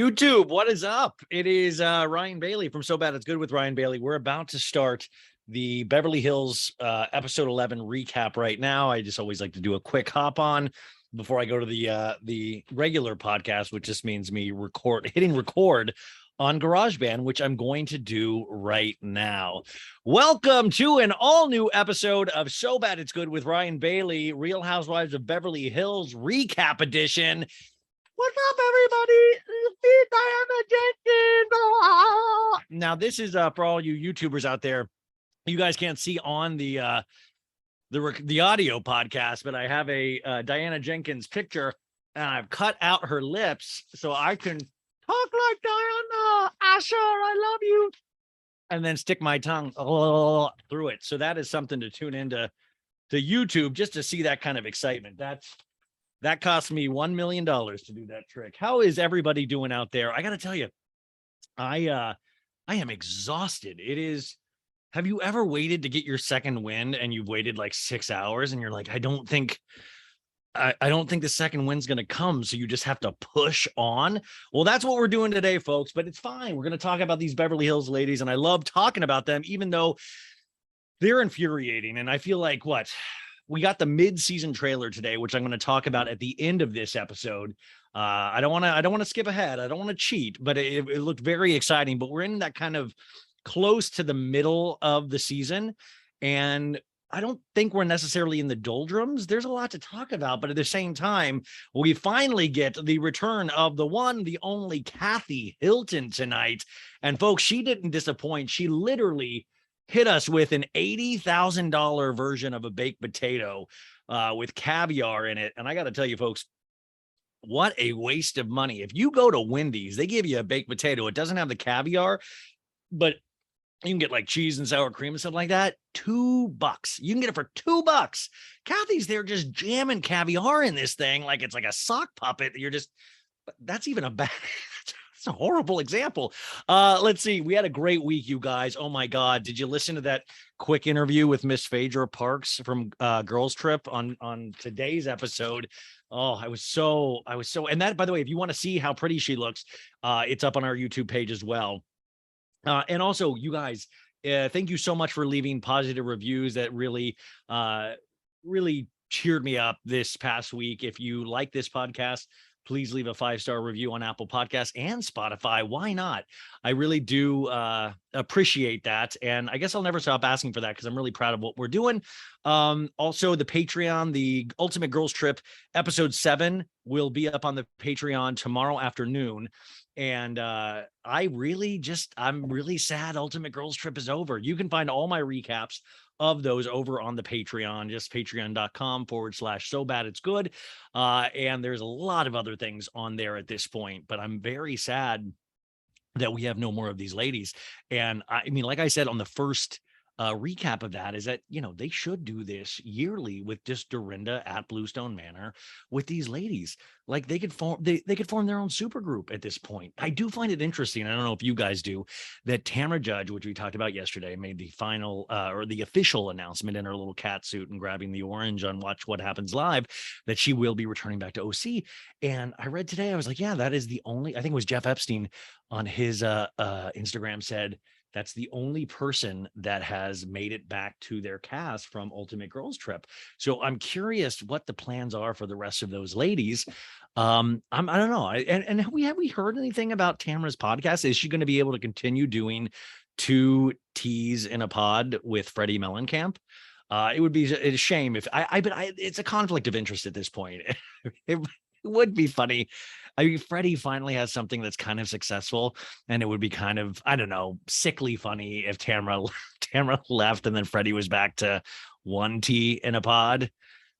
YouTube, what is up? It is Ryan Bailey from So Bad It's Good with Ryan Bailey. We're about to start the Beverly Hills episode 11 recap right now. I just always like to do a quick hop on before I go to the regular podcast, which just means me hitting record on GarageBand, which I'm going to do right now. Welcome to an all new episode of So Bad It's Good with Ryan Bailey, Real Housewives of Beverly Hills recap edition. What's up, everybody? It's Diana Jenkins. Now, this is for all you YouTubers out there. You guys can't see on the audio podcast, but I have a Diana Jenkins picture, and I've cut out her lips so I can talk like Diana. Asher, I love you. And then stick my tongue through it. So that is something to tune into YouTube just to see that kind of excitement. That cost me $1 million to do that trick. How is everybody doing out there? I got to tell you, I am exhausted. It is. Have you ever waited to get your second win and you've waited like 6 hours and you're like, I don't think the second win's going to come. So you just have to push on. Well, that's what we're doing today, folks, but it's fine. We're going to talk about these Beverly Hills ladies. And I love talking about them, even though they're infuriating. And I feel like we got the mid-season trailer today, which I'm going to talk about at the end of this episode. I don't want to skip ahead. I don't want to cheat, but it looked very exciting. But we're in that kind of close to the middle of the season, and I don't think we're necessarily in the doldrums. There's a lot to talk about, but at the same time, we finally get the return of the one, the only Kathy Hilton tonight. And folks, she didn't disappoint. She literally hit us with an $80,000 version of a baked potato with caviar in it. And I got to tell you, folks, what a waste of money. If you go to Wendy's, they give you a baked potato. It doesn't have the caviar, but you can get like cheese and sour cream and stuff like that. $2. You can get it for $2. Kathy's there just jamming caviar in this thing like it's like a sock puppet. That's even a bad... It's a horrible example. Let's see. We had a great week, you guys. Oh my God. Did you listen to that quick interview with Miss Phaedra Parks from Girls Trip on today's episode? Oh, I was so, and that, by the way, if you want to see how pretty she looks, it's up on our YouTube page as well. And also, you guys, thank you so much for leaving positive reviews. That really cheered me up this past week. If you like this podcast, please leave a 5-star review on Apple Podcasts and Spotify. Why not? I really do appreciate that. And I guess I'll never stop asking for that because I'm really proud of what we're doing. Also, the Patreon, the Ultimate Girls Trip episode 7 will be up on the Patreon tomorrow afternoon. And I'm really sad Ultimate Girls Trip is over. You can find all my recaps of those over on the Patreon, just patreon.com/so bad it's good. And there's a lot of other things on there at this point, but I'm very sad that we have no more of these ladies. And I mean, like I said, on the first recap of that is that, they should do this yearly with just Dorinda at Bluestone Manor with these ladies. Like they could form their own super group at this point. I do find it interesting. I don't know if you guys do, that Tamra Judge, which we talked about yesterday, made the final or the official announcement in her little cat suit and grabbing the orange on Watch What Happens Live, that she will be returning back to OC. And I read today, I was like, yeah, that is the only, I think it was Jeff Epstein on his Instagram said, that's the only person that has made it back to their cast from Ultimate Girls Trip. So I'm curious what the plans are for the rest of those ladies. I don't know. And have we heard anything about Tamra's podcast? Is she going to be able to continue doing 2 teas in a pod with Freddie Mellencamp? It would be a shame if but it's a conflict of interest at this point. It would be funny. I mean, Freddie finally has something that's kind of successful, and it would be kind of, I don't know, sickly funny if Tamra left and then Freddie was back to 1 tea in a pod,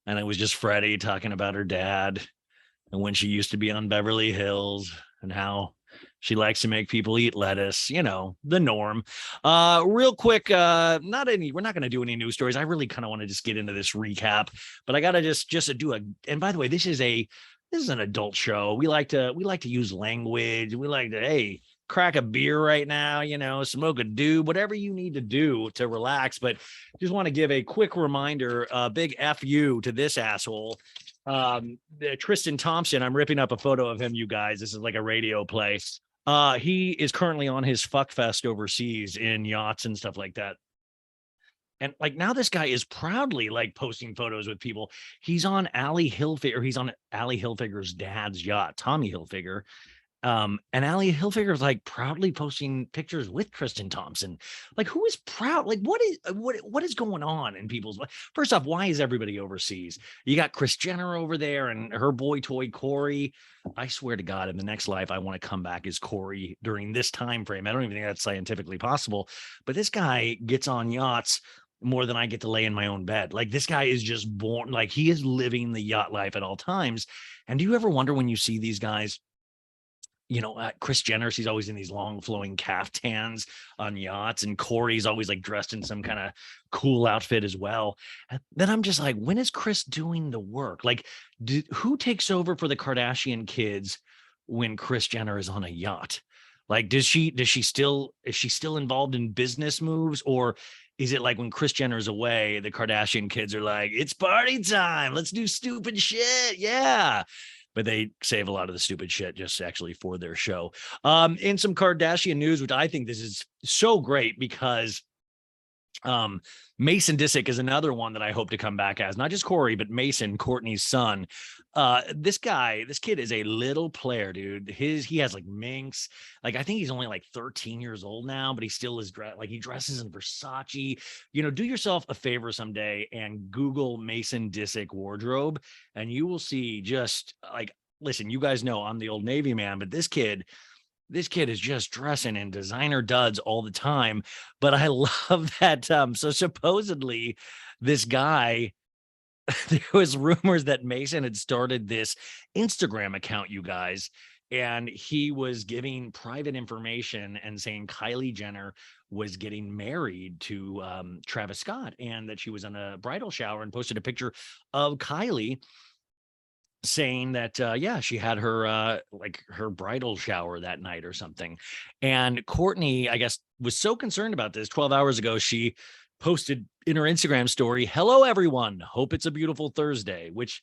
and it was just Freddie talking about her dad and when she used to be on Beverly Hills and how she likes to make people eat lettuce, the norm. Real quick, we're not going to do any news stories. I really kind of want to just get into this recap, but I got to just do and by the way, this is an adult show. We like to use language. We like to, hey, crack a beer right now, smoke a doob, whatever you need to do to relax. But just want to give a quick reminder, big F you to this asshole. Tristan Thompson, I'm ripping up a photo of him, you guys. This is like a radio play. He is currently on his fuck fest overseas in yachts and stuff like that. And like now this guy is proudly like posting photos with people. He's on he's on Ali Hilfiger's dad's yacht, Tommy Hilfiger. And Ali Hilfiger is like proudly posting pictures with Tristan Thompson. Like, who is proud? Like, what is going on in people's life? First off, why is everybody overseas? You got Kris Jenner over there and her boy toy Corey. I swear to God, in the next life, I want to come back as Corey during this time frame. I don't even think that's scientifically possible. But this guy gets on yachts more than I get to lay in my own bed. Like, this guy is just born, like he is living the yacht life at all times. And do you ever wonder when you see these guys? Kris Jenner, she's always in these long flowing caftans on yachts, and Corey's always like dressed in some kind of cool outfit as well. And then I'm just like, when is Kris doing the work? Like, who takes over for the Kardashian kids when Kris Jenner is on a yacht? Like, is she still involved in business moves, or is it like when Kris Jenner is away, the Kardashian kids are like, it's party time, let's do stupid shit, yeah. But they save a lot of the stupid shit just actually for their show. In some Kardashian news, which I think this is so great because Mason Disick is another one that I hope to come back as, not just Corey, but Mason, Kourtney's son. This kid is a little player, dude. He has like minks. Like, I think he's only like 13 years old now, but he still is he dresses in Versace. Do yourself a favor someday and Google Mason Disick wardrobe, and you will see just like, listen, you guys know I'm the old Navy man, but this kid is just dressing in designer duds all the time. But I love that. So supposedly this guy, there was rumors that Mason had started this Instagram account, you guys, and he was giving private information and saying Kylie Jenner was getting married to Travis Scott, and that she was on a bridal shower, and posted a picture of Kylie saying that she had her her bridal shower that night or something. And Kourtney, I guess, was so concerned about this. 12 hours ago, she posted in her Instagram story, "Hello everyone, hope it's a beautiful Thursday," which,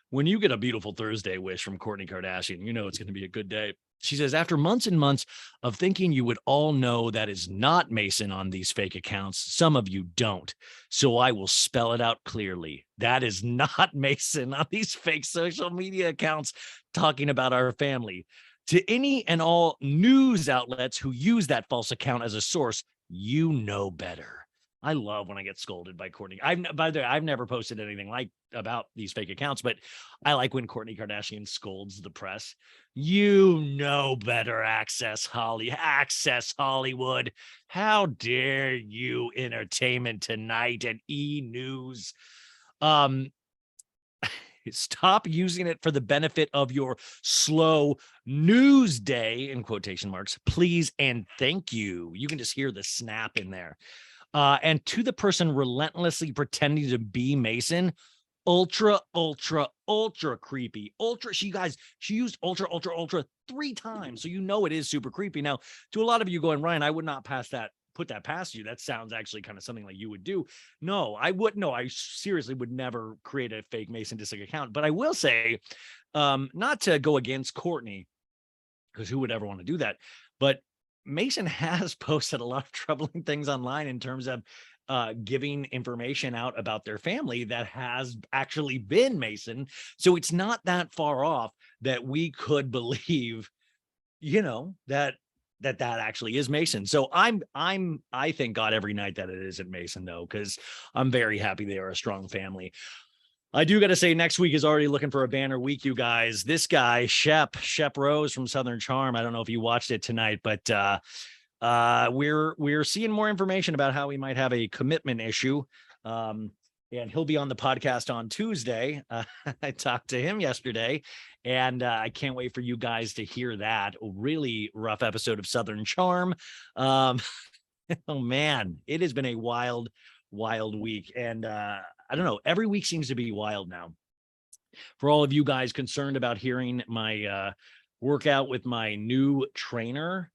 when you get a beautiful Thursday wish from Kourtney Kardashian, you know it's going to be a good day. She says, "After months and months of thinking you would all know that is not Mason on these fake accounts, some of you don't. So I will spell it out clearly. That is not Mason on these fake social media accounts talking about our family. To any and all news outlets who use that false account as a source, you know better." I love when I get scolded by Kourtney. By the way, I've never posted anything like about these fake accounts, but I like when Kourtney Kardashian scolds the press. You know better, Access Hollywood. How dare you, Entertainment Tonight and E! News. Stop using it for the benefit of your slow news day, in quotation marks, please and thank you. You can just hear the snap in there. And to the person relentlessly pretending to be Mason, ultra creepy. She used ultra 3 times. So it is super creepy. Now, to a lot of you going, Ryan, I would not put that past you. That sounds actually kind of something like you would do. No, I wouldn't. No, I seriously would never create a fake Mason Disick account. But I will say, not to go against Kourtney, because who would ever want to do that? But Mason has posted a lot of troubling things online in terms of giving information out about their family that has actually been Mason. So it's not that far off that we could believe, that actually is Mason. So I thank God every night that it isn't Mason, though, because I'm very happy they are a strong family. I do got to say, next week is already looking for a banner week, you guys. This guy, Shep Rose from Southern Charm. I don't know if you watched it tonight, but we're seeing more information about how he might have a commitment issue. And he'll be on the podcast on Tuesday. I talked to him yesterday, and I can't wait for you guys to hear that. A really rough episode of Southern Charm. Oh man, it has been a wild week. And I don't know, every week seems to be wild now. For all of you guys concerned about hearing my workout with my new trainer,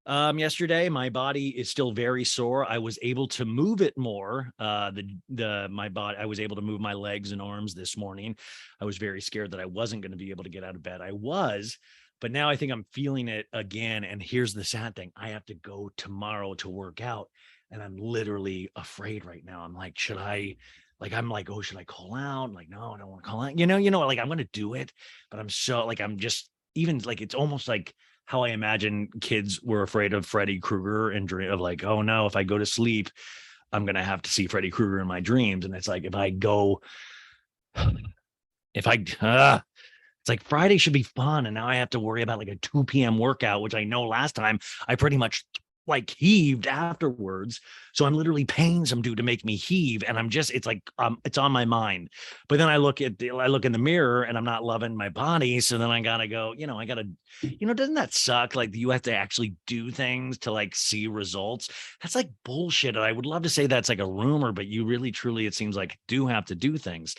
Yesterday, my body is still very sore. I was able to move it more. My body, I was able to move my legs and arms this morning. I was very scared that I wasn't going to be able to get out of bed. I was, but now I think I'm feeling it again. And here's the sad thing: I have to go tomorrow to work out, and I'm literally afraid right now. I'm like, should I? Like, I'm like, oh, should I call out? I'm like, no, I don't want to call out. Like I'm going to do it, but I'm so like, I'm just even like, it's almost like how I imagine kids were afraid of Freddy Krueger and dream of like, oh no, if I go to sleep, I'm gonna have to see Freddy Krueger in my dreams. And it's like if I go, if I it's like Friday should be fun. And now I have to worry about like a 2 p.m. workout, which I know last time I pretty much like heaved afterwards. So I'm literally paying some dude to make me heave. And I'm just, it's like, it's on my mind. But then I look in the mirror and I'm not loving my body. So then I gotta go, doesn't that suck? Like you have to actually do things to like see results. That's like bullshit. And I would love to say that's like a rumor, but you really, truly, it seems like do have to do things.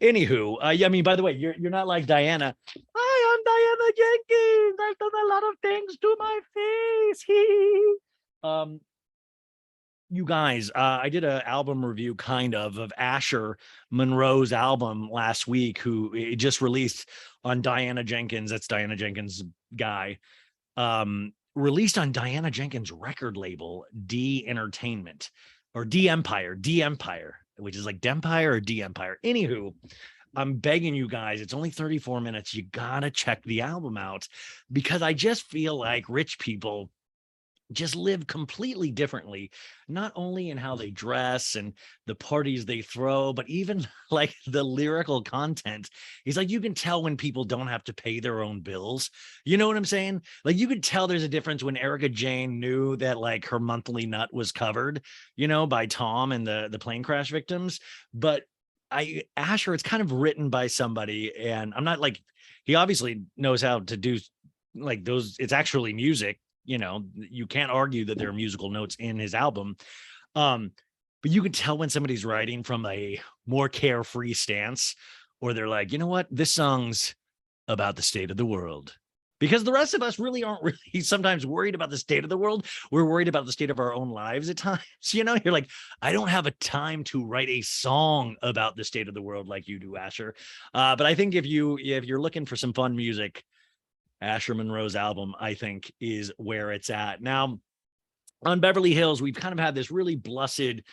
Anywho, yeah, I mean, by the way, you're not like Diana. Hi, I'm Diana Jenkins. I've done a lot of things to my face. um, you guys, I did an album review of Asher Monroe's album last week, who it just released on Diana Jenkins. That's Diana Jenkins' guy. Released on Diana Jenkins' record label, D Entertainment or D Empire, which is like Dempire or D Empire. Anywho, I'm begging you guys, it's only 34 minutes. You gotta check the album out because I just feel like rich people just live completely differently, not only in how they dress and the parties they throw, but even like the lyrical content. He's like, you can tell when people don't have to pay their own bills. You know what I'm saying? Like you could tell there's a difference when Erica Jane knew that like her monthly nut was covered, by Tom and the plane crash victims. But Asher, it's kind of written by somebody, and I'm not like, he obviously knows how to do like those. It's actually music. You can't argue that there are musical notes in his album. But you can tell when somebody's writing from a more carefree stance, or they're like, you know what, this song's about the state of the world. Because the rest of us really aren't really sometimes worried about the state of the world. We're worried about the state of our own lives at times. You're like, I don't have a time to write a song about the state of the world like you do, Asher. But I think if you're looking for some fun music, Asher Monroe's album, I think, is where it's at. Now, on Beverly Hills, we've kind of had this really blessed,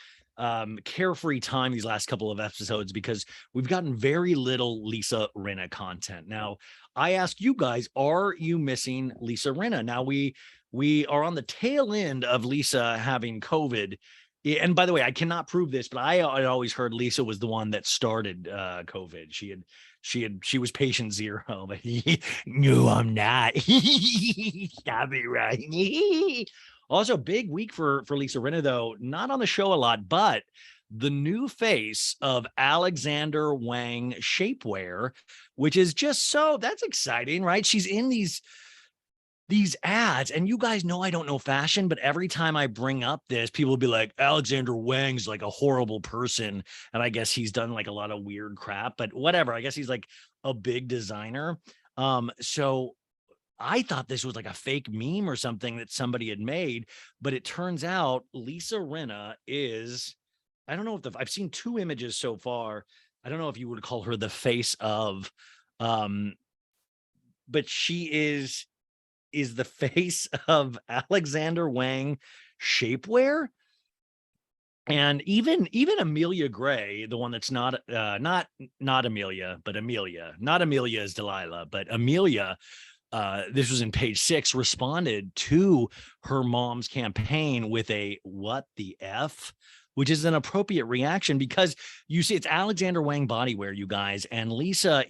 carefree time these last couple of episodes because we've gotten very little Lisa Rinna content. Now, I ask you guys, are you missing Lisa Rinna? Now, we are on the tail end of Lisa having COVID. And by the way, I cannot prove this, but I always heard Lisa was the one that started COVID. She was patient zero, but no, I'm not. Stop it, right? Also, big week for Lisa Rinna, though, not on the show a lot, but the new face of Alexander Wang Shapewear, which is just that's exciting, right? She's in these ads, and you guys know I don't know fashion, but every time I bring up this, people will be like, Alexander Wang's like a horrible person, and I guess he's done like a lot of weird crap, but whatever. I guess he's like a big designer. So I thought this was like a fake meme or something that somebody had made, but it turns out Lisa Rinna is, I don't know if I've seen 2 images so far. I don't know if you would call her the face of, but she is the face of Alexander Wang Shapewear. And even Amelia Gray, the one that's not Amelia, but Amelia, not Amelia is Delilah, but Amelia, this was in page 6, responded to her mom's campaign with a what the F, which is an appropriate reaction because you see it's Alexander Wang bodywear, you guys, and Lisa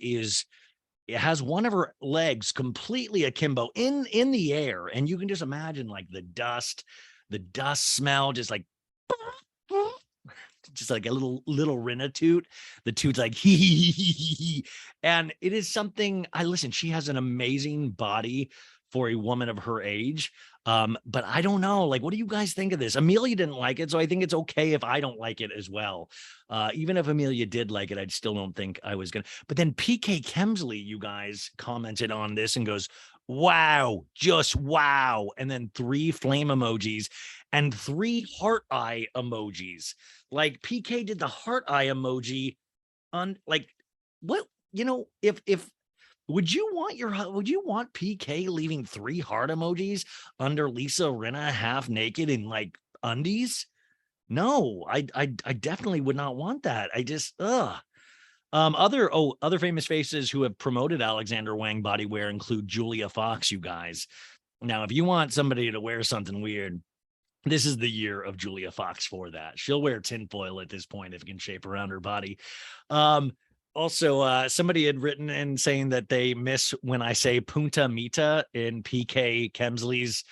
has one of her legs completely akimbo in the air, and you can just imagine like the dust smell, just like a little Rinna toot. The toot's like hee. And it is something. Listen, she has an amazing body for a woman of her age. But I don't know, like, what do you guys think of this? Amelia didn't like it, so I think it's okay if I don't like it as well. Even if Amelia did like it, I still don't think I was gonna. But then PK Kemsley, you guys, commented on this and goes, wow, just wow. And then 3 flame emojis and 3 heart eye emojis. Like PK did the heart eye emoji on like what, if would you want PK leaving 3 heart emojis under Lisa Rinna half naked in like undies? No, I definitely would not want that. I just other famous faces who have promoted Alexander Wang bodywear include Julia Fox, you guys. Now, if you want somebody to wear something weird, this is the year of Julia Fox for that. She'll wear tinfoil at this point if it can shape around her body. Also, somebody had written in saying that they miss when I say Punta Mita in PK Kemsley's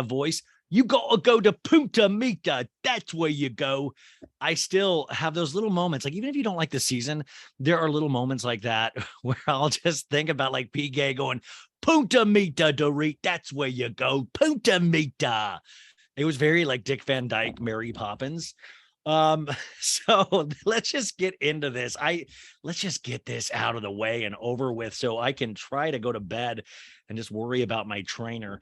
voice. You gotta go to Punta Mita. That's where you go. I still have those little moments. Like, even if you don't like the season, there are little moments like that where I'll just think about like PK going, Punta Mita, Dorit. That's where you go. Punta Mita. It was very like Dick Van Dyke, Mary Poppins. So let's just get into this. Let's just get this out of the way and over with so I can try to go to bed and just worry about my trainer.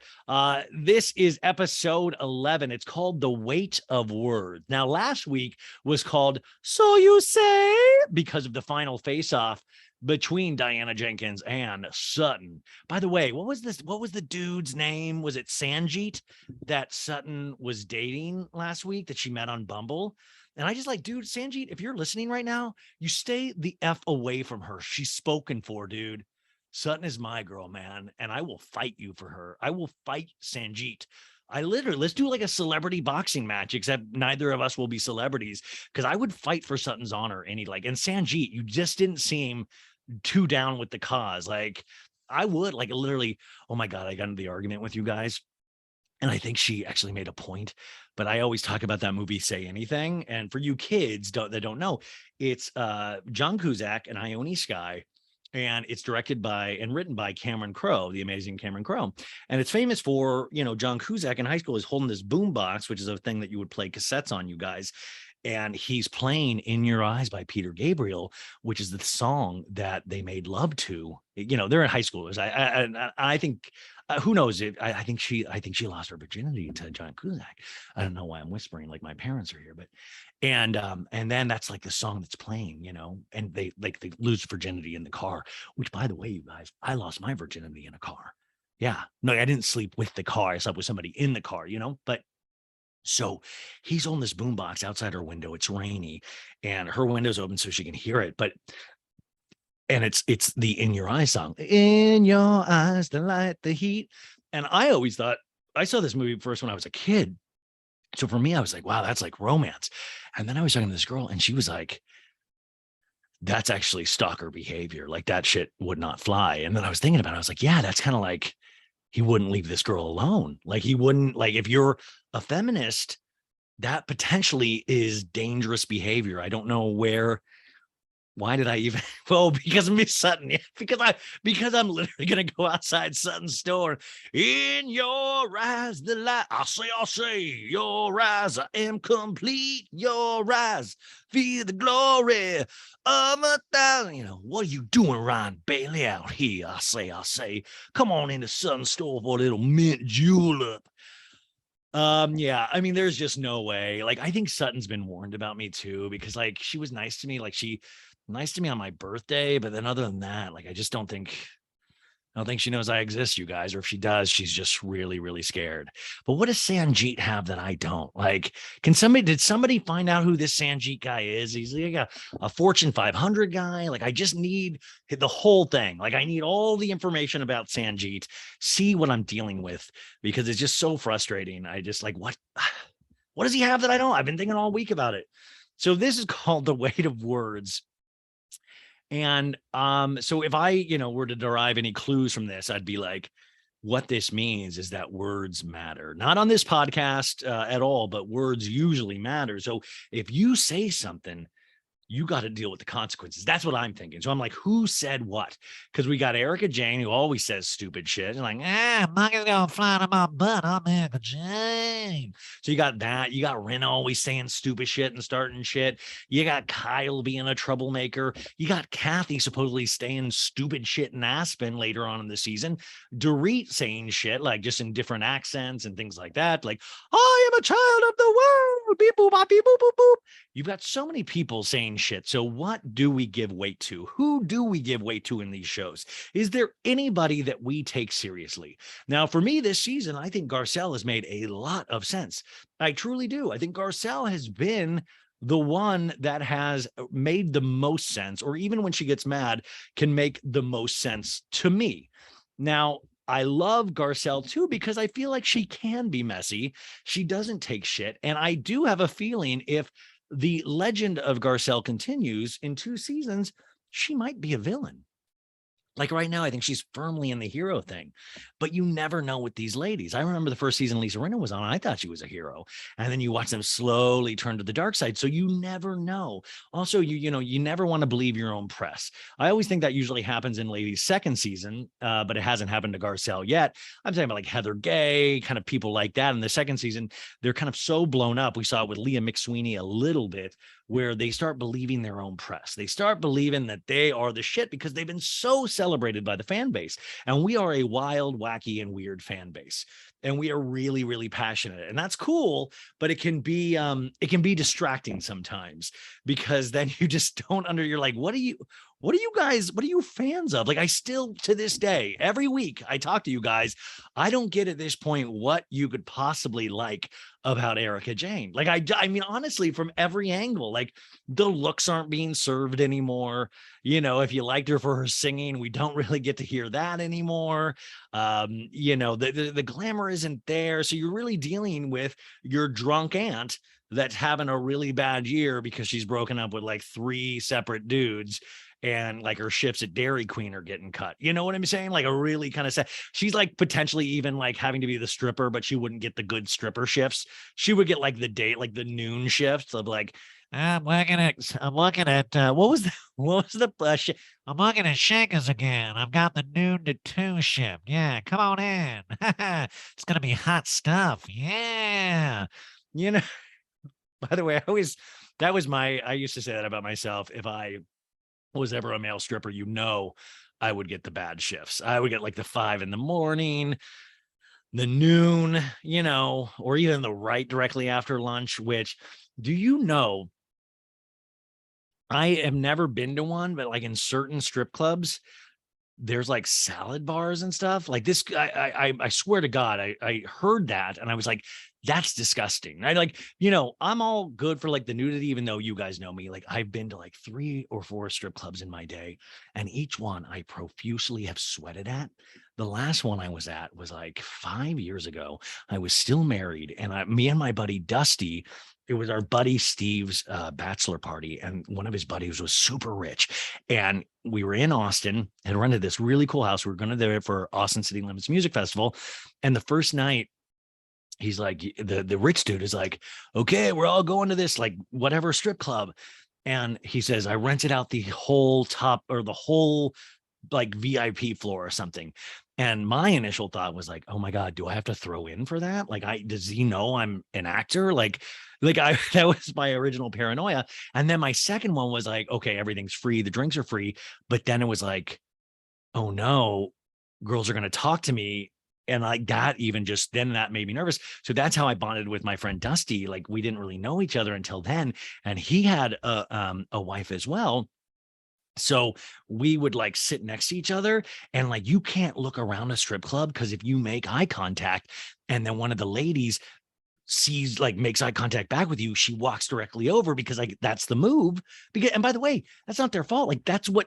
This is episode 11. It's called The Weight of Words. Now, last week was called So You Say because of the final face-off between Diana Jenkins and Sutton. By the way, what was the dude's name? Was it Sanjeet that Sutton was dating last week that she met on Bumble? And I just like, dude, Sanjeet, if you're listening right now, you stay the F away from her. She's spoken for, dude. Sutton is my girl, man. And I will fight you for her. I will fight Sanjeet. Let's do like a celebrity boxing match, except neither of us will be celebrities, because I would fight for Sutton's honor and Sanjeet, you just didn't seem too down with the cause. Like, I would like literally, oh my God, I got into the argument with you guys. And I think she actually made a point, but I always talk about that movie, Say Anything. And for you kids that don't know, it's John Cusack and Ione Skye. And it's directed by and written by Cameron Crowe, the amazing Cameron Crowe. And it's famous for, John Cusack in high school is holding this boombox, which is a thing that you would play cassettes on, you guys. And he's playing In Your Eyes by Peter Gabriel, which is the song that they made love to. They're in high schoolers. I think, who knows it? I think she lost her virginity to John Cusack. I don't know why I'm whispering like my parents are here, but and then that's like the song that's playing, and they lose virginity in the car. Which, by the way, you guys, I lost my virginity in a car. Yeah, no, I didn't sleep with the car. I slept with somebody in the car, but. So he's on this boombox outside her window. It's rainy and her window's open so she can hear it. And it's the In Your Eyes song. In your eyes, the light, the heat. And I always thought, I saw this movie first when I was a kid. So for me, I was like, wow, that's like romance. And then I was talking to this girl and she was like, that's actually stalker behavior. Like, that shit would not fly. And then I was thinking about it. I was like, yeah, that's kind of like, he wouldn't leave this girl alone. Like, he wouldn't, like, if you're a feminist, that potentially is dangerous behavior. I don't know why did I even, well, because of Miss Sutton, because I'm literally going to go outside Sutton's store. In your eyes, the light, I say, your eyes, I am complete. Your eyes, feel the glory of 1,000. What are you doing, Ryan Bailey, out here? I say, come on into Sutton's store for a little mint julep. Yeah, I mean, there's just no way. Like, I think Sutton's been warned about me too, because like, she was nice to me. Like, she nice to me on my birthday, but then other than that, like, I don't think she knows I exist, you guys. Or if she does, she's just really, really scared. But what does Sanjeet have that I don't? Like, did somebody find out who this Sanjeet guy is? He's like a Fortune 500 guy. Like, I just need the whole thing. Like, I need all the information about Sanjeet, see what I'm dealing with, because it's just so frustrating. I just like, what does he have that I don't? I've been thinking all week about it. So this is called The Weight of Words. And so if I, were to derive any clues from this, I'd be like, what this means is that words matter. Not on this podcast at all, but words usually matter. So if you say something you got to deal with the consequences. That's what I'm thinking. So I'm like, who said what? Because we got Erica Jane, who always says stupid shit. And like, monkey's gonna fly on my butt. I'm Erica Jane. So you got that. You got Ren always saying stupid shit and starting shit. You got Kyle being a troublemaker. You got Kathy supposedly saying stupid shit in Aspen later on in the season. Dorit saying shit, like just in different accents and things like that. Like, I am a child of the world. Beep, boop, bop, beep, boop, boop, boop. You've got so many people saying shit. So what do we give weight to? Who do we give weight to in these shows? Is there anybody that we take seriously? Now, for me this season, I think Garcelle has made a lot of sense. I truly do. I think Garcelle has been the one that has made the most sense, or even when she gets mad, can make the most sense to me. Now, I love Garcelle too, because I feel like she can be messy. She doesn't take shit. And I do have a feeling if the legend of Garcelle continues in 2 seasons, she might be a villain. Like right now, I think she's firmly in the hero thing, but you never know with these ladies. I remember the first season Lisa Rinna was on, I thought she was a hero. And then you watch them slowly turn to the dark side. So you never know. Also, you never want to believe your own press. I always think that usually happens in ladies' second season, but it hasn't happened to Garcelle yet. I'm talking about like Heather Gay, kind of people like that. In the second season, they're kind of so blown up. We saw it with Leah McSweeney a little bit, where they start believing their own press. They start believing that they are the shit because they've been so celebrated by the fan base. And we are a wild, wacky, and weird fan base. And we are really, really passionate. And that's cool, but it can be distracting sometimes, because then you just don't you're like, what are you fans of? Like, I still, to this day, every week I talk to you guys, I don't get at this point what you could possibly like about Erica Jane. Like, I mean, honestly, from every angle, like the looks aren't being served anymore. If you liked her for her singing, we don't really get to hear that anymore. The glamour isn't there. So you're really dealing with your drunk aunt that's having a really bad year because she's broken up with like 3 separate dudes, and like her shifts at Dairy Queen are getting cut. You know what I'm saying? Like a really kind of sad. She's like potentially even like having to be the stripper, but she wouldn't get the good stripper shifts. She would get like the noon shifts of like, I'm looking at what was the I'm looking at Shankers again. I've got the noon to 2 shift. Yeah, come on in. It's gonna be hot stuff. Yeah. By the way, I used to say that about myself. If I was ever a male stripper, I would get the bad shifts. I would get like the 5 a.m, the noon, or even the right directly after lunch, which, I have never been to one, but like in certain strip clubs, there's like salad bars and stuff like this. I swear to God, I heard that and I was like, that's disgusting. I'm all good for like the nudity, even though you guys know me. Like, I've been to like 3 or 4 strip clubs in my day, and each one I profusely have sweated at. The last one I was at was like 5 years ago. I was still married, and me and my buddy Dusty, it was our buddy Steve's bachelor party, and one of his buddies was super rich, and we were in Austin and rented this really cool house. We were going to there for Austin City Limits Music Festival, and the first night, he's like, the rich dude is like, okay, we're all going to this like whatever strip club, and he says, I rented out the whole top, or the whole like VIP floor or something. And my initial thought was like, oh my God, do I have to throw in for that? Like, does he know I'm an actor? That was my original paranoia. And then my second one was like, okay, everything's free. The drinks are free. But then it was like, oh no, girls are going to talk to me. And like that, even just then, that made me nervous. So that's how I bonded with my friend Dusty. Like, we didn't really know each other until then. And he had a wife as well. So we would like sit next to each other, and like, you can't look around a strip club, because if you make eye contact and then one of the ladies makes eye contact back with you, she walks directly over, because like that's the move. And by the way, that's not their fault. Like, that's what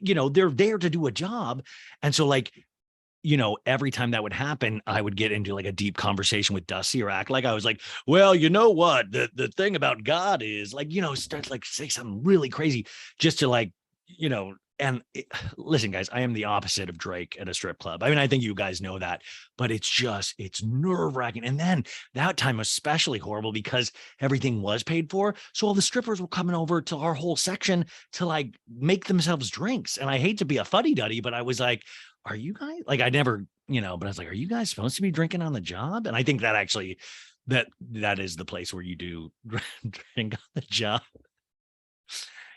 they're there to do a job. And so like, every time that would happen, I would get into like a deep conversation with Dusty, or act like I was like, well, you know what, the thing about God is like, start like say something really crazy, just to like, listen, guys, I am the opposite of Drake at a strip club. I mean, I think you guys know that, but it's nerve wracking. And then that time was especially horrible because everything was paid for. So all the strippers were coming over to our whole section to like make themselves drinks. And I hate to be a fuddy duddy, but I was like, are you guys like, I never, but I was like, are you guys supposed to be drinking on the job? And I think that actually, that is the place where you do drink on the job.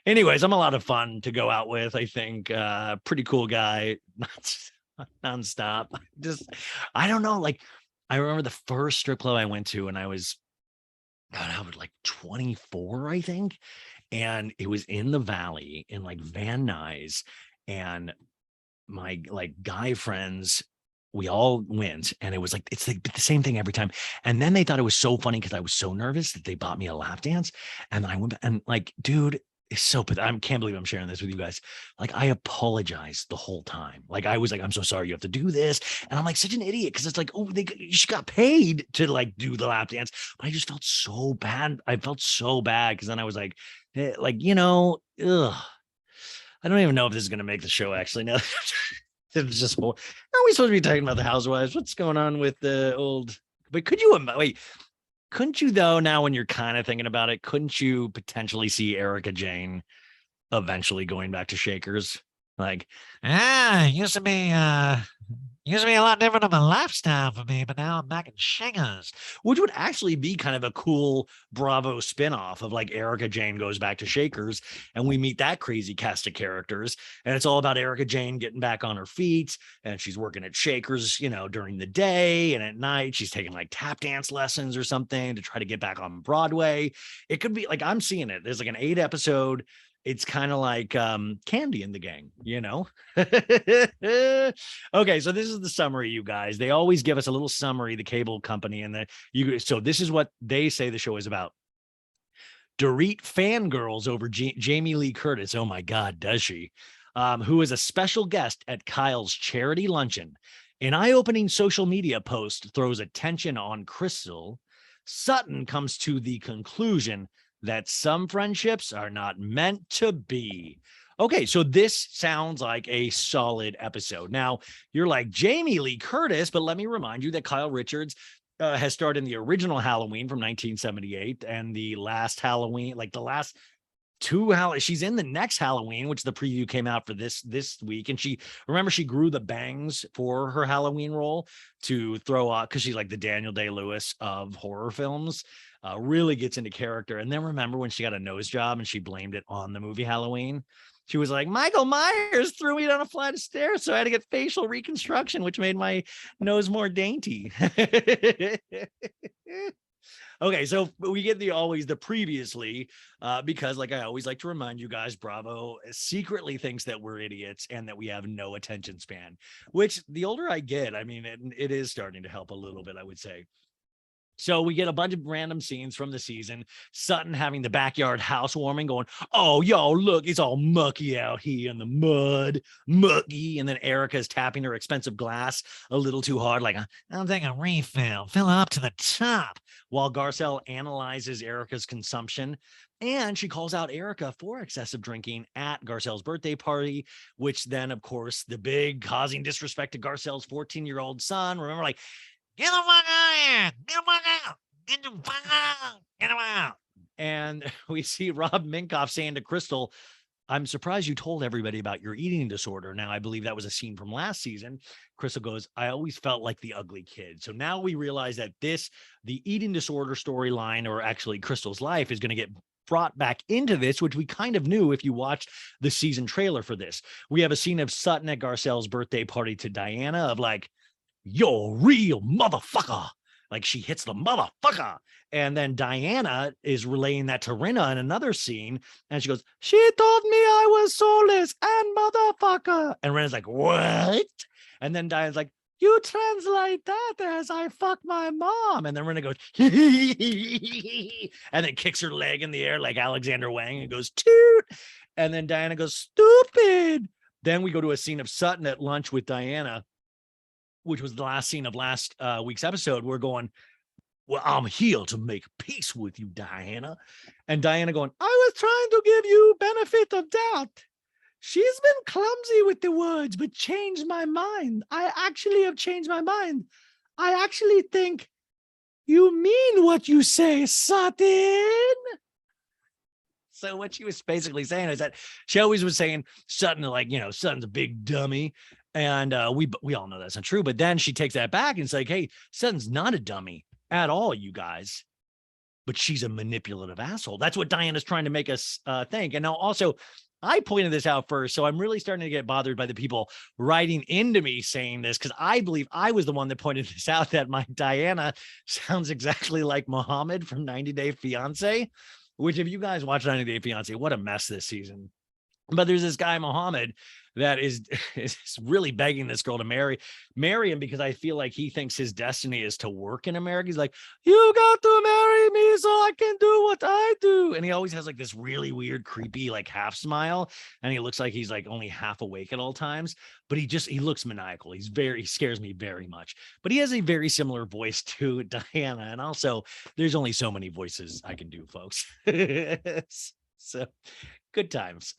Anyways, I'm a lot of fun to go out with. I think pretty cool guy, nonstop. I don't know. Like, I remember the first strip club I went to, and I was, God, I was like 24, I think, and it was in the Valley in like Van Nuys, and my like guy friends, we all went, and it was like it's like the same thing every time. And then they thought it was so funny because I was so nervous that they bought me a lap dance, and then I went and like, dude. It's so I can't believe I'm sharing this with you guys. Like, I apologized the whole time. Like, I was like, I'm so sorry you have to do this. And I'm like such an idiot because it's like, oh, you got paid to like do the lap dance. But I just felt so bad. I felt so bad because then I was like, ugh. I don't even know if this is going to make the show actually. No, it's just more. Are we supposed to be talking about the Housewives? What's going on with the old? But could you wait? Couldn't you though, now when you're kind of thinking about it, couldn't you potentially see Erica Jane eventually going back to Shakers? Like, used to be a lot different of a lifestyle for me, but now I'm back in Shakers. which would actually be kind of a cool Bravo spinoff of like Erica Jane goes back to Shakers and we meet that crazy cast of characters. And it's all about Erica Jane getting back on her feet, and she's working at Shakers, during the day, and at night she's taking like tap dance lessons or something to try to get back on Broadway. It could be like, I'm seeing it. There's like an 8-episode. It's kind of like Candy in the Gang, Okay, so this is the summary, you guys. They always give us a little summary, the cable company, and so this is what they say the show is about. Dorit fangirls over Jamie Lee Curtis. Oh my God, does she? Who is a special guest at Kyle's charity luncheon. An eye-opening social media post throws attention on Crystal. Sutton comes to the conclusion that some friendships are not meant to be. Okay, so this sounds like a solid episode. Now, you're like, Jamie Lee Curtis, but let me remind you that Kyle Richards has starred in the original Halloween from 1978 and the last Halloween, like the last two she's in the next Halloween, which the preview came out for this week. And she grew the bangs for her Halloween role to throw out, because she's like the Daniel Day-Lewis of horror films. Really gets into character. And then remember when she got a nose job and she blamed it on the movie Halloween? She was like, Michael Myers threw me down a flight of stairs, so I had to get facial reconstruction, which made my nose more dainty. Okay, so we get the previously, because like I always like to remind you guys, Bravo secretly thinks that we're idiots and that we have no attention span, which the older I get, I mean, it is starting to help a little bit, I would say. So we get a bunch of random scenes from the season. Sutton having the backyard housewarming going, oh, yo, look, it's all mucky out here in the mud, mucky. And then Erica's tapping her expensive glass a little too hard, like, I'll take a refill, fill it up to the top. While Garcelle analyzes Erica's consumption. And she calls out Erica for excessive drinking at Garcelle's birthday party, which then, of course, the big causing disrespect to Garcelle's 14-year-old son. Remember, like, get the fuck out of here! Get the fuck out! Get the fuck out! Get him out! And we see Rob Minkoff saying to Crystal, I'm surprised you told everybody about your eating disorder. Now, I believe that was a scene from last season. Crystal goes, I always felt like the ugly kid. So now we realize that the eating disorder storyline, or actually Crystal's life, is going to get brought back into this, which we kind of knew if you watched the season trailer for this. We have a scene of Sutton at Garcelle's birthday party to Diana of like, you're real motherfucker. Like she hits the motherfucker. And then Diana is relaying that to Rinna in another scene. And she goes, she told me I was soulless and motherfucker. And Rinna's like, what? And then Diana's like, you translate that as I fuck my mom. And then Rinna goes, and then kicks her leg in the air like Alexander Wang and goes, toot. And then Diana goes, stupid. Then we go to a scene of Sutton at lunch with Diana, which was the last scene of last week's episode. We're going, well, I'm here to make peace with you, Diana. And Diana going, I was trying to give you benefit of doubt. She's been clumsy with the words, but changed my mind. I actually have changed my mind. I actually think you mean what you say, Sutton. So what she was basically saying is that she always was saying Sutton, like, Sutton's a big dummy. And we all know that's not true. But then she takes that back and it's like, hey, Sutton's not a dummy at all, you guys. But she's a manipulative asshole. That's what Diana's trying to make us think. And now also, I pointed this out first. So I'm really starting to get bothered by the people writing into me saying this, because I believe I was the one that pointed this out, that my Diana sounds exactly like Mohammed from 90 Day Fiance, which if you guys watch 90 Day Fiance, what a mess this season. But there's this guy, Mohammed, that is really begging this girl to marry him, because I feel like he thinks his destiny is to work in America. He's like, you got to marry me so I can do what I do. And he always has like this really weird, creepy, like half smile. And he looks like he's like only half awake at all times, but he looks maniacal. He scares me very much, but he has a very similar voice to Diana. And also there's only so many voices I can do, folks. So good times.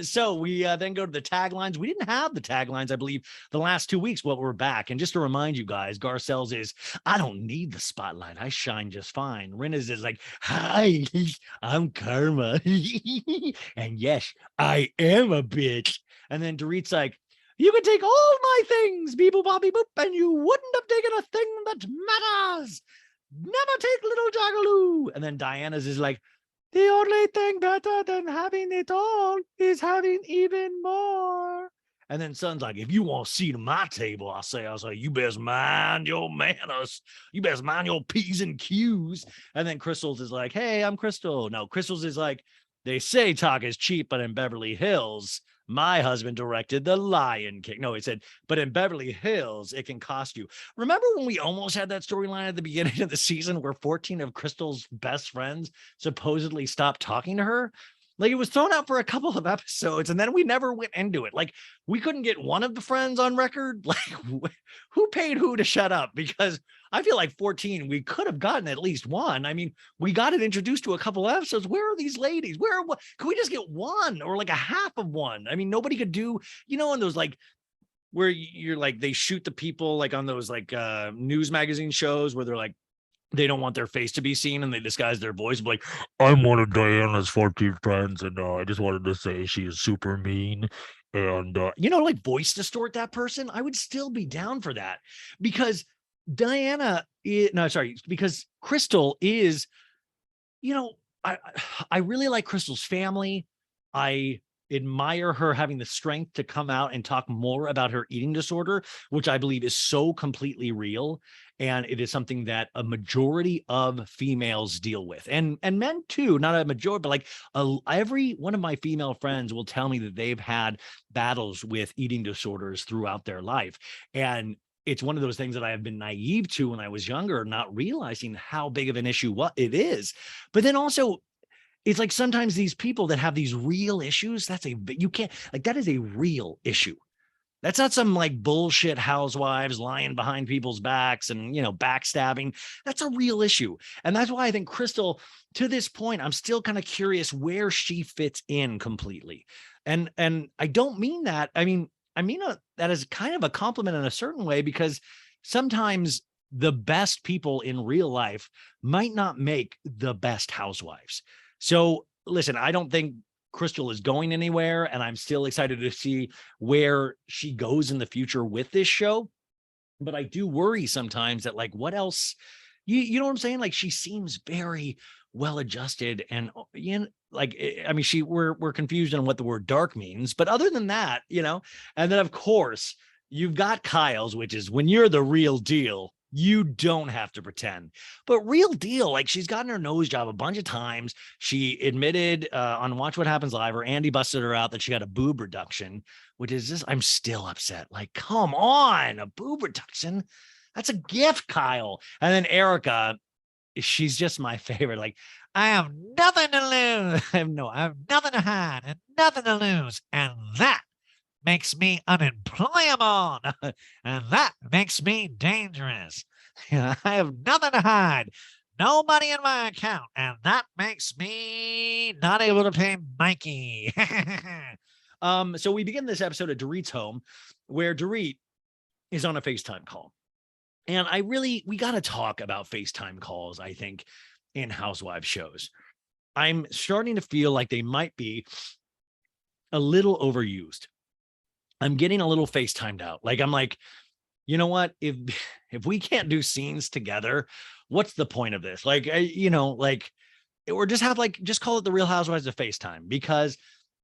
So we then go to the taglines. We didn't have the taglines, I believe, the last 2 weeks. Well, we're back. And just to remind you guys, Garcelle's is, I don't need the spotlight. I shine just fine. Rinna's is like, hi, I'm Karma. And yes, I am a bitch. And then Dorit's like, you could take all my things, beep boop bobby boop, and you wouldn't have taken a thing that matters. Never take little Jagaloo. And then Diana's is like, the only thing better than having it all is having even more. And then Son's like, if you want to see to my table, I say, you best mind your manners. You best mind your P's and Q's. And then Crystal's is like, hey, I'm Crystal. No, Crystal's is like, they say talk is cheap, but in Beverly Hills, my husband directed The Lion King. No, he said, but in Beverly Hills, it can cost you. Remember when we almost had that storyline at the beginning of the season where 14 of Crystal's best friends supposedly stopped talking to her? Like, it was thrown out for a couple of episodes, and then we never went into it. Like, we couldn't get one of the friends on record. Like, who paid who to shut up? Because I feel like 14, we could have gotten at least one. I mean, we got it introduced to a couple of episodes. Where are these ladies? Could we just get one or like a half of one? I mean, nobody could do, in those like, where you're like, they shoot the people like on those like news magazine shows where they're like, they don't want their face to be seen and they disguise their voice, like, I'm one of Diana's 14 friends, and I just wanted to say she is super mean. And like voice distort that person. I would still be down for that, because because Crystal is, I really like Crystal's family. I admire her having the strength to come out and talk more about her eating disorder, which I believe is so completely real. And it is something that a majority of females deal with, and men too, not a majority, but like every one of my female friends will tell me that they've had battles with eating disorders throughout their life. And it's one of those things that I have been naive to when I was younger, not realizing how big of an issue what it is. But then also, it's like sometimes these people that have these real issues, you can't, like, that is a real issue. That's not some like bullshit housewives lying behind people's backs and, backstabbing. That's a real issue. And that's why I think Crystal, to this point, I'm still kind of curious where she fits in completely. And I don't mean that. I mean that as kind of a compliment in a certain way, because sometimes the best people in real life might not make the best housewives. So listen, I don't think Crystal is going anywhere, and I'm still excited to see where she goes in the future with this show. But I do worry sometimes that, like, what else? You know what I'm saying? Like, she seems very well adjusted, and like, I mean, we're confused on what the word dark means, but other than that, and then of course you've got Kyle's, which is when you're the real deal, you don't have to pretend. But real deal, like, she's gotten her nose job a bunch of times. She admitted on Watch What Happens Live, or Andy busted her out, that she got a boob reduction, which is just, I'm still upset. Like, come on, a boob reduction. That's a gift, Kyle. And then Erica, she's just my favorite. Like, I have nothing to lose. I have nothing to hide and nothing to lose. And that makes me unemployable. And that makes me dangerous. I have nothing to hide. No money in my account. And that makes me not able to pay Mikey. So we begin this episode at Dorit's home, where Dorit is on a FaceTime call. And we got to talk about FaceTime calls, I think, in Housewives shows. I'm starting to feel like they might be a little overused. I'm getting a little FaceTimed out. Like, I'm like, you know what? If we can't do scenes together, what's the point of this? Like, or just call it the Real Housewives of FaceTime, because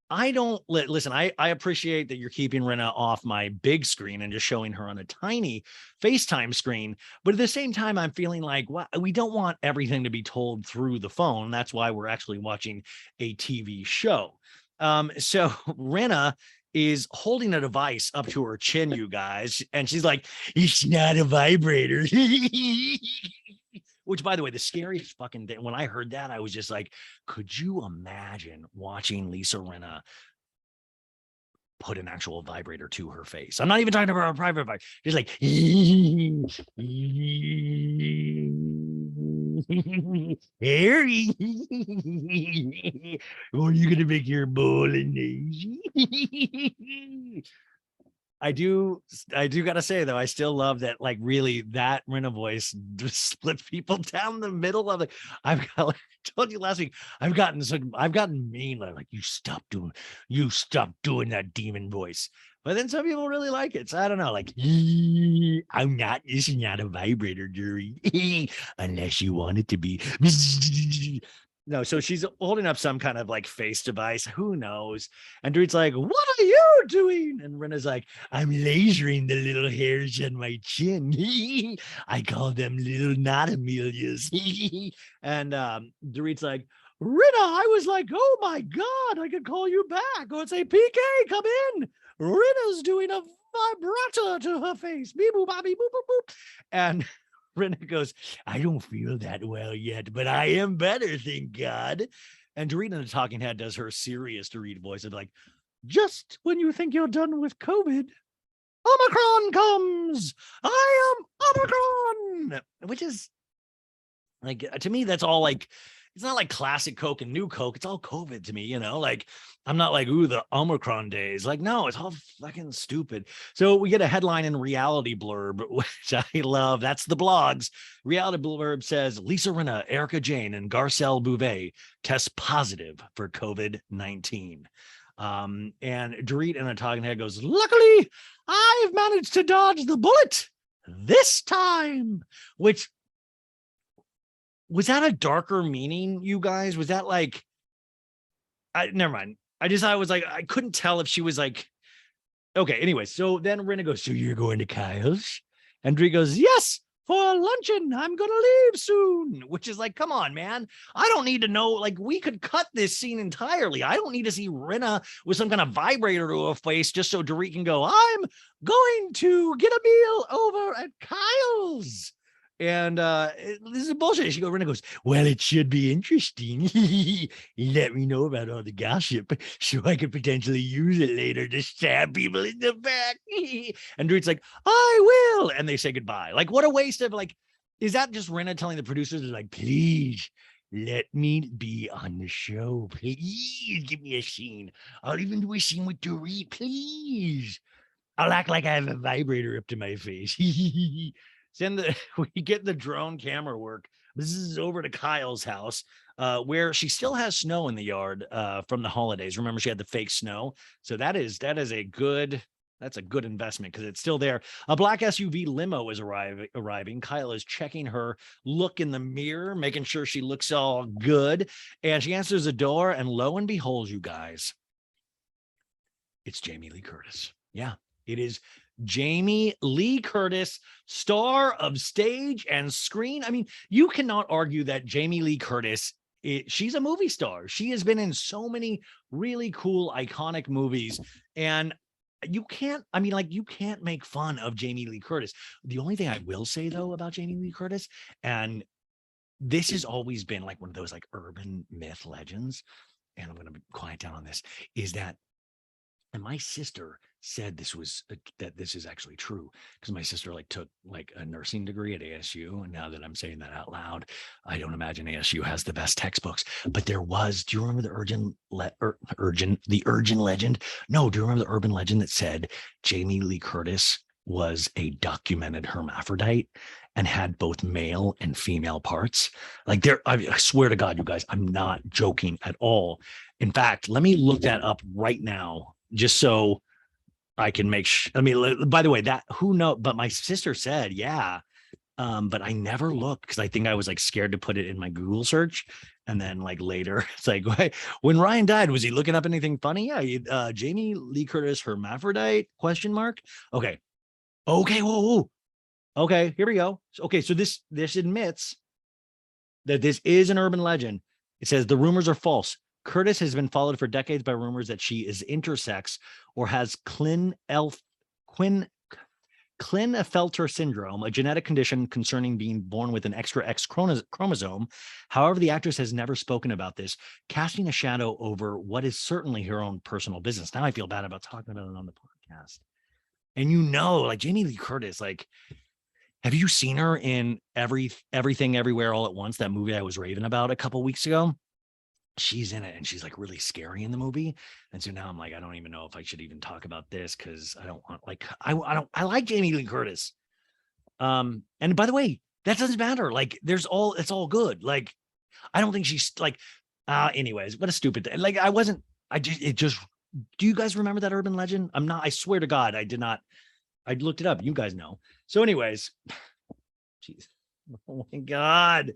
I don't listen. I appreciate that you're keeping Rinna off my big screen and just showing her on a tiny FaceTime screen. But at the same time, I'm feeling like, well, we don't want everything to be told through the phone. That's why we're actually watching a TV show. So Rinna is holding a device up to her chin, you guys, and she's like, "It's not a vibrator." Which, by the way, the scariest fucking thing, when I heard that, I was just like, could you imagine watching Lisa Rinna put an actual vibrator to her face? I'm not even talking about a private vibrator. Just like, Harry, or are you going to make your bolognese? I do gotta say though, I still love that, like, really, that Rinna voice just split people down the middle of it. I've got, like I told you last week, I've gotten mean, like, you stop doing that demon voice. But then some people really like it. So I don't know, like, this is not a vibrator, Jury. Unless you want it to be. No, so she's holding up some kind of like face device. Who knows? And Dorit's like, "What are you doing?" And Rinna's like, "I'm lasering the little hairs on my chin. I call them little not Amelias." And Dorit's like, "Rinna, I was like, oh my God, I could call you back or say, PK, come in. Rinna's doing a vibrato to her face. Beep, boop, bobby, boop, boop, boop." And Rinna goes, "I don't feel that well yet, but I am better, thank God." And Dorit in the talking head does her serious Dorit voice of like, "Just when you think you're done with COVID, Omicron comes. I am Omicron," which is like, to me, that's all like, it's not like classic Coke and new Coke. It's all COVID to me, like, I'm not like, ooh, the Omicron days. Like, no, it's all fucking stupid. So we get a headline in Reality Blurb, which I love. That's the blogs. Reality Blurb says, Lisa Rinna, Erica Jane, and Garcelle Bouvet test positive for COVID-19. And Dorit in a talking head goes, "Luckily, I've managed to dodge the bullet this time," which, was that a darker meaning, you guys? Was that like, never mind. I was like, I couldn't tell if she was like, okay, anyway. So then Rinna goes, "So you're going to Kyle's?" And Dree goes, "Yes, for luncheon. I'm going to leave soon," which is like, come on, man. I don't need to know. Like, we could cut this scene entirely. I don't need to see Rinna with some kind of vibrator to her face just so Dorit can go, "I'm going to get a meal over at Kyle's." And this is bullshit. Rinna goes, "Well, it should be interesting. Let me know about all the gossip so I could potentially use it later to stab people in the back." And Dorit's like, "I will." And they say goodbye. Like, what a waste of, like, is that just Rinna telling the producers, like, "Please let me be on the show. Please give me a scene. I'll even do a scene with Dorit. Please. I'll act like I have a vibrator up to my face." We get the drone camera work. This is over to Kyle's house, where she still has snow in the yard from the holidays. Remember, she had the fake snow. So that's a good investment because it's still there. A black SUV limo is arriving. Kyle is checking her look in the mirror, making sure she looks all good. And she answers the door, and lo and behold, you guys, it's Jamie Lee Curtis. Yeah, it is Jamie Lee Curtis, star of stage and screen. I mean, you cannot argue that Jamie Lee Curtis, she's a movie star. She has been in so many really cool, iconic movies. And you can't make fun of Jamie Lee Curtis. The only thing I will say, though, about Jamie Lee Curtis, and this has always been like one of those like urban myth legends, and I'm going to quiet down on this, is that And my sister said that this is actually true, because my sister like took like a nursing degree at ASU. And now that I'm saying that out loud, I don't imagine ASU has the best textbooks. But there was, do you remember the urgent legend? No, do you remember the urban legend that said Jamie Lee Curtis was a documented hermaphrodite and had both male and female parts? Like I swear to God, you guys, I'm not joking at all. In fact, let me look that up right now, just so I can make I mean, by the way, that who knows, but my sister said, yeah. But I never looked because I think I was like scared to put it in my Google search. And then like later, it's like, when Ryan died, was he looking up anything funny? Yeah, Jamie Lee Curtis hermaphrodite ? Okay. Whoa. Okay, here we go. Okay, so this admits that this is an urban legend. It says the rumors are false. Curtis has been followed for decades by rumors that she is intersex or has Klinefelter syndrome, a genetic condition concerning being born with an extra X chromosome. However, the actress has never spoken about this, casting a shadow over what is certainly her own personal business. Now I feel bad about talking about it on the podcast. And like Jamie Lee Curtis, like, have you seen her in Everything Everywhere All at Once, that movie I was raving about a couple weeks ago? She's in it and she's like really scary in the movie. And so now I'm like, I don't even know if I should even talk about this, because I don't want, like, I like Jamie Lee Curtis. And by the way, that doesn't matter. Like it's all good. Like, I don't think she's like, anyways, what a stupid thing. Like do you guys remember that urban legend? I swear to God, I did not. I looked it up. You guys know. So anyways, jeez. Oh my God.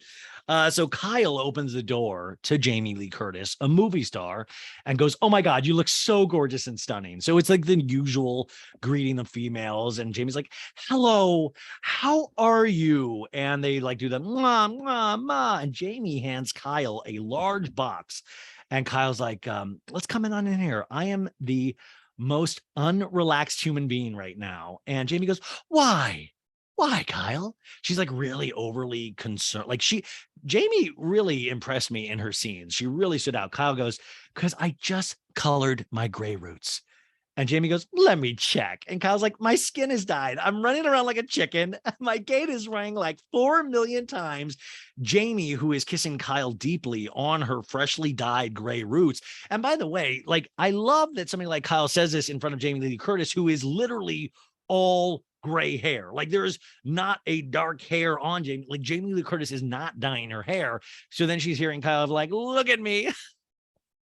So Kyle opens the door to Jamie Lee Curtis, a movie star, and goes, "Oh my God, you look so gorgeous and stunning." So it's like the usual greeting of females. And Jamie's like, "Hello, how are you?" And they like do the mwah, mwah, mwah. And Jamie hands Kyle a large box. And Kyle's like, "Let's come in here. I am the most unrelaxed human being right now." And Jamie goes, "Why? Why, Kyle?" She's like really overly concerned. Like Jamie really impressed me in her scenes. She really stood out. Kyle goes, "Because I just colored my gray roots." And Jamie goes, "Let me check." And Kyle's like, "My skin has died. I'm running around like a chicken. My gate is rang like 4 million times." Jamie, who is kissing Kyle deeply on her freshly dyed gray roots. And by the way, like, I love that somebody like Kyle says this in front of Jamie Lee Curtis, who is literally all gray hair. Like, there is not a dark hair on Jamie. Like, Jamie Lee Curtis is not dyeing her hair. So then she's hearing Kyle like, "Look at me.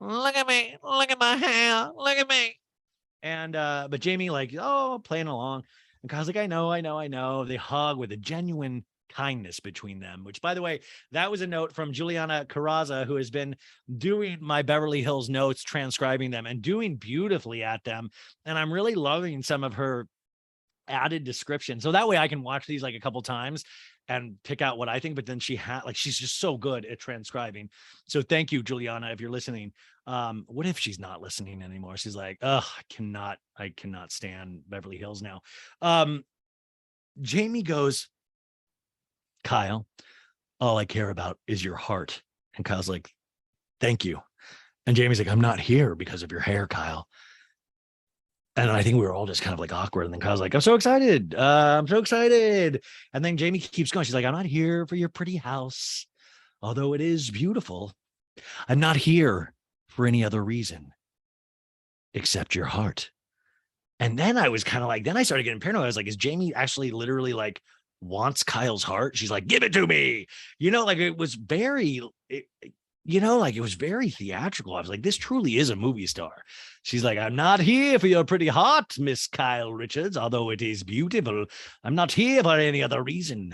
Look at me. Look at my hair. Look at me." And but Jamie like, "Oh, playing along." And Kyle's like, I know. They hug with a genuine kindness between them, which, by the way, that was a note from Juliana Carraza, who has been doing my Beverly Hills notes, transcribing them and doing beautifully at them. And I'm really loving some of her added description, so that way I can watch these like a couple times and pick out what I think. But then she's just so good at transcribing. So thank you, Juliana, if you're listening. What if she's not listening anymore? She's like, "Oh, I cannot stand Beverly Hills now." Jamie goes, "Kyle, all I care about is your heart." And Kyle's like, "Thank you." And Jamie's like, "I'm not here because of your hair, Kyle." And I think we were all just kind of like awkward. And then Kyle's like, "I'm so excited. I'm so excited." And then Jamie keeps going. She's like, "I'm not here for your pretty house, although it is beautiful. I'm not here for any other reason except your heart." And then I was kind of like, then I started getting paranoid. I was like, is Jamie actually literally like wants Kyle's heart? She's like, "Give it to me." Like it was very, like it was very theatrical. I was like, this truly is a movie star. She's like, "I'm not here for your pretty heart, Miss Kyle Richards, although it is beautiful. I'm not here for any other reason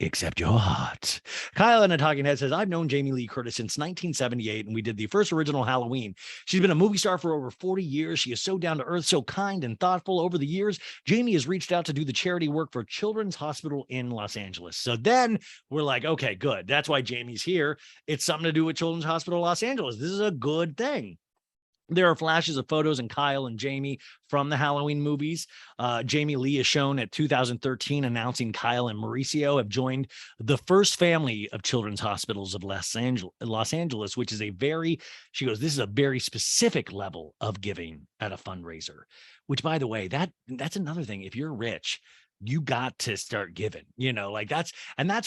except your heart." Kyle in a talking head says, "I've known Jamie Lee Curtis since 1978, and we did the first original Halloween. She's been a movie star for over 40 years. She is so down to earth, so kind and thoughtful. Over the years, Jamie has reached out to do the charity work for Children's Hospital in Los Angeles." So then we're like, okay, good. That's why Jamie's here. It's something to do with Children's Hospital Los Angeles. This is a good thing. There are flashes of photos and Kyle and Jamie from the Halloween movies. Jamie Lee is shown at 2013 announcing Kyle and Mauricio have joined the first family of children's hospitals of Los Angeles, which is she goes, this is a very specific level of giving at a fundraiser, which, by the way, that's another thing. If you're rich, you got to start giving, like that's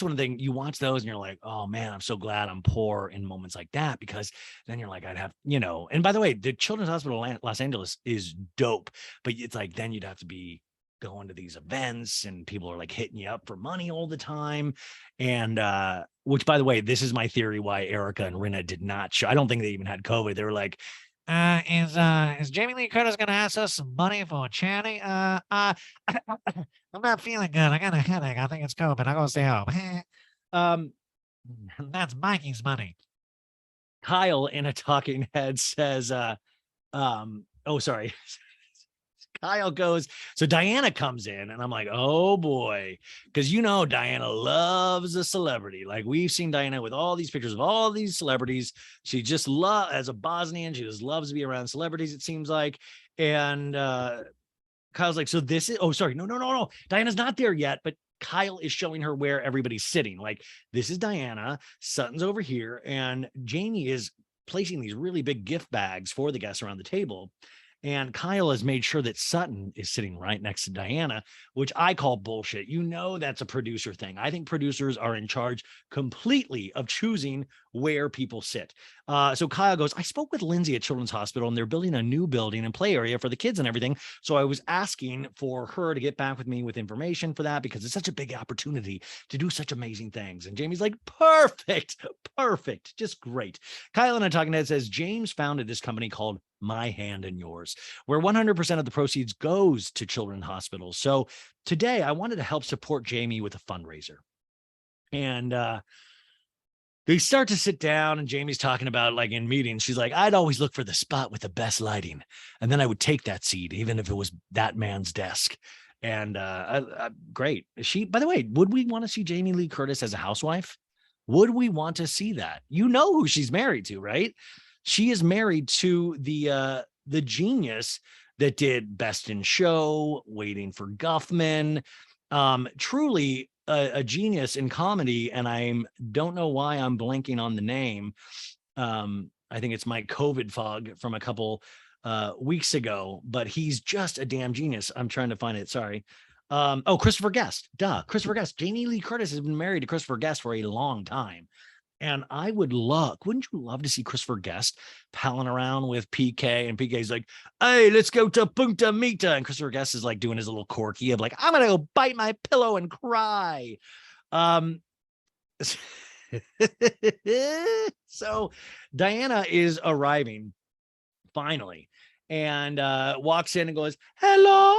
one thing. You watch those and you're like, oh man, I'm so glad I'm poor in moments like that, because then you're like, I'd have, and by the way, the Children's Hospital Los Angeles is dope, but it's like, then you'd have to be going to these events and people are like hitting you up for money all the time. And, which, by the way, this is my theory why Erica and Rinna did not show. I don't think they even had COVID. They were like, is Jamie Lee Curtis gonna ask us some money for a charity? I'm not feeling good. I got a headache. I think it's COVID. I'm gonna stay home. That's Mikey's money. Kyle in a talking head says, oh, sorry. Kyle goes, so Diana comes in and I'm like, oh boy, because Diana loves a celebrity. Like, we've seen Diana with all these pictures of all these celebrities. She just as a Bosnian, she just loves to be around celebrities, it seems like. And Kyle's like, so this is, oh, sorry, no. Diana's not there yet, but Kyle is showing her where everybody's sitting. Like, this is Diana, Sutton's over here, and Jamie is placing these really big gift bags for the guests around the table. And Kyle has made sure that Sutton is sitting right next to Diana, which I call bullshit. That's a producer thing. I think producers are in charge completely of choosing where people sit. So Kyle goes, I spoke with Lindsay at Children's Hospital, and they're building a new building and play area for the kids and everything. So I was asking for her to get back with me with information for that, because it's such a big opportunity to do such amazing things. And Jamie's like, perfect, just great. Kyle in a talking head says, James founded this company called My Hand and Yours, where 100% of the proceeds goes to children's hospitals. So today I wanted to help support Jamie with a fundraiser. And they start to sit down, and Jamie's talking about, like, in meetings, she's like, I'd always look for the spot with the best lighting, and then I would take that seat, even if it was that man's desk. And great. By the way, would we want to see Jamie Lee Curtis as a housewife? Would we want to see that? You know who she's married to, right? She is married to the genius that did Best in Show, Waiting for Guffman. Truly a genius in comedy, and I don't know why I'm blanking on the name. I think it's my COVID fog from a couple weeks ago, but he's just a damn genius. I'm trying to find it. Sorry. Christopher Guest. Christopher Guest. Jamie Lee Curtis has been married to Christopher Guest for a long time. And wouldn't you love to see Christopher Guest palling around with PK, and PK's like, hey, let's go to Punta Mita. And Christopher Guest is like doing his little quirky of like, I'm going to go bite my pillow and cry. So Diana is arriving finally, and walks in and goes, hello,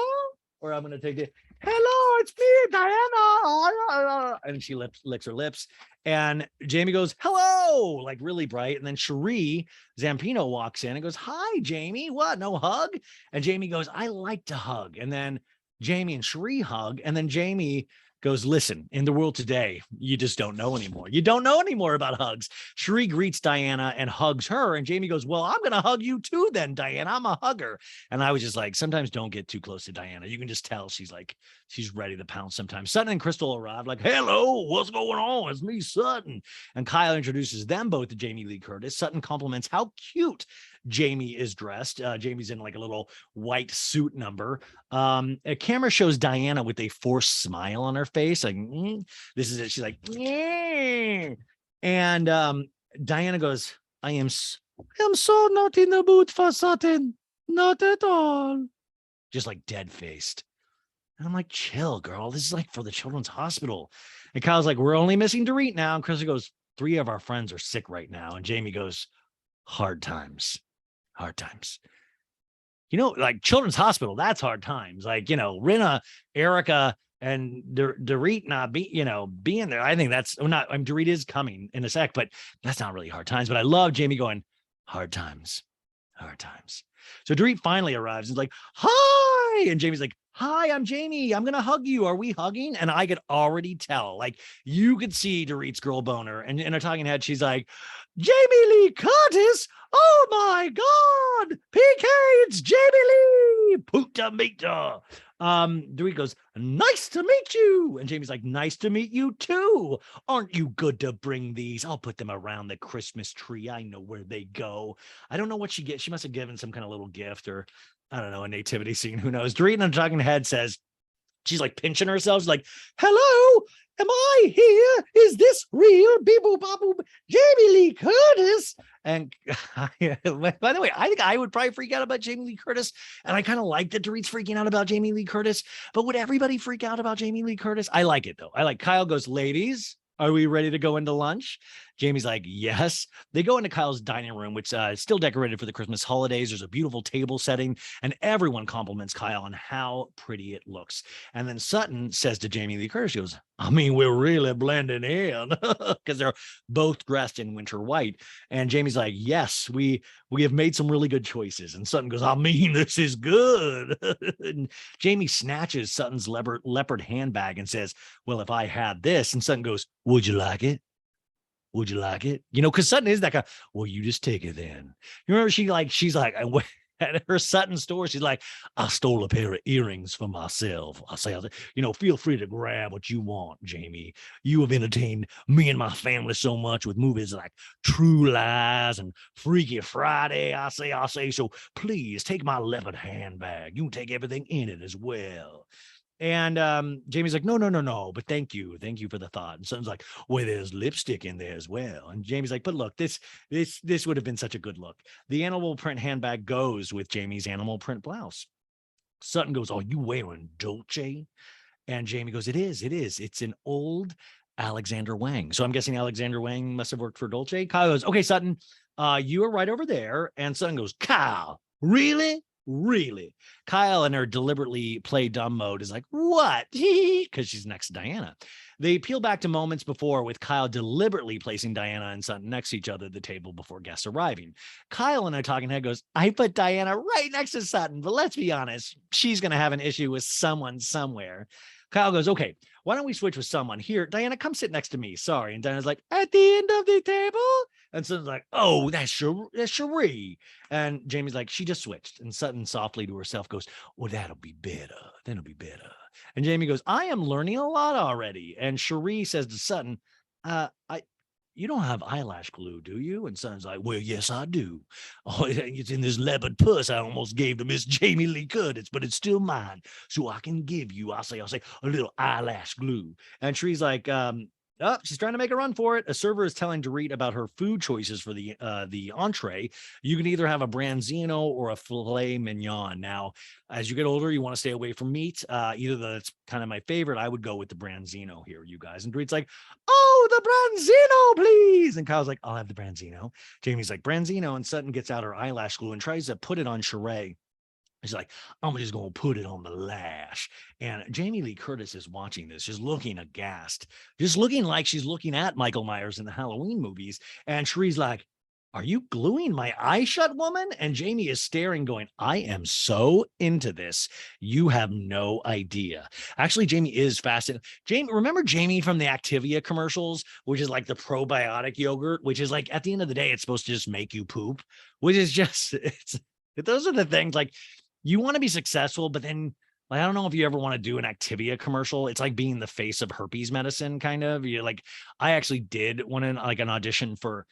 or I'm going to take it. Hello, it's me, Diana. And she licks her lips. And Jamie goes, hello, like really bright. And then Cherie Zampino walks in and goes, hi, Jamie. What? No hug? And Jamie goes, I like to hug. And then Jamie and Cherie hug. And then Jamie goes, listen, in the world today, you just don't know anymore. You don't know anymore about hugs. Cherie greets Diana and hugs her. And Jamie goes, well, I'm going to hug you too then, Diana. I'm a hugger. And I was just like, sometimes don't get too close to Diana. You can just tell she's ready to pounce sometimes. Sutton and Crystal arrive like, hello, what's going on? It's me, Sutton. And Kyle introduces them both to Jamie Lee Curtis. Sutton compliments how cute Jamie is dressed. Jamie's in like a little white suit number. A camera shows Diana with a forced smile on her face. Like, this is it. She's like, and Diana goes, I am so not in the mood for Sutton. Not at all. Just like dead faced. And I'm like, chill, girl. This is like for the children's hospital. And Kyle's like, we're only missing Dorit now. And Chris goes, 3 of our friends are sick right now. And Jamie goes, hard times. Like children's hospital, that's hard times. Like, Rinna, Erica, and Dorit not being there. I think that's not, Dorit is coming in a sec, but that's not really hard times. But I love Jamie going, hard times. So Dorit finally arrives and is like, hi. And Jamie's like, hi, I'm Jamie. I'm going to hug you. Are we hugging? And I could already tell, like, you could see Dorit's girl boner. And in her talking head, she's like, Jamie Lee Curtis. Oh my God. PK, it's Jamie Lee. Puta mita. Dorit goes, nice to meet you. And Jamie's like, nice to meet you too. Aren't you good to bring these? I'll put them around the Christmas tree. I know where they go. I don't know what she gets. She must have given some kind of little gift or I don't know, a nativity scene. Who knows? Dorit on the talking head says, she's like pinching herself. She's like, hello, am I here? Is this real? Beep-boop, bop-boop. Jamie Lee Curtis. And by the way, I think I would probably freak out about Jamie Lee Curtis. And I kind of like that Dorit's freaking out about Jamie Lee Curtis. But would everybody freak out about Jamie Lee Curtis? I like it, though. I like Kyle goes, ladies, are we ready to go into lunch? Jamie's like, yes. They go into Kyle's dining room, which is still decorated for the Christmas holidays. There's a beautiful table setting, and everyone compliments Kyle on how pretty it looks. And then Sutton says to Jamie Lee Curtis, she goes, I mean, we're really blending in because they're both dressed in winter white. And Jamie's like, yes, we have made some really good choices. And Sutton goes, I mean, this is good. And Jamie snatches Sutton's leopard handbag and says, well, if I had this, and Sutton goes, would you like it? Would you like it? You know, because Sutton is that guy. Well, you just take it then. You remember she's like, at her Sutton store, she's like, I stole a pair of earrings for myself. I say, you know, feel free to grab what you want, Jamie. You have entertained me and my family so much with movies like True Lies and Freaky Friday. I say, so please take my leopard handbag. You can take everything in it as well. And Jamie's like, no, but thank you for the thought. And Sutton's like, well, there's lipstick in there as well. And Jamie's like, but look, this would have been such a good look. The animal print handbag goes with Jamie's animal print blouse. Sutton goes, are you wearing Dolce? And Jamie goes, it is. It's an old Alexander Wang. So I'm guessing Alexander Wang must have worked for Dolce. Kyle goes, okay, Sutton, you are right over there. And Sutton goes, Kyle, really? Really? Kyle in her deliberately play dumb mode is like, what? Because she's next to Diana. They peel back to moments before with Kyle deliberately placing Diana and Sutton next to each other at the table before guests arriving. Kyle in a talking head goes, I put Diana right next to Sutton, but let's be honest, she's going to have an issue with someone somewhere. Kyle goes, okay, why don't we switch with someone? Here, Diana, come sit next to me. Sorry. And Diana's like, at the end of the table? And Sutton's like, oh, that's Cherie. And Jamie's like, she just switched. And Sutton softly to herself goes, well, that'll be better. And Jamie goes, I am learning a lot already. And Cherie says to Sutton, you don't have eyelash glue, do you? And Sutton's like, well, yes, I do. Oh, it's in this leopard purse I almost gave to Miss Jamie Lee Curtis, but it's still mine. So I can give you, I'll say, a little eyelash glue. And Cherie's like, she's trying to make a run for it. A server is telling Dorit about her food choices for the entree. You can either have a branzino or a filet mignon. Now, as you get older, you want to stay away from meat. Either that's kind of my favorite. I would go with the branzino here, you guys. And Dorit's like, oh, the branzino, please. And Kyle's like, I'll have the branzino. Jamie's like, branzino. And Sutton gets out her eyelash glue and tries to put it on Sheree. She's like, I'm just going to put it on the lash. And Jamie Lee Curtis is watching this, just looking aghast, just looking like she's looking at Michael Myers in the Halloween movies. And Sheree's like, are you gluing my eye shut, woman? And Jamie is staring, going, I am so into this. You have no idea. Actually, Jamie is fascinated. Remember Jamie from the Activia commercials, which is like the probiotic yogurt, which is like, at the end of the day, it's supposed to just make you poop, which is just, those are the things like, you want to be successful, but then like, I don't know if you ever want to do an Activia commercial. It's like being the face of herpes medicine, kind of. You're like, I actually did one in like an audition for,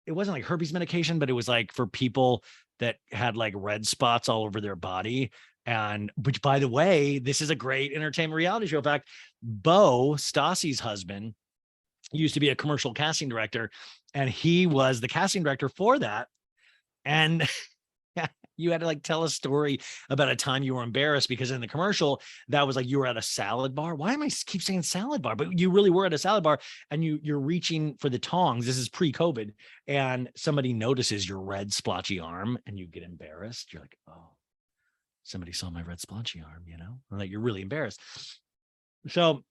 it wasn't like herpes medication, but it was like for people that had like red spots all over their body. And which, by the way, this is a great entertainment reality show. In fact, Bo, Stassi's husband, used to be a commercial casting director, and he was the casting director for that. And you had to like tell a story about a time you were embarrassed because in the commercial that was like you were at a salad bar. Why am I keep saying salad bar? But you really were at a salad bar and you're reaching for the tongs. This is pre-COVID, and somebody notices your red splotchy arm and you get embarrassed. You're like, oh, somebody saw my red splotchy arm, you know, or like you're really embarrassed. So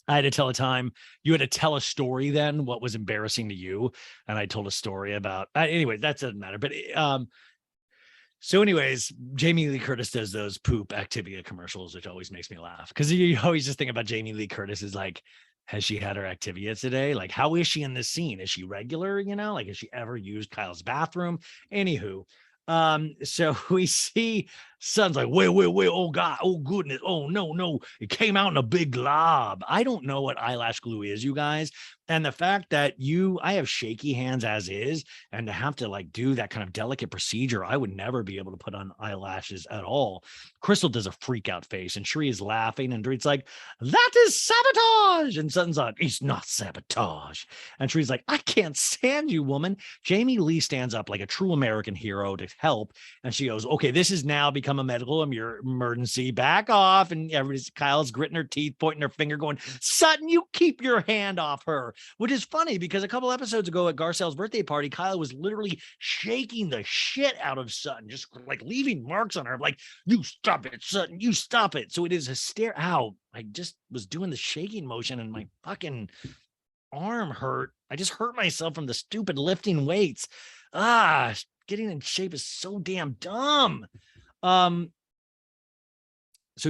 I had to tell a time. You had to tell a story then, what was embarrassing to you. And I told a story about, anyway, that doesn't matter. But so anyways, Jamie Lee Curtis does those poop Activia commercials, which always makes me laugh. Because you always just think about Jamie Lee Curtis is like, has she had her Activia today? Like, how is she in this scene? Is she regular? You know, like, has she ever used Kyle's bathroom? Anywho, So we see Son's like, wait, oh God, oh goodness, oh no, it came out in a big glob. I don't know what eyelash glue is, you guys. And the fact that I have shaky hands as is, and to have to like do that kind of delicate procedure, I would never be able to put on eyelashes at all. Crystal does a freak out face, and Sheree is laughing, and Dorit's like, that is sabotage. And Sutton's like, it's not sabotage. And Sheree's like, I can't stand you, woman. Jamie Lee stands up like a true American hero to help. And she goes, okay, this has now become a medical emergency. Back off. And Kyle's gritting her teeth, pointing her finger, going, Sutton, you keep your hand off her. Which is funny because a couple episodes ago at Garcelle's birthday party, Kyle was literally shaking the shit out of Sutton, just like leaving marks on her. Like, you stop it, Sutton, you stop it. So it is hysterical. Ow, I just was doing the shaking motion and my fucking arm hurt. I just hurt myself from the stupid lifting weights. Getting in shape is so damn dumb. So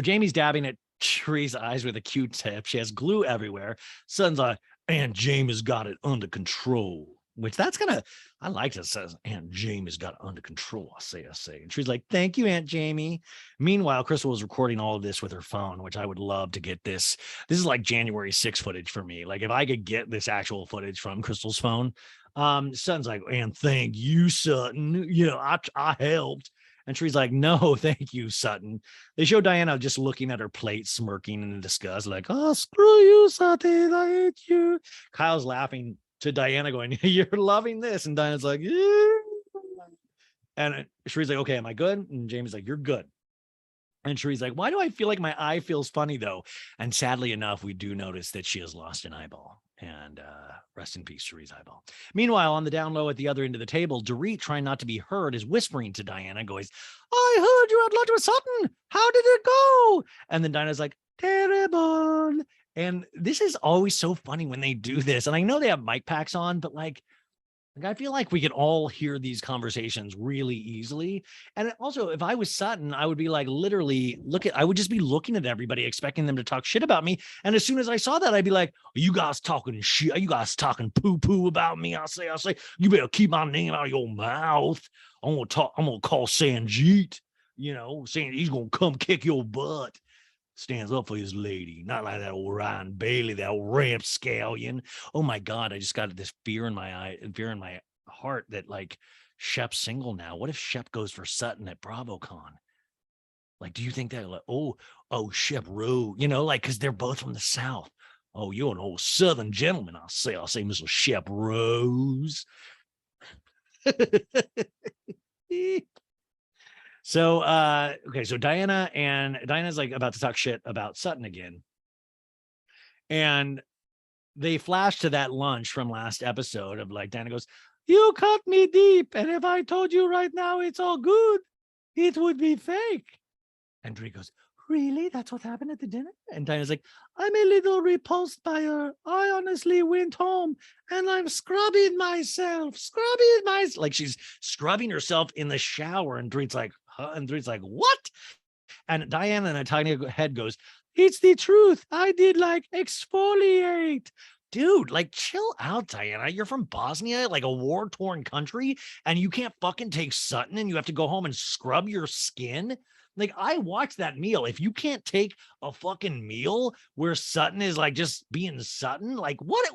Jamie's dabbing at Sheree's eyes with a Q-tip. She has glue everywhere. Son's like, Aunt Jamie's got it under control. Which that's gonna, I like that it says Aunt Jamie's got it under control. I say. And she's like, thank you, Aunt Jamie. Meanwhile, Crystal was recording all of this with her phone, which I would love to get this. This is like January 6th footage for me. Like if I could get this actual footage from Crystal's phone. Son's like, and thank you, Sutton. You know, I helped. And Sheree's like, no, thank you, Sutton. They show Diana just looking at her plate, smirking in disgust, like, oh, screw you, Sutton. I hate you. Kyle's laughing to Diana going, you're loving this. And Diana's like, yeah. And Sheree's like, okay, am I good? And Jamie's like, you're good. And Sheree's like, why do I feel like my eye feels funny though? And sadly enough, we do notice that she has lost an eyeball. And rest in peace, Sheree's eyeball. Meanwhile, on the down low at the other end of the table, Dorit, trying not to be heard, is whispering to Diana, goes, I heard you had lunch with Sutton. How did it go? And then Diana's like, terrible. And this is always so funny when they do this. And I know they have mic packs on, but like I feel like we could all hear these conversations really easily. And also, if I was Sutton, I would be like, literally, I would just be looking at everybody, expecting them to talk shit about me. And as soon as I saw that, I'd be like, are you guys talking shit? Are you guys talking poo-poo about me? I say, you better keep my name out of your mouth. I'm going to call Sanjeet, saying he's going to come kick your butt. Stands up for his lady, not like that old Ryan Bailey, that old rapscallion. Oh my God, I just got this fear in my eye, fear in my heart that like Shep's single now. What if Shep goes for Sutton at BravoCon? Like, do you think that like, oh, Shep Rowe, like, cause they're both from the South. Oh, you're an old Southern gentleman. I'll say, Mr. Shep Rose. So, okay, so Diana's like about to talk shit about Sutton again. And they flash to that lunch from last episode of like, Diana goes, you cut me deep. And if I told you right now it's all good, it would be fake. And Dree goes, really? That's what happened at the dinner? And Diana's like, I'm a little repulsed by her. I honestly went home and I'm scrubbing myself. Like she's scrubbing herself in the shower. And Dree's like, huh? And Dree's like, what? And Diana in a tiny head goes, it's the truth. I did like exfoliate. Dude, like chill out, Diana. You're from Bosnia, like a war-torn country, and you can't fucking take Sutton and you have to go home and scrub your skin. Like, I watched that meal. If you can't take a fucking meal where Sutton is like just being Sutton, like what?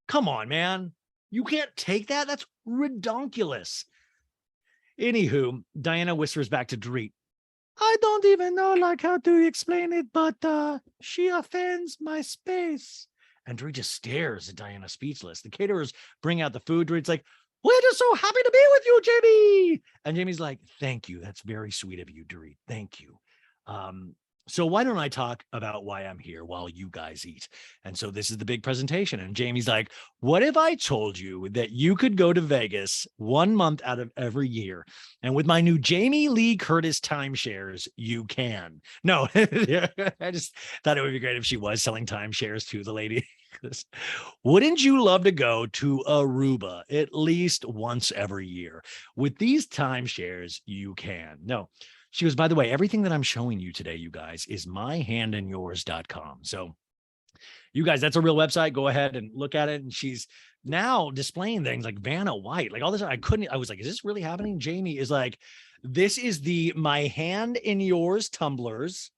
Come on, man. You can't take that? That's redonkulous. Anywho, Diana whispers back to Dorit, I don't even know like how to explain it, but she offends my space. And Dorit just stares at Diana speechless. The caterers bring out the food. Dorit's like, we're just so happy to be with you, Jamie. And Jamie's like, thank you. That's very sweet of you, Dorit. Thank you. So why don't I talk about why I'm here while you guys eat? And so this is the big presentation. And Jamie's like, what if I told you that you could go to Vegas 1 month out of every year? And with my new Jamie Lee Curtis timeshares, you can. No, I just thought it would be great if she was selling timeshares to the lady. Wouldn't you love to go to Aruba at least once every year? With these timeshares, you can. No. She goes, by the way, everything that I'm showing you today, you guys, is myhandandyours.com. So You guys, that's a real website. Go ahead and look at it. And she's now displaying things like Vanna White, like all this. I was like, is this really happening? Jamie is like, this is the my hand in yours tumblers.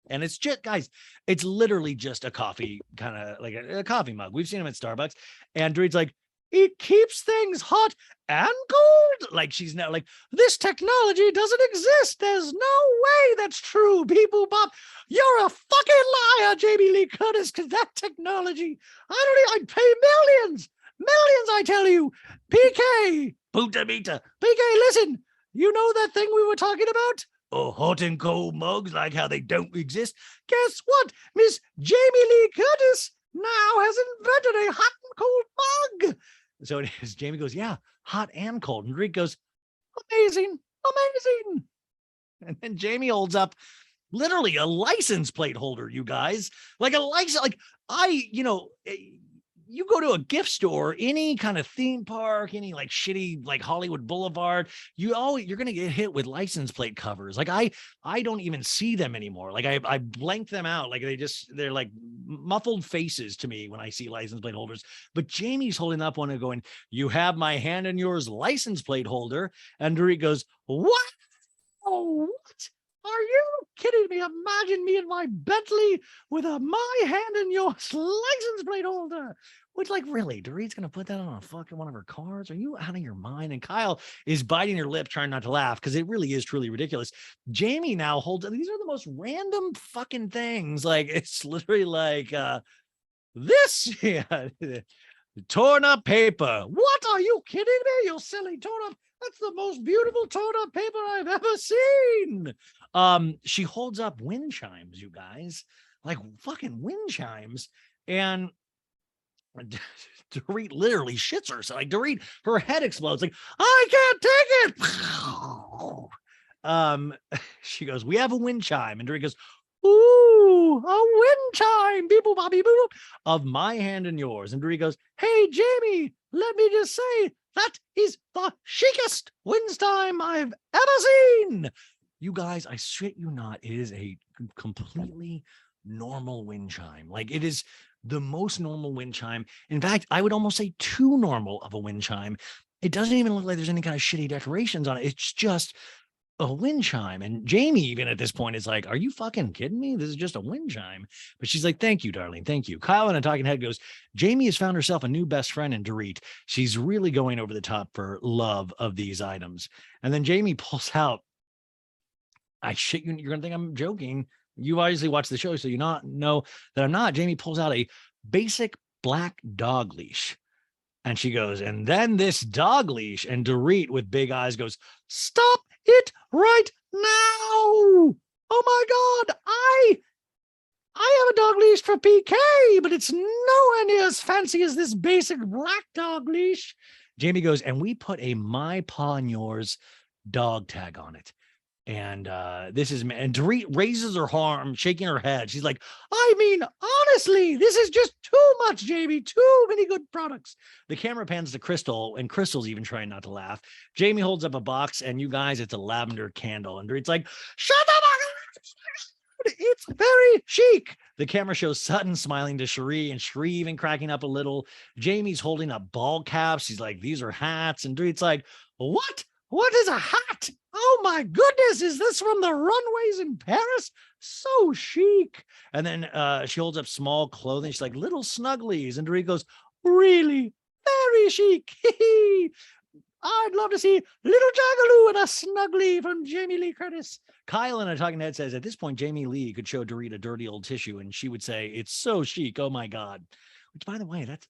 And it's just, guys, it's literally just a coffee, kind of like a coffee mug. We've seen them at Starbucks. And Dorit's like, it keeps things hot and cold. Like she's now like, this technology doesn't exist. There's no way that's true. People Bob, you're a fucking liar, Jamie Lee Curtis, because that technology, I'd pay millions, I tell you. PK, Punta Mita, PK, listen, you know that thing we were talking about? Oh, hot and cold mugs, like how they don't exist. Guess what? Miss Jamie Lee Curtis now has invented a hot and cold mug. So it is. Jamie goes, yeah, hot and cold. And Rick goes, amazing. And then Jamie holds up literally a license plate holder, you guys. Like a license, like you go to a gift store, any kind of theme park, any like shitty like Hollywood Boulevard, you're going to get hit with license plate covers. Like I don't even see them anymore. Like I blank them out. Like they're like muffled faces to me when I see license plate holders. But Jamie's holding up one and going, you have my hand in yours license plate holder. And Dorit goes, what? Oh, what? Are you kidding me? Imagine me in my Bentley with my hand in your license plate holder. Which, like, really, Dorit's going to put that on a fucking one of her cars? Are you out of your mind? And Kyle is biting her lip, trying not to laugh, because it really is truly ridiculous. Jamie now holds, these are the most random fucking things. Like, it's literally like, this, yeah, torn up paper. What? Are you kidding me? You silly torn up. That's the most beautiful torn up paper I've ever seen. She holds up wind chimes, you guys, like fucking wind chimes. And Dorit literally shits herself. Like Dorit, her head explodes. Like, I can't take it. She goes, we have a wind chime. And Dorit goes, ooh, a wind chime, beep boop, beep boop, of my hand and yours. And Dorit goes, hey, Jamie, let me just say, that is the chicest wind chime I've ever seen. You guys, I shit you not, it is a completely normal wind chime. Like it is the most normal wind chime. In fact, I would almost say too normal of a wind chime. It doesn't even look like there's any kind of shitty decorations on it. It's just a wind chime. And Jamie, even at this point, is like, are you fucking kidding me? This is just a wind chime. But she's like, thank you, darling. Thank you. Kyle in a talking head goes, Jamie has found herself a new best friend in Dorit. She's really going over the top for love of these items. And then Jamie pulls out, I shit you, you're going to think I'm joking. You obviously watch the show, so you not know that I'm not. Jamie pulls out a basic black dog leash. And she goes, and then this dog leash. And Dorit with big eyes goes, stop it right now. Oh my God. I have a dog leash for PK, but it's nowhere near as fancy as this basic black dog leash. Jamie goes, and we put a my paw and yours dog tag on it. And this is, and Dorit raises her arm, shaking her head. She's like, I mean, honestly, this is just too much, Jamie. Too many good products. The camera pans to Crystal, and Crystal's even trying not to laugh. Jamie holds up a box, and you guys, it's a lavender candle. And Dorit's like, shut up. It's very chic. The camera shows Sutton smiling to Cherie, and Cherie even cracking up a little. Jamie's holding up ball caps. She's like, these are hats. And Dorit's like, what? What is a hat? Oh my goodness, is this from the runways in Paris? So chic. And then she holds up small clothing. She's like, little snugglies. And Dorit goes, really? Very chic. I'd love to see little Jagaloo and a snuggly from Jamie Lee Curtis. Kyle in a talking head says, at this point, Jamie Lee could show Dorit a dirty old tissue and she would say, it's so chic. Oh my God. Which, by the way, that's,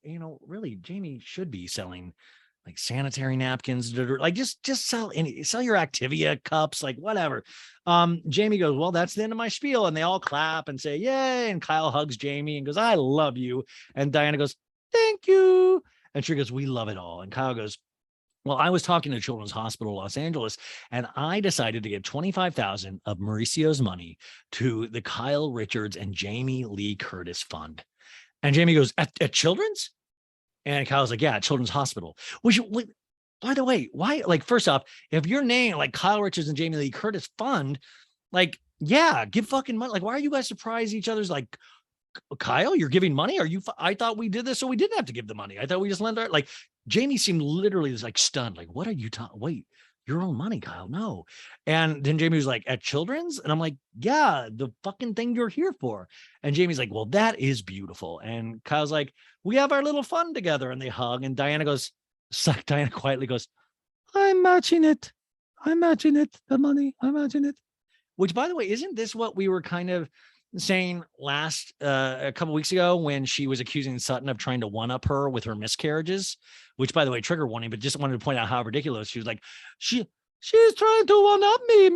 really, Jamie should be selling like sanitary napkins, like just sell your Activia cups, like whatever. Jamie goes, well, that's the end of my spiel. And they all clap and say, yay. And Kyle hugs Jamie and goes, I love you. And Diana goes, thank you. And she goes, we love it all. And Kyle goes, well, I was talking to Children's Hospital Los Angeles, and I decided to give $25,000 of Mauricio's money to the Kyle Richards and Jamie Lee Curtis Fund. And Jamie goes, at Children's? And Kyle's like, yeah, Children's Hospital. Which, by the way, why? Like, first off, if your name like Kyle Richards and Jamie Lee Curtis Fund, like, yeah, give fucking money. Like, why are you guys surprised each other's like Kyle, you're giving money? Are you? I thought we did this so we didn't have to give the money. I thought we just lent our, like, Jamie seemed literally like stunned. Like, what are you talking? Wait, your own money, Kyle? No. And then Jamie was like, at Children's? And I'm like, yeah, the fucking thing you're here for. And Jamie's like, well, that is beautiful. And Kyle's like, we have our little fun together. And they hug. And Diana goes, Diana quietly goes, I'm matching it. I'm matching it. The money. I'm matching it. Which, by the way, isn't this what we were kind of saying last a couple weeks ago when she was accusing Sutton of trying to one up her with her miscarriages, which, by the way, trigger warning, but just wanted to point out how ridiculous. She was like, she's trying to one up me,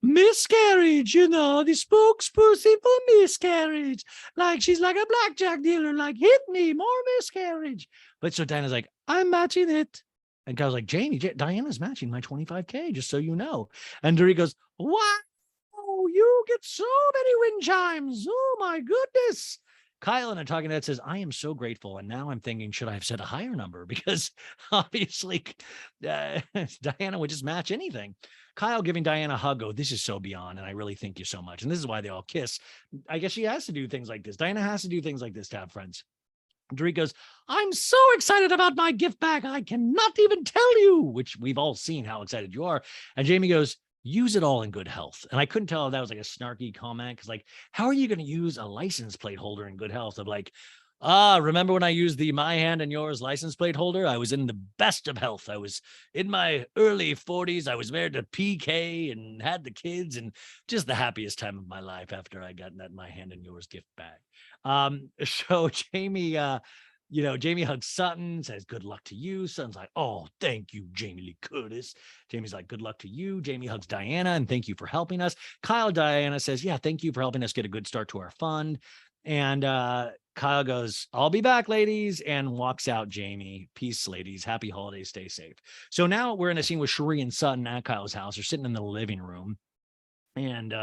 miscarriage, the spokesperson for miscarriage. Like, she's like a blackjack dealer, like, hit me, more miscarriage. But so Diana's like, I'm matching it. And Kyle's like, Jamie, Diana's matching my 25K, just so you know. And Dory goes, what? Oh, you get so many wind chimes. Oh, my goodness. Kyle in a talking head says, I am so grateful. And now I'm thinking, should I have said a higher number? Because obviously Diana would just match anything. Kyle giving Diana a hug. Oh, this is so beyond. And I really thank you so much. And this is why they all kiss. I guess she has to do things like this. Diana has to do things like this to have friends. Dree goes, I'm so excited about my gift bag. I cannot even tell you, which we've all seen how excited you are. And Jamie goes, use it all in good health. And I couldn't tell if that was like a snarky comment. Cause like, how are you going to use a license plate holder in good health? I'm like, remember when I used the my hand and yours license plate holder? I was in the best of health. I was in my early 40s. I was married to PK and had the kids and just the happiest time of my life after I got that my hand and yours gift bag. So Jamie, Jamie hugs Sutton, says, good luck to you. Sutton's like, oh, thank you, Jamie Lee Curtis. Jamie's like, good luck to you. Jamie hugs Diana and thank you for helping us. Diana says, yeah, thank you for helping us get a good start to our fund. And Kyle goes, I'll be back, ladies, and walks out. Jamie, peace, ladies. Happy holidays. Stay safe. So now we're in a scene with Sheree and Sutton at Kyle's house. They're sitting in the living room. And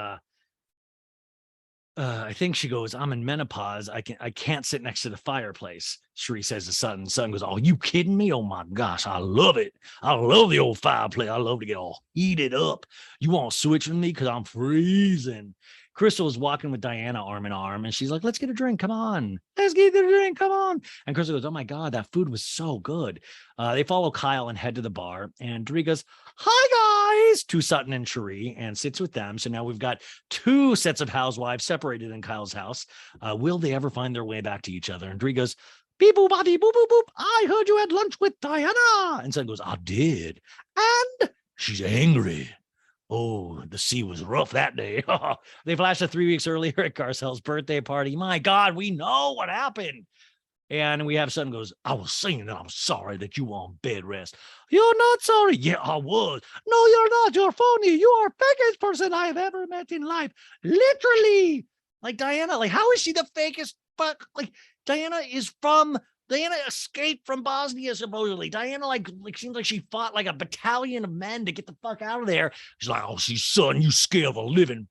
I think she goes, I'm in menopause. I can't sit next to the fireplace. Sheree says to Sutton. Sutton goes, oh, you kidding me? Oh my gosh, I love it. I love the old fireplace. I love to get all heated up. You want to switch with me? Because I'm freezing. Crystal is walking with Diana arm in arm, and she's like, let's get a drink. Come on. Let's get the drink. Come on. And Crystal goes, oh my God, that food was so good. They follow Kyle and head to the bar. And Dree goes, hi, guys, to Sutton and Sheree, and sits with them. So now we've got two sets of housewives separated in Kyle's house. Will they ever find their way back to each other? And Dree goes, beep, boop, boop, boop, boop, boop. I heard you had lunch with Diana. And Sutton goes, I did. And she's angry. Oh, the sea was rough that day. They flashed to 3 weeks earlier at Garcelle's birthday party. My God, we know what happened. And we have Sutton goes, I was saying that I'm sorry that you were on bed rest. You're not sorry. Yeah, I was. No, you're not. You're phony. You are fakest person I have ever met in life. Literally. Like Diana, like how is she the fakest? But like Diana escaped from Bosnia, supposedly. Diana, like seems like she fought like a battalion of men to get the fuck out of there. She's like, oh, she's son, you scare the living.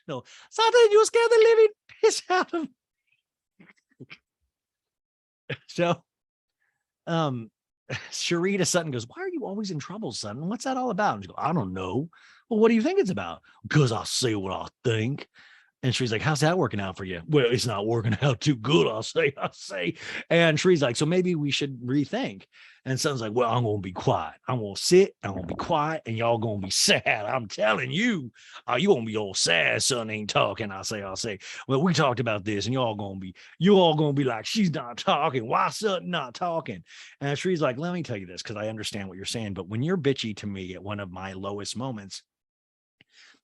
No, Sutton, you scare the living piss out of. So, Sheree to Sutton goes, why are you always in trouble, Sutton? What's that all about? And she goes, I don't know. Well, what do you think it's about? Because I say what I think. And Shree's like, how's that working out for you? Well, it's not working out too good, I'll say. And Shree's like, so maybe we should rethink. And Sutton's like, well, I'm going to be quiet. I'm going to sit. I'm going to be quiet. And y'all going to be sad. I'm telling you. You going to be all sad. Sutton ain't talking. I'll say, well, we talked about this and you all going to be like, she's not talking. Why Sutton not talking? And Shree's like, let me tell you this, because I understand what you're saying. But when you're bitchy to me at one of my lowest moments,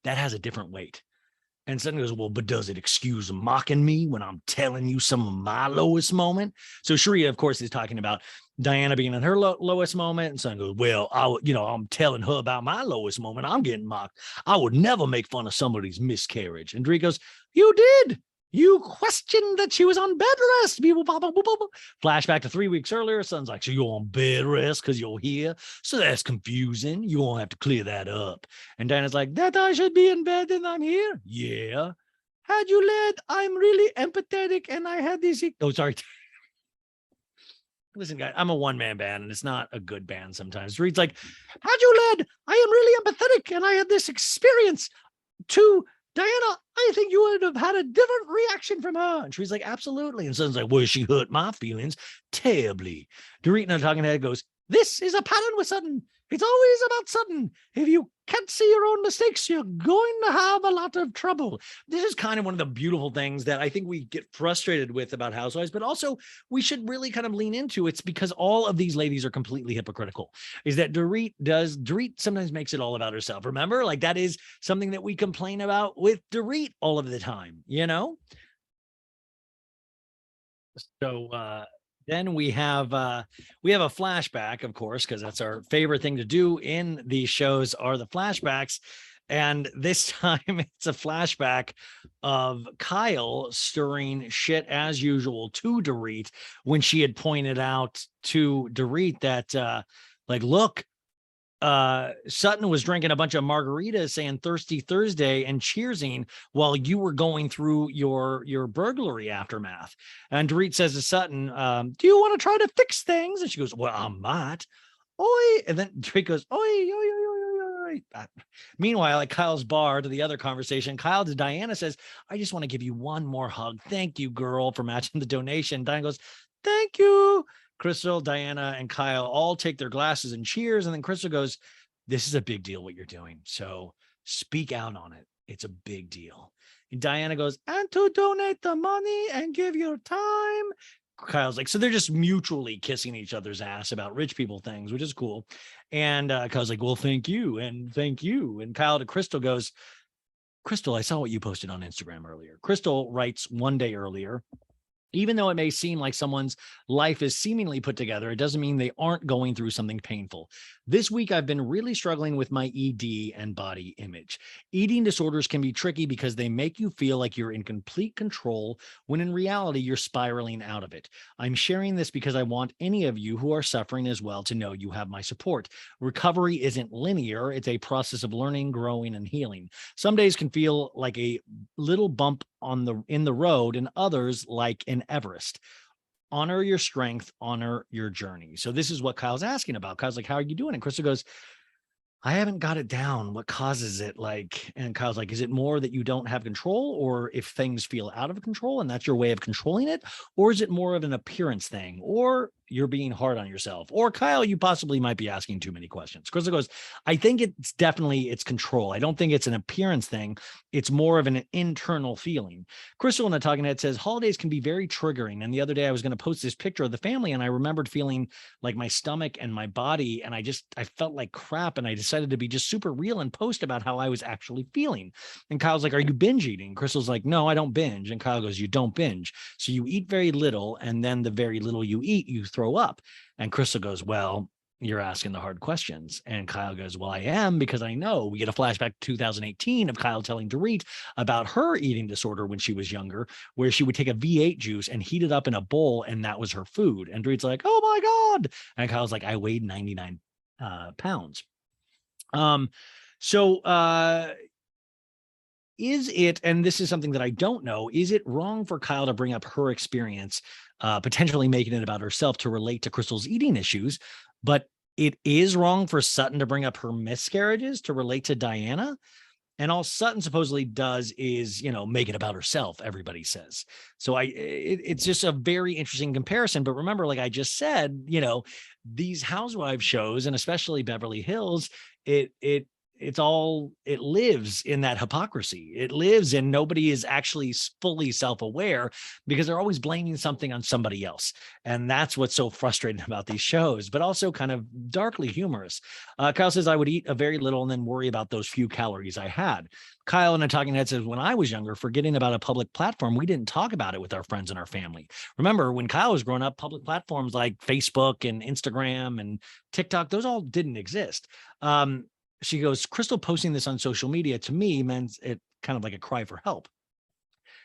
that has a different weight. And Sutton goes, well, but does it excuse mocking me when I'm telling you some of my lowest moment? So Sheree, of course, is talking about Diana being in her lowest moment. And Sutton goes, well, I'm telling her about my lowest moment. I'm getting mocked. I would never make fun of somebody's miscarriage. And Dree goes, you did. You questioned that she was on bed rest. Flashback to 3 weeks earlier. Son's like, so you're on bed rest because you're here. So that's confusing. You won't have to clear that up. And Diana's like, that I should be in bed and I'm here. Yeah. Had you led, I'm really empathetic and I had this. Oh, sorry. Listen, guys, I'm a one-man band and it's not a good band sometimes. Reed's like, had you led, I am really empathetic and I had this experience to Diana, I think you would have had a different reaction from her. And she's like, absolutely. And Sutton's like, well, she hurt my feelings terribly. Dorit in a talking head goes, this is a pattern with Sutton. It's always about Sutton. If you can't see your own mistakes, you're going to have a lot of trouble. This is kind of one of the beautiful things that I think we get frustrated with about Housewives, but also we should really kind of lean into. It's because all of these ladies are completely hypocritical. Is that Dorit sometimes makes it all about herself. Remember, like that is something that we complain about with Dorit all of the time, you know? So then we have a flashback, of course, because that's our favorite thing to do in these shows are the flashbacks. And this time it's a flashback of Kyle stirring shit as usual to Dorit when she had pointed out to Dorit that like, look, Sutton was drinking a bunch of margaritas saying thirsty Thursday and cheersing while you were going through your burglary aftermath. And Dorit says to Sutton, do you want to try to fix things? And she goes, well, I might. Oi. And then Dorit goes, oi, oi, oi, oi, oi, oi. Meanwhile, at Kyle's bar to the other conversation, Kyle to Diana says, I just want to give you one more hug. Thank you, girl, for matching the donation. Diana goes, thank you. Crystal, Diana, and Kyle all take their glasses and cheers. And then Crystal goes, this is a big deal what you're doing. So speak out on it. It's a big deal. And Diana goes, and to donate the money and give your time. Kyle's like, so they're just mutually kissing each other's ass about rich people things, which is cool. And Kyle's like, well, thank you. And thank you. And Kyle to Crystal goes, Crystal, I saw what you posted on Instagram earlier. Crystal writes one day earlier, even though it may seem like someone's life is seemingly put together, it doesn't mean they aren't going through something painful. This week, I've been really struggling with my ED and body image. Eating disorders can be tricky because they make you feel like you're in complete control when in reality, you're spiraling out of it. I'm sharing this because I want any of you who are suffering as well to know you have my support. Recovery isn't linear. It's a process of learning, growing, and healing. Some days can feel like a little bump in the road, and others like an Everest. Honor your strength, honor your journey. So this is what Kyle's asking about. Kyle's like, how are you doing? And Krista goes, I haven't got it down. What causes it? Like, and Kyle's like, is it more that you don't have control, or if things feel out of control and that's your way of controlling it? Or is it more of an appearance thing? Or you're being hard on yourself? Or Kyle, you possibly might be asking too many questions. Krista goes, I think it's control. I don't think it's an appearance thing. It's more of an internal feeling. Crystal in the talking head says, holidays can be very triggering. And the other day I was going to post this picture of the family and I remembered feeling like my stomach and my body. And I felt like crap. And I decided to be just super real and post about how I was actually feeling. And Kyle's like, are you binge eating? Crystal's like, no, I don't binge. And Kyle goes, you don't binge. So you eat very little. And then the very little you eat, you throw up. And Crystal goes, well, you're asking the hard questions. And Kyle goes, well, I am, because I know. We get a flashback to 2018 of Kyle telling Dorit about her eating disorder when she was younger, where she would take a V8 juice and heat it up in a bowl, and that was her food. And Dorit's like, oh my God. And Kyle's like, I weighed 99 pounds. Is it, and this is something that I don't know, is it wrong for Kyle to bring up her experience, potentially making it about herself to relate to Crystal's eating issues, but it is wrong for Sutton to bring up her miscarriages to relate to Diana? And all Sutton supposedly does is, make it about herself, everybody says. So it's just a very interesting comparison. But remember, like I just said, these housewife shows, and especially Beverly Hills, it lives in that hypocrisy. It lives in nobody is actually fully self-aware because they're always blaming something on somebody else. And that's what's so frustrating about these shows, but also kind of darkly humorous. Kyle says, I would eat a very little and then worry about those few calories I had. Kyle in a talking head says, when I was younger, forgetting about a public platform, we didn't talk about it with our friends and our family. Remember, when Kyle was growing up, public platforms like Facebook and Instagram and TikTok, those all didn't exist. She goes, Crystal posting this on social media to me meant it kind of like a cry for help.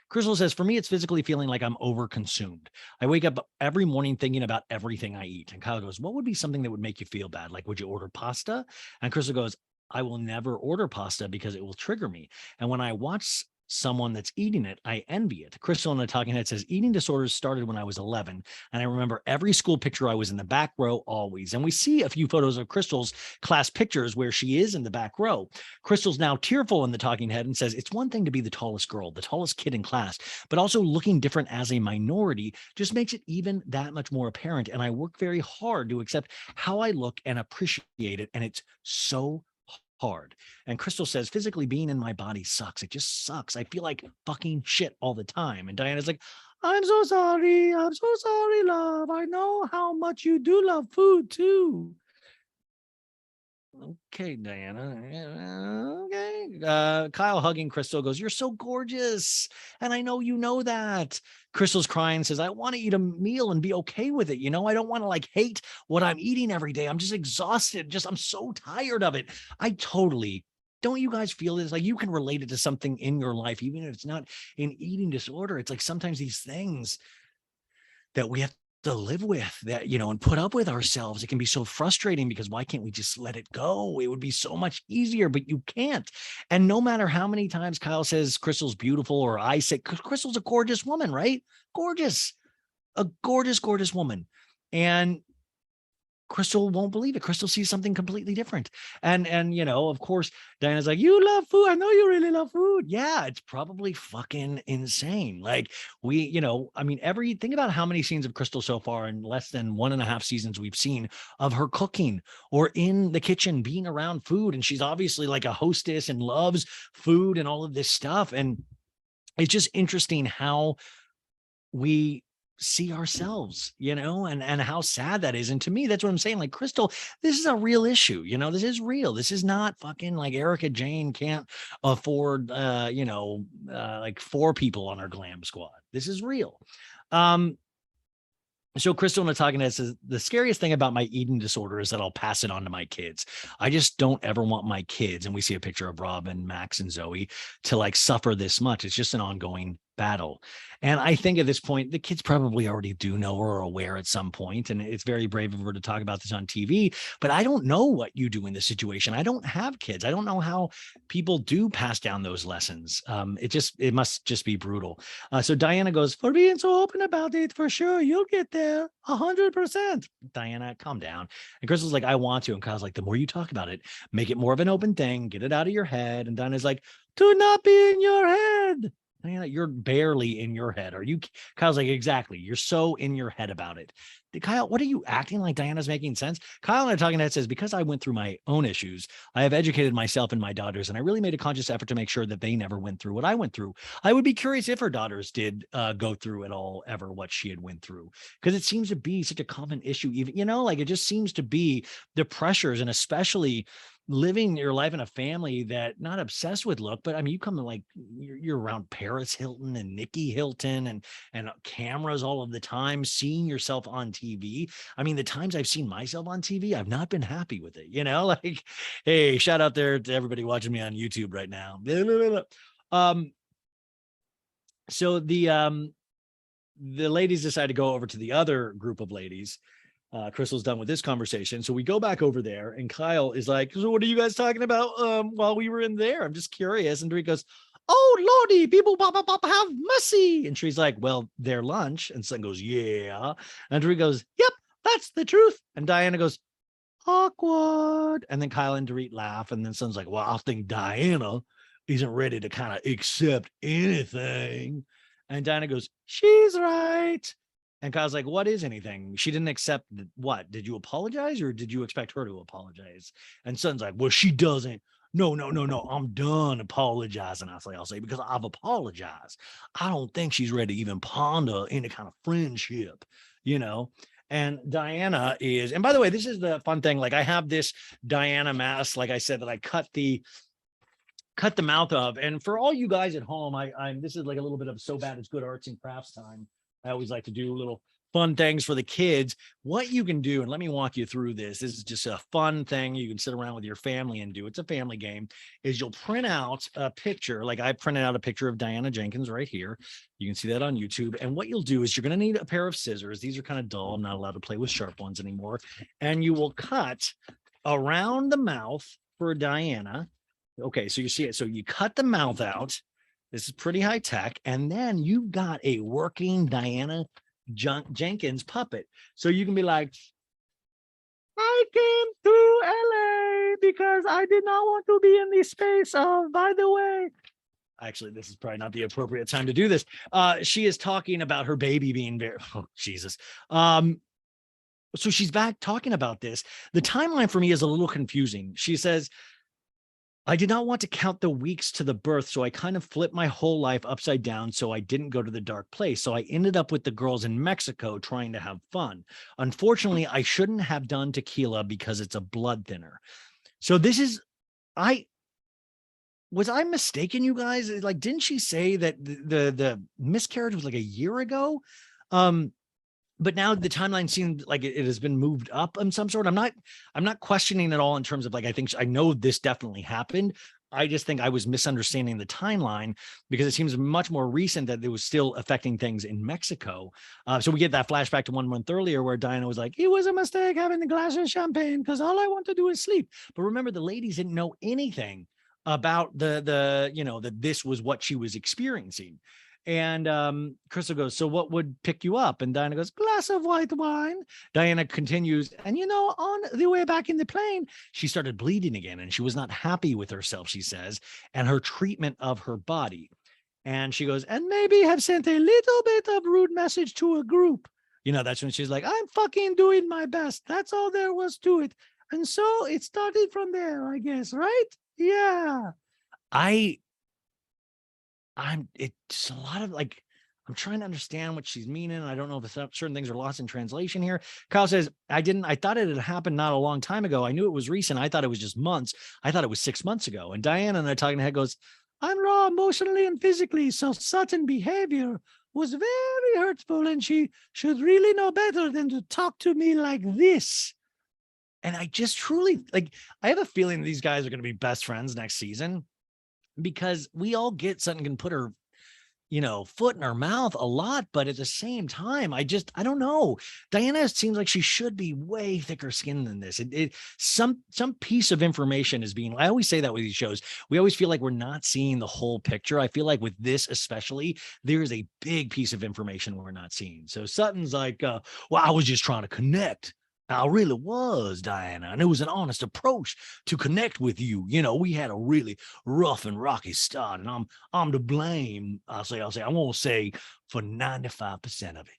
Crystal says, for me, it's physically feeling like I'm overconsumed. I wake up every morning thinking about everything I eat. And Kyle goes, what would be something that would make you feel bad? Like, would you order pasta? And Crystal goes, I will never order pasta because it will trigger me. And when I watch someone that's eating it, I envy it. Crystal in the Talking Head says, eating disorders started when I was 11. And I remember every school picture I was in the back row always. And we see a few photos of Crystal's class pictures where she is in the back row. Crystal's now tearful in the Talking Head and says, it's one thing to be the tallest girl, the tallest kid in class, but also looking different as a minority just makes it even that much more apparent. And I work very hard to accept how I look and appreciate it. And it's so hard. And Crystal says, physically being in my body sucks. It just sucks. I feel like fucking shit all the time. And Diana's like, I'm so sorry. I'm so sorry, love. I know how much you do love food too. Okay, Diana. Okay. Kyle hugging Crystal goes, you're so gorgeous. And I know you know that. Crystal's crying, says, I want to eat a meal and be okay with it. You know, I don't want to like hate what I'm eating every day. I'm just exhausted. I'm so tired of it. Don't you guys feel this? Like you can relate it to something in your life, even if it's not an eating disorder. It's like sometimes these things that we have to live with that, and put up with ourselves. It can be so frustrating because why can't we just let it go? It would be so much easier, but you can't. And no matter how many times Kyle says Crystal's beautiful, or I say Crystal's a gorgeous woman, right? Gorgeous, a gorgeous, gorgeous woman. And Crystal won't believe it. Crystal sees something completely different. And of course, Diana's like, you love food. I know you really love food. Yeah, it's probably fucking insane. Like think about how many scenes of Crystal so far in less than 1.5 seasons we've seen of her cooking or in the kitchen being around food. And she's obviously like a hostess and loves food and all of this stuff. And it's just interesting how we see ourselves, and how sad that is. And to me, that's what I'm saying. Like, Crystal, this is a real issue. This is real. This is not fucking like Erica Jane can't afford, like 4 people on her glam squad. This is real. So Crystal Natagan says, the scariest thing about my eating disorder is that I'll pass it on to my kids. I just don't ever want my kids, and we see a picture of Rob and Max and Zoe, to like suffer this much. It's just an ongoing battle. And I think at this point, the kids probably already do know or are aware at some point. And it's very brave of her to talk about this on TV, but I don't know what you do in this situation. I don't have kids. I don't know how people do pass down those lessons. It must just be brutal. So Diana goes, for being so open about it, for sure, you'll get there 100%. Diana, calm down. And Crystal's like, I want to. And Kyle's like, the more you talk about it, make it more of an open thing, get it out of your head. And Diana's like, to not be in your head. Diana, you're barely in your head. Are you? Kyle's like, exactly. You're so in your head about it. Kyle, what are you acting like? Diana's making sense. Kyle and I talking head says, because I went through my own issues, I have educated myself and my daughters, and I really made a conscious effort to make sure that they never went through what I went through. I would be curious if her daughters did go through at all ever what she had went through, because it seems to be such a common issue. Even, like it just seems to be the pressures, and especially living your life in a family that not obsessed with look, but I mean, you come to like you're around Paris Hilton and Nikki Hilton and cameras all of the time, seeing yourself on TV. I mean, the times I've seen myself on TV, I've not been happy with it. Like, hey, shout out there to everybody watching me on YouTube right now. So the ladies decide to go over to the other group of ladies. Crystal's done with this conversation. So we go back over there and Kyle is like, so what are you guys talking about while we were in there? I'm just curious. And Dorit goes, oh, Lordy, people have mercy. And she's like, well, their lunch. And Son goes, yeah. And Dorit goes, yep, that's the truth. And Diana goes, awkward. And then Kyle and Dorit laugh. And then Son's like, well, I think Diana isn't ready to kind of accept anything. And Diana goes, she's right. And Kyle's like, what is anything? She didn't accept what? Did you apologize or did you expect her to apologize? And Son's like, well, she doesn't. No. I'm done apologizing. I'll say, because I've apologized. I don't think she's ready to even ponder any kind of friendship, And Diana is, and by the way, this is the fun thing. Like I have this Diana mask, like I said, that I cut the mouth of. And for all you guys at home, this is like a little bit of so bad it's good arts and crafts time. I always like to do little fun things for the kids. What you can do, and let me walk you through this. This is just a fun thing you can sit around with your family and do. It's a family game. Is you'll print out a picture. Like I printed out a picture of Diana Jenkins right here. You can see that on YouTube. And what you'll do is you're going to need a pair of scissors. These are kind of dull. I'm not allowed to play with sharp ones anymore. And you will cut around the mouth for Diana. Okay, so you see it. So you cut the mouth out. This is pretty high tech. And then you've got a working Diana Jenkins puppet. So you can be like, I came to LA because I did not want to be in the space of, by the way. Actually, this is probably not the appropriate time to do this. She is talking about her baby being very, oh, Jesus. So she's back talking about this. The timeline for me is a little confusing. She says, I did not want to count the weeks to the birth, so I kind of flipped my whole life upside down so I didn't go to the dark place. So I ended up with the girls in Mexico trying to have fun. Unfortunately, I shouldn't have done tequila because it's a blood thinner. So this is, was I mistaken, you guys? Like, didn't she say that the miscarriage was like a year ago? But now the timeline seems like it has been moved up in some sort. I'm not questioning at all in terms of like, I know this definitely happened. I just think I was misunderstanding the timeline because it seems much more recent that it was still affecting things in Mexico. So we get that flashback to 1 month earlier where Diana was like, it was a mistake having the glass of champagne because all I want to do is sleep. But remember, the ladies didn't know anything about that this was what she was experiencing. And Crystal goes, so what would pick you up? And Diana goes, glass of white wine. Diana continues, and on the way back in the plane, she started bleeding again, and she was not happy with herself, she says, and her treatment of her body. And she goes, and maybe have sent a little bit of rude message to a group. That's when she's like, I'm fucking doing my best. That's all there was to it. And so it started from there, I guess, right? Yeah. It's a lot of like, I'm trying to understand what she's meaning. I don't know if certain things are lost in translation here. Kyle says, I thought it had happened not a long time ago. I knew it was recent. I thought it was just months. I thought it was 6 months ago. And Diana and I talking ahead goes, I'm raw emotionally and physically. So sudden behavior was very hurtful. And she should really know better than to talk to me like this. And I just truly I have a feeling these guys are going to be best friends next season, because we all get something can put her, foot in her mouth a lot. But at the same time, I don't know. Diana seems like she should be way thicker skinned than this. Some piece of information is being, I always say that with these shows, we always feel like we're not seeing the whole picture. I feel like with this, especially, there's a big piece of information we're not seeing. So Sutton's like, well, I was just trying to connect. I really was, Diana, and it was an honest approach to connect with you. We had a really rough and rocky start, and I'm to blame. I won't say for 95% of it.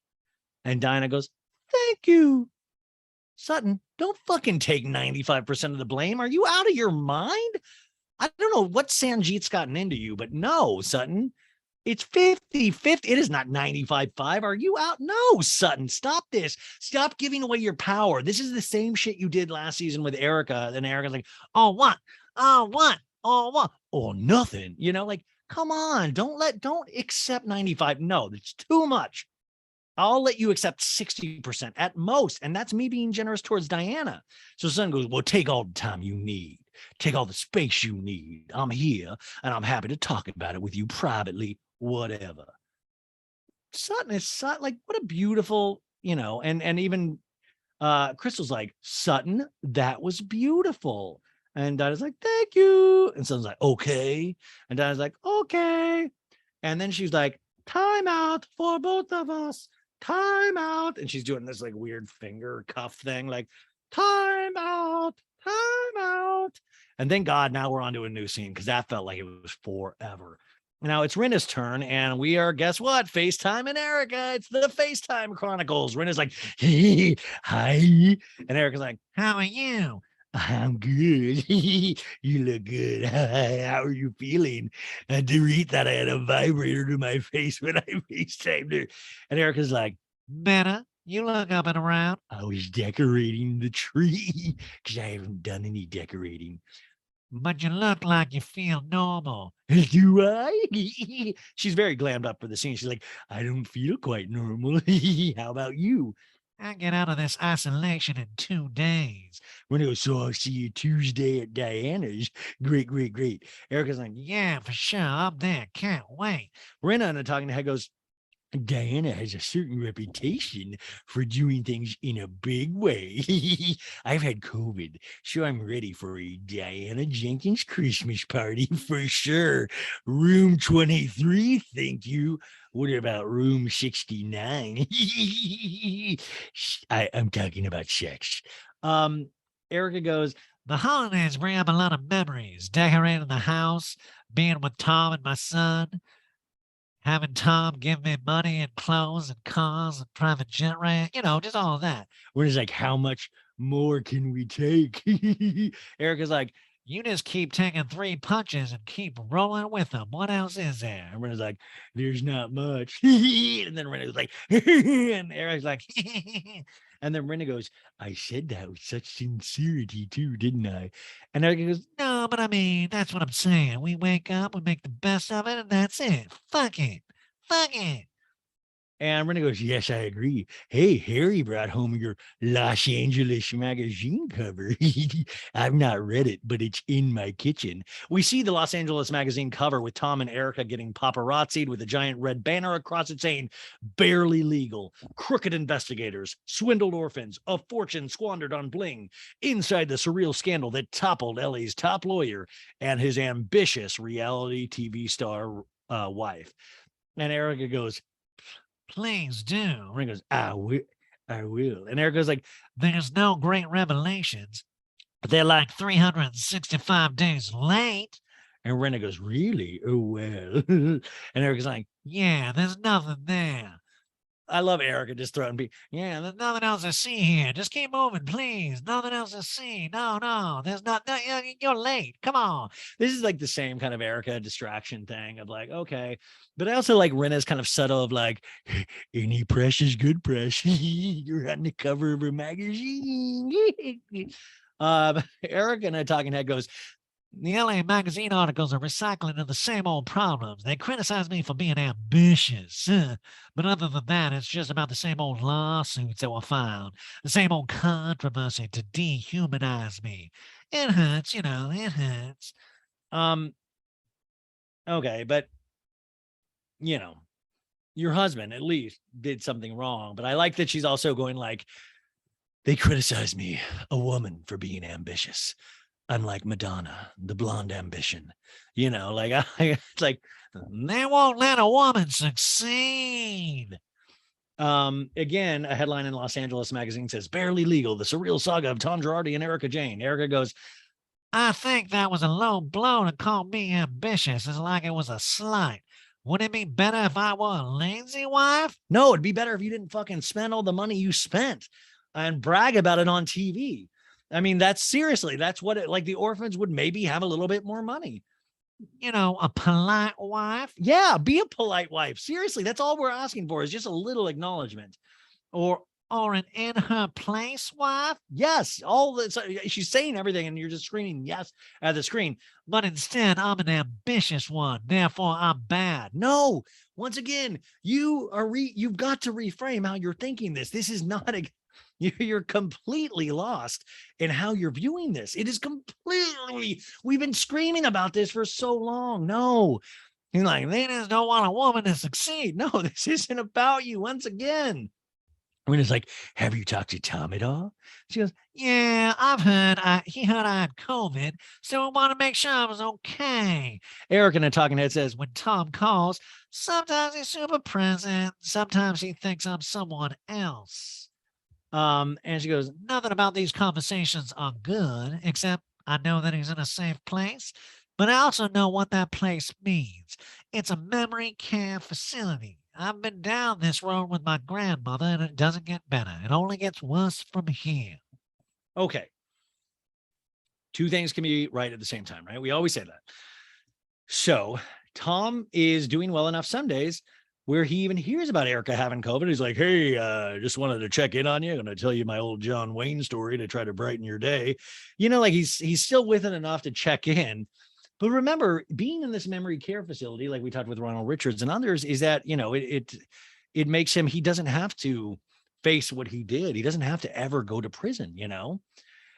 And Diana goes, thank you. Sutton, don't fucking take 95% of the blame. Are you out of your mind? I don't know what Sanjeet's gotten into you, but no, Sutton. It's 50-50. It is not 95-5. Are you out? No, Sutton, stop this. Stop giving away your power. This is the same shit you did last season with Erica. And Erica's like, oh, what? Oh, what? Oh, what? Oh, nothing. Come on. Don't accept 95. No, it's too much. I'll let you accept 60% at most. And that's me being generous towards Diana. So Sutton goes, well, take all the time you need. Take all the space you need. I'm here, and I'm happy to talk about it with you privately, whatever. Sutton is like, what a beautiful, and even Crystal's like, Sutton, that was beautiful. And Diana's like, thank you. And Sutton's like, okay. And Diana's like, okay. And then she's like, time out for both of us. Time out. And she's doing this like weird finger cuff thing, like, time out. Time out. And thank God now we're on to a new scene, because that felt like it was forever. Now it's Rinna's turn, and we are, guess what? FaceTime and Erica. It's the FaceTime Chronicles. Rinna's like, hey, hi. And Erica's like, how are you? I'm good. You look good. How are you feeling? And Dorit thought I had a vibrator to my face when I FaceTimed her. And Erica's like, better. You look up and around. I was decorating the tree because I haven't done any decorating. But you look like you feel normal. Do I? She's very glammed up for the scene. She's like, I don't feel quite normal. How about you? I get out of this isolation in 2 days. So I'll see you Tuesday at Diana's. Great, great, great. Erica's like, yeah, for sure. I'm there. Can't wait. Rinna in a talking head goes, Diana has a certain reputation for doing things in a big way. I've had COVID, so I'm ready for a Diana Jenkins Christmas party for sure. Room 23, thank you. What about room 69? I'm talking about sex. Erica goes, The holidays bring up a lot of memories. Decorating the house, being with Tom and my son, having Tom give me money and clothes and cars and private jet rent, just all of that. we're just like, how much more can we take? Erica's like, You just keep taking 3 punches and keep rolling with them. What else is there? and Renee's like, there's not much. And then Renee was like, and Eric's like, and then Renee goes, I said that with such sincerity too, didn't I? And Eric goes, No, but I mean, that's what I'm saying. We wake up, we make the best of it, and that's it. Fuck it. Fuck it. and Renee goes, yes, I agree. Hey, Harry brought home your Los Angeles magazine cover. I've not read it, but it's in my kitchen. We see the Los Angeles magazine cover with Tom and Erica getting paparazzi'd with a giant red banner across it saying, barely legal, crooked investigators, swindled orphans, a fortune squandered on bling, inside the surreal scandal that toppled LA's top lawyer and his ambitious reality TV star wife. And Erica goes, Please do. Ring goes, I will. And Eric goes like, There's no great revelations. They're like 365 days late. and Rena goes, really? Oh, well. And Eric's like, Yeah, there's nothing there. I love Erica just throwing be. Yeah, there's nothing else to see here. Just keep moving, please. Nothing else to see. No, there's not. No, you're late. Come on. This is like the same kind of Erica distraction thing of like, okay. But I also like Rena's kind of subtle of like, any press is good press. You're on the cover of her magazine. Erica and a talking head goes, The LA magazine articles are recycling of the same old problems. They criticize me for being ambitious. But other than that, it's just about the same old lawsuits that were filed, the same old controversy to dehumanize me. It hurts, it hurts. okay, but your husband at least did something wrong. But I like that she's also going like, they criticize me, a woman, for being ambitious. Unlike Madonna, the blonde ambition, like it's like They won't let a woman succeed. Again, a headline in Los Angeles magazine says, barely legal, the surreal saga of Tom Girardi and Erica Jane. Erica goes, I think that was a low blow to call me ambitious. It's like it was a slight. Would it be better if I were a lazy wife? no, it'd be better if you didn't fucking spend all the money you spent and brag about it on TV. I mean, that's what it like. The orphans would maybe have a little bit more money. A polite wife. Yeah, be a polite wife. Seriously, that's all we're asking for is just a little acknowledgement. Or an in her place wife. yes, she's saying everything and you're just screaming yes at the screen. But instead, I'm an ambitious one. Therefore, I'm bad. No, once again, you've got to reframe how you're thinking this. This is not you're completely lost in how you're viewing this. It is completely, we've been screaming about this for so long. No, you're like, They just don't want a woman to succeed. no, this isn't about you. Once again, when it's like, have you talked to Tom at all? She goes, Yeah, I've heard. He heard I had COVID, so I want to make sure I was okay. Eric in a talking head says, When Tom calls, sometimes he's super present. Sometimes he thinks I'm someone else. and she goes, Nothing about these conversations are good, except I know that he's in a safe place, but I also know what that place means. It's a memory care facility. I've been down this road with my grandmother, and it doesn't get better. It only gets worse from here. okay, two things can be right at the same time, right? We always say that. So Tom is doing well enough some days where he even hears about Erica having COVID. He's like, hey, just wanted to check in on you. I'm going to tell you my old John Wayne story to try to brighten your day. Like he's still with it enough to check in. But remember, being in this memory care facility, like we talked with Ronald Richards and others, is that, it makes him, he doesn't have to face what he did. He doesn't have to ever go to prison,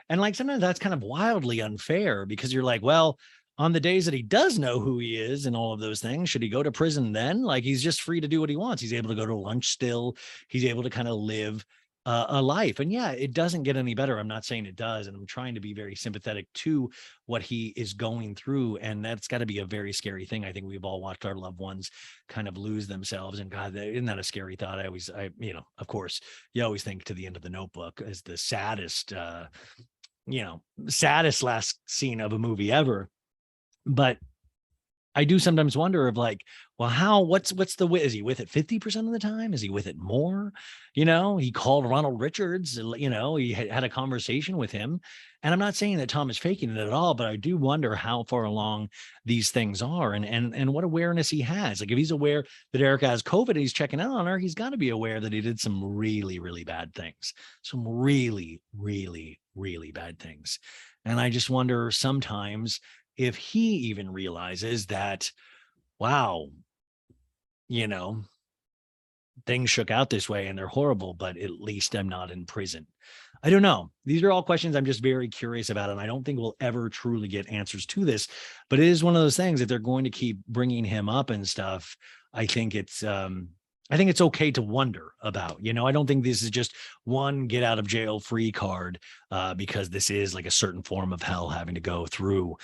And like sometimes that's kind of wildly unfair because you're like, well, on the days that he does know who he is and all of those things, should he go to prison then? Like, he's just free to do what he wants. He's able to go to lunch still. He's able to kind of live a life. And yeah, it doesn't get any better. I'm not saying it does. And I'm trying to be very sympathetic to what he is going through. And that's got to be a very scary thing. I think we've all watched our loved ones kind of lose themselves. And God, isn't that a scary thought? Of course, you always think to the end of the Notebook as the saddest, saddest last scene of a movie ever. But I do sometimes wonder of like, well, what's the, is he with it 50% of the time? Is he with it more? He called Ronald Richards, he had a conversation with him. And I'm not saying that Tom is faking it at all, but I do wonder how far along these things are and what awareness he has. Like, if he's aware that Erica has COVID and he's checking out on her, he's got to be aware that he did some really, really bad things, some really, really, really bad things. And I just wonder sometimes if he even realizes that, wow, things shook out this way and they're horrible, but at least I'm not in prison. I don't know. These are all questions I'm just very curious about. And I don't think we'll ever truly get answers to this, but it is one of those things that they're going to keep bringing him up and stuff. I think it's okay to wonder about, I don't think this is just one get out of jail free card because this is like a certain form of hell having to go through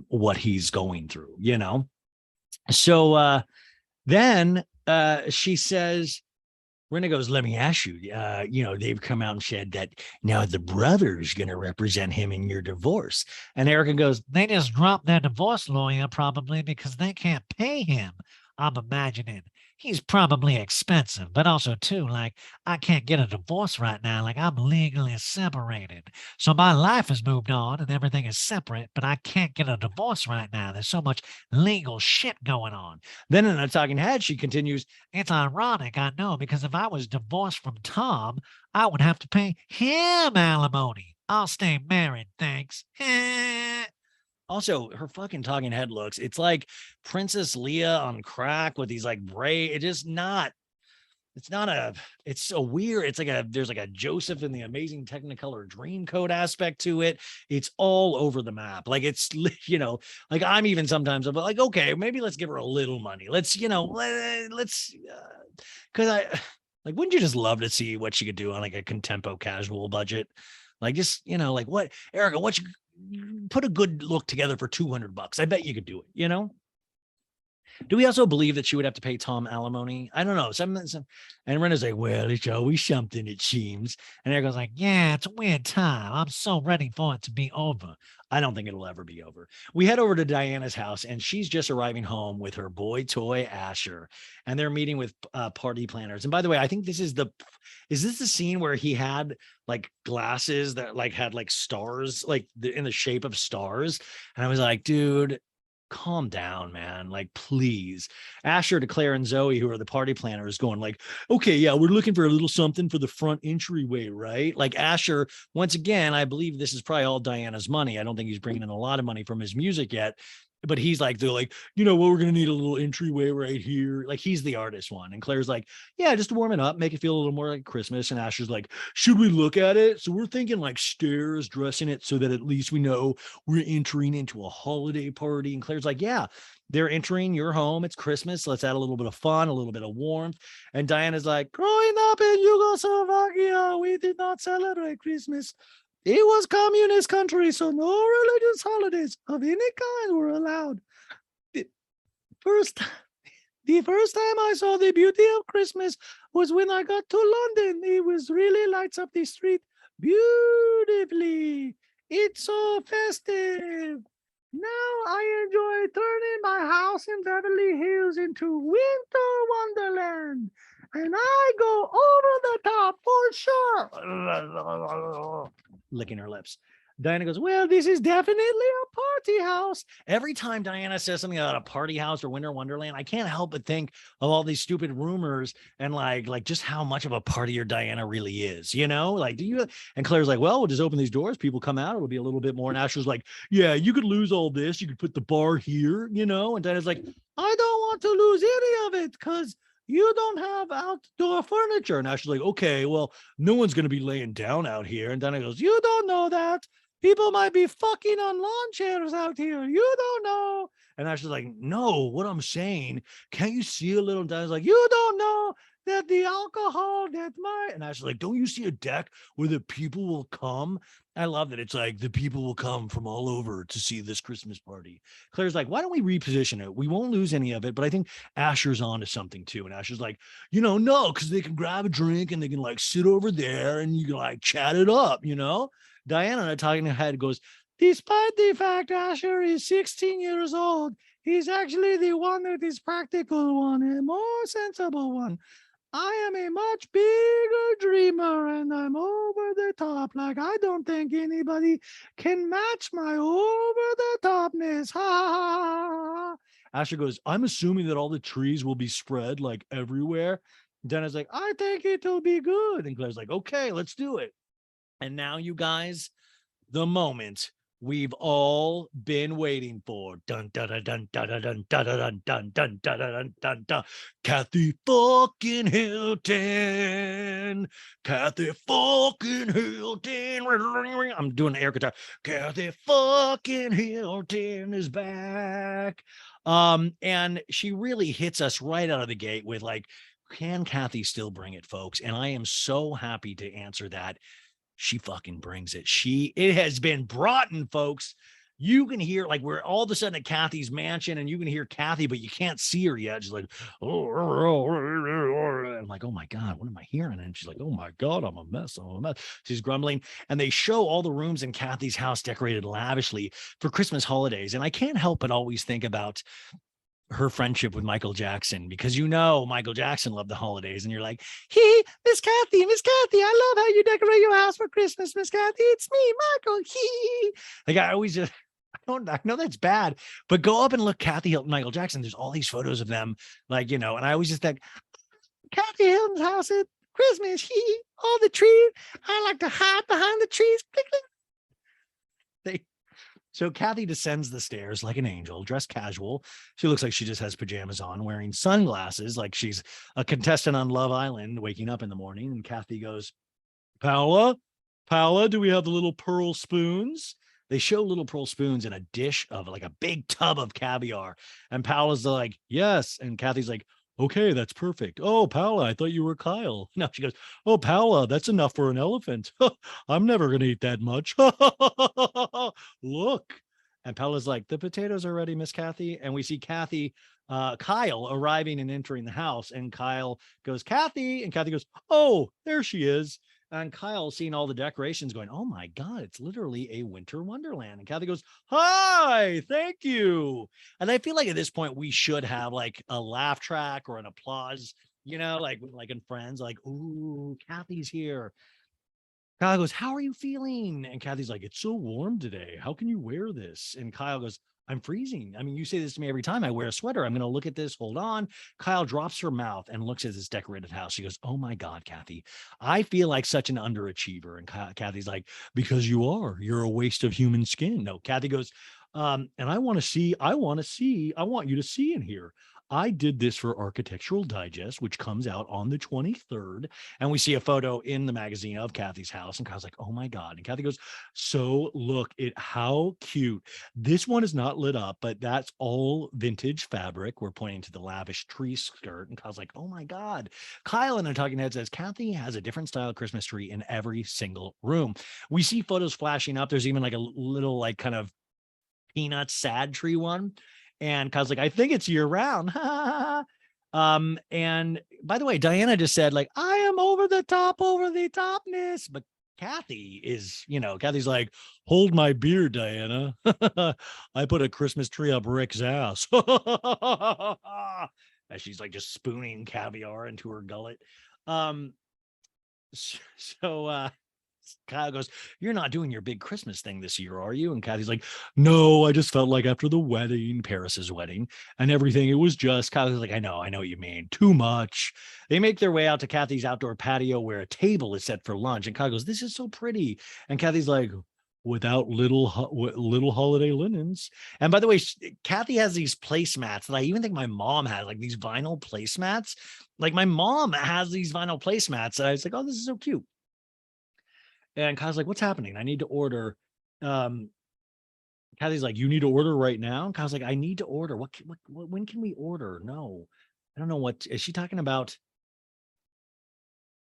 what he's going through, So then she says, Rena goes, let me ask you, they've come out and said that now the brother's going to represent him in your divorce. And Erica goes, They just dropped their divorce lawyer probably because they can't pay him. I'm imagining he's probably expensive, but also too, like, I can't get a divorce right now. Like, I'm legally separated. So my life has moved on and everything is separate, but I can't get a divorce right now. There's so much legal shit going on. Then in a talking head, she continues, it's ironic, I know, because if I was divorced from Tom, I would have to pay him alimony. I'll stay married, thanks. Also, her fucking talking head looks, it's like Princess Leia on crack with these like it's so weird. It's like there's like a Joseph in the Amazing Technicolor Dreamcoat aspect to it. It's all over the map. Like, it's, like, I'm even sometimes I'm like, okay, maybe let's give her a little money. Let's, cause wouldn't you just love to see what she could do on like a contempo casual budget? Like, just, like, what, Erica, what you put a good look together for $200. I bet you could do it, Do we also believe that she would have to pay Tom alimony? I don't know. And Rena's like, well, it's always something, it seems. And Erica's like, yeah, it's a weird time. I'm so ready for it to be over. I don't think it'll ever be over. We head over to Diana's house and she's just arriving home with her boy toy Asher, and they're meeting with party planners. And by the way, I think is this the scene where he had like glasses that like had like stars, like in the shape of stars? And I was like, dude, calm down, man. Like, please. Asher to Claire and Zoe, who are the party planners, going like, okay, yeah, we're looking for a little something for the front entryway, right? Like, Asher, once again, I believe this is probably all Diana's money. I don't think he's bringing in a lot of money from his music yet. But he's like, they're like, we're going to need a little entryway right here. Like, he's the artist one. And Claire's like, yeah, just to warm it up, make it feel a little more like Christmas. And Asher's like, should we look at it? So we're thinking like stairs, dressing it so that at least we know we're entering into a holiday party. And Claire's like, yeah, they're entering your home. It's Christmas. Let's add a little bit of fun, a little bit of warmth. And Diana's like, growing up in Yugoslavia, we did not celebrate Christmas. It was communist country, so no religious holidays of any kind were allowed. The first time I saw the beauty of Christmas was when I got to London. It was really lights up the street beautifully. It's so festive. Now I enjoy turning my house in Beverly Hills into winter wonderland. And I go over the top for sure. Licking her lips. Diana goes, well, this is definitely a party house. Every time Diana says something about a party house or winter wonderland, I can't help but think of all these stupid rumors and like just how much of a partier Diana really is, Like, do you? And Claire's like, well, we'll just open these doors. People come out. It'll be a little bit more. And Asher's like, yeah, you could lose all this. You could put the bar here, And Diana's like, I don't want to lose any of it because you don't have outdoor furniture. And Ashley's like, okay, well, no one's going to be laying down out here. And Diana goes, you don't know that. People might be fucking on lawn chairs out here. You don't know. And Ashley's like, no, what I'm saying, can't you see a little? Diana's like, you don't know that the alcohol that might. And Ashley's like, don't you see a deck where the people will come? I love that. It's like the people will come from all over to see this Christmas party. Claire's like, why don't we reposition it? We won't lose any of it. But I think Asher's on to something too. And Asher's like, no, because they can grab a drink and they can like sit over there and you can like chat it up, Diana, talking ahead, goes, despite the fact Asher is 16 years old, he's actually the one that is practical one, a more sensible one. I am a much bigger dreamer and I'm over the top. Like, I don't think anybody can match my over the topness. Ha ha ha ha. Asher goes, I'm assuming that all the trees will be spread like everywhere. Dana's like, I think it'll be good. And Claire's like, okay, let's do it. And now, you guys, the moment we've all been waiting for. Dun dun dun dun dun dun dun dun dun dun dun dun dun dun. Kathy fucking Hilton. Kathy fucking Hilton. I'm doing the air guitar. Kathy fucking Hilton is back. And she really hits us right out of the gate with like, can Kathy still bring it, folks? And I am so happy to answer that. She fucking brings it. It has been brought in, folks. You can hear, like, we're all of a sudden at Kathy's mansion and you can hear Kathy, but you can't see her yet. She's like, oh, I'm like, oh my God, what am I hearing? And she's like, oh my God, I'm a mess. She's grumbling. And they show all the rooms in Kathy's house decorated lavishly for Christmas holidays. And I can't help but always think about her friendship with Michael Jackson, because Michael Jackson loved the holidays, and you're like, hey, Miss Kathy, I love how you decorate your house for Christmas, Miss Kathy. It's me, Michael. Like, I always just, I know that's bad, but go up and look Kathy Hilton, Michael Jackson. There's all these photos of them, like, and I always just think, Kathy Hilton's house at Christmas, all the trees. I like to hide behind the trees. So Kathy descends the stairs like an angel, dressed casual. She looks like she just has pajamas on, wearing sunglasses, like she's a contestant on Love Island, waking up in the morning. And Kathy goes, Paola, do we have the little pearl spoons? They show little pearl spoons in a dish of like a big tub of caviar. And Paola's like, yes. And Kathy's like, okay, that's perfect. Oh, Paola, I thought you were Kyle. No, she goes, oh, Paola, that's enough for an elephant. I'm never going to eat that much. Look. And Paola's like, the potatoes are ready, Miss Kathy. And we see Kyle arriving and entering the house. And Kyle goes, Kathy. And Kathy goes, oh, there she is. And Kyle, seeing all the decorations, going, oh my God, it's literally a winter wonderland. And Kathy goes, hi, thank you. And I feel like at this point, we should have like a laugh track or an applause, like in Friends, like, ooh, Kathy's here. Kyle goes, how are you feeling? And Kathy's like, it's so warm today. How can you wear this? And Kyle goes, I'm freezing. I mean, you say this to me every time I wear a sweater. I'm going to look at this. Hold on. Kyle drops her mouth and looks at this decorated house. She goes, oh my God, Kathy, I feel like such an underachiever. And Kathy's like, because you're a waste of human skin. No, Kathy goes, and I want you to see in here. I did this for Architectural Digest, which comes out on the 23rd. And we see a photo in the magazine of Kathy's house. And Kyle's like, oh my God. And Kathy goes, so look at how cute. This one is not lit up, but that's all vintage fabric. We're pointing to the lavish tree skirt. And Kyle's like, oh my God. Kyle in a talking head says, Kathy has a different style Christmas tree in every single room. We see photos flashing up. There's even like a little like kind of peanut sad tree one. And Kyle's like, I think it's year round. And by the way, Diana just said, like, I am over the topness. But Kathy is, Kathy's like, hold my beer, Diana. I put a Christmas tree up Rick's ass. As she's like just spooning caviar into her gullet. So Kyle goes, you're not doing your big Christmas thing this year, are you? And Kathy's like, no, I just felt like after the wedding, Paris's wedding and everything, it was just, Kyle's like, I know what you mean. Too much. They make their way out to Kathy's outdoor patio where a table is set for lunch. And Kyle goes, this is so pretty. And Kathy's like, without little holiday linens. And by the way, Kathy has these placemats that I even think my mom has, like these vinyl placemats. Like my mom has these vinyl placemats. And I was like, oh, this is so cute. And Kyle's like, what's happening? I need to order um, Kathy's like, you need to order right now. And Kyle's like, I need to order. When can we order? No, I don't know. What is she talking about?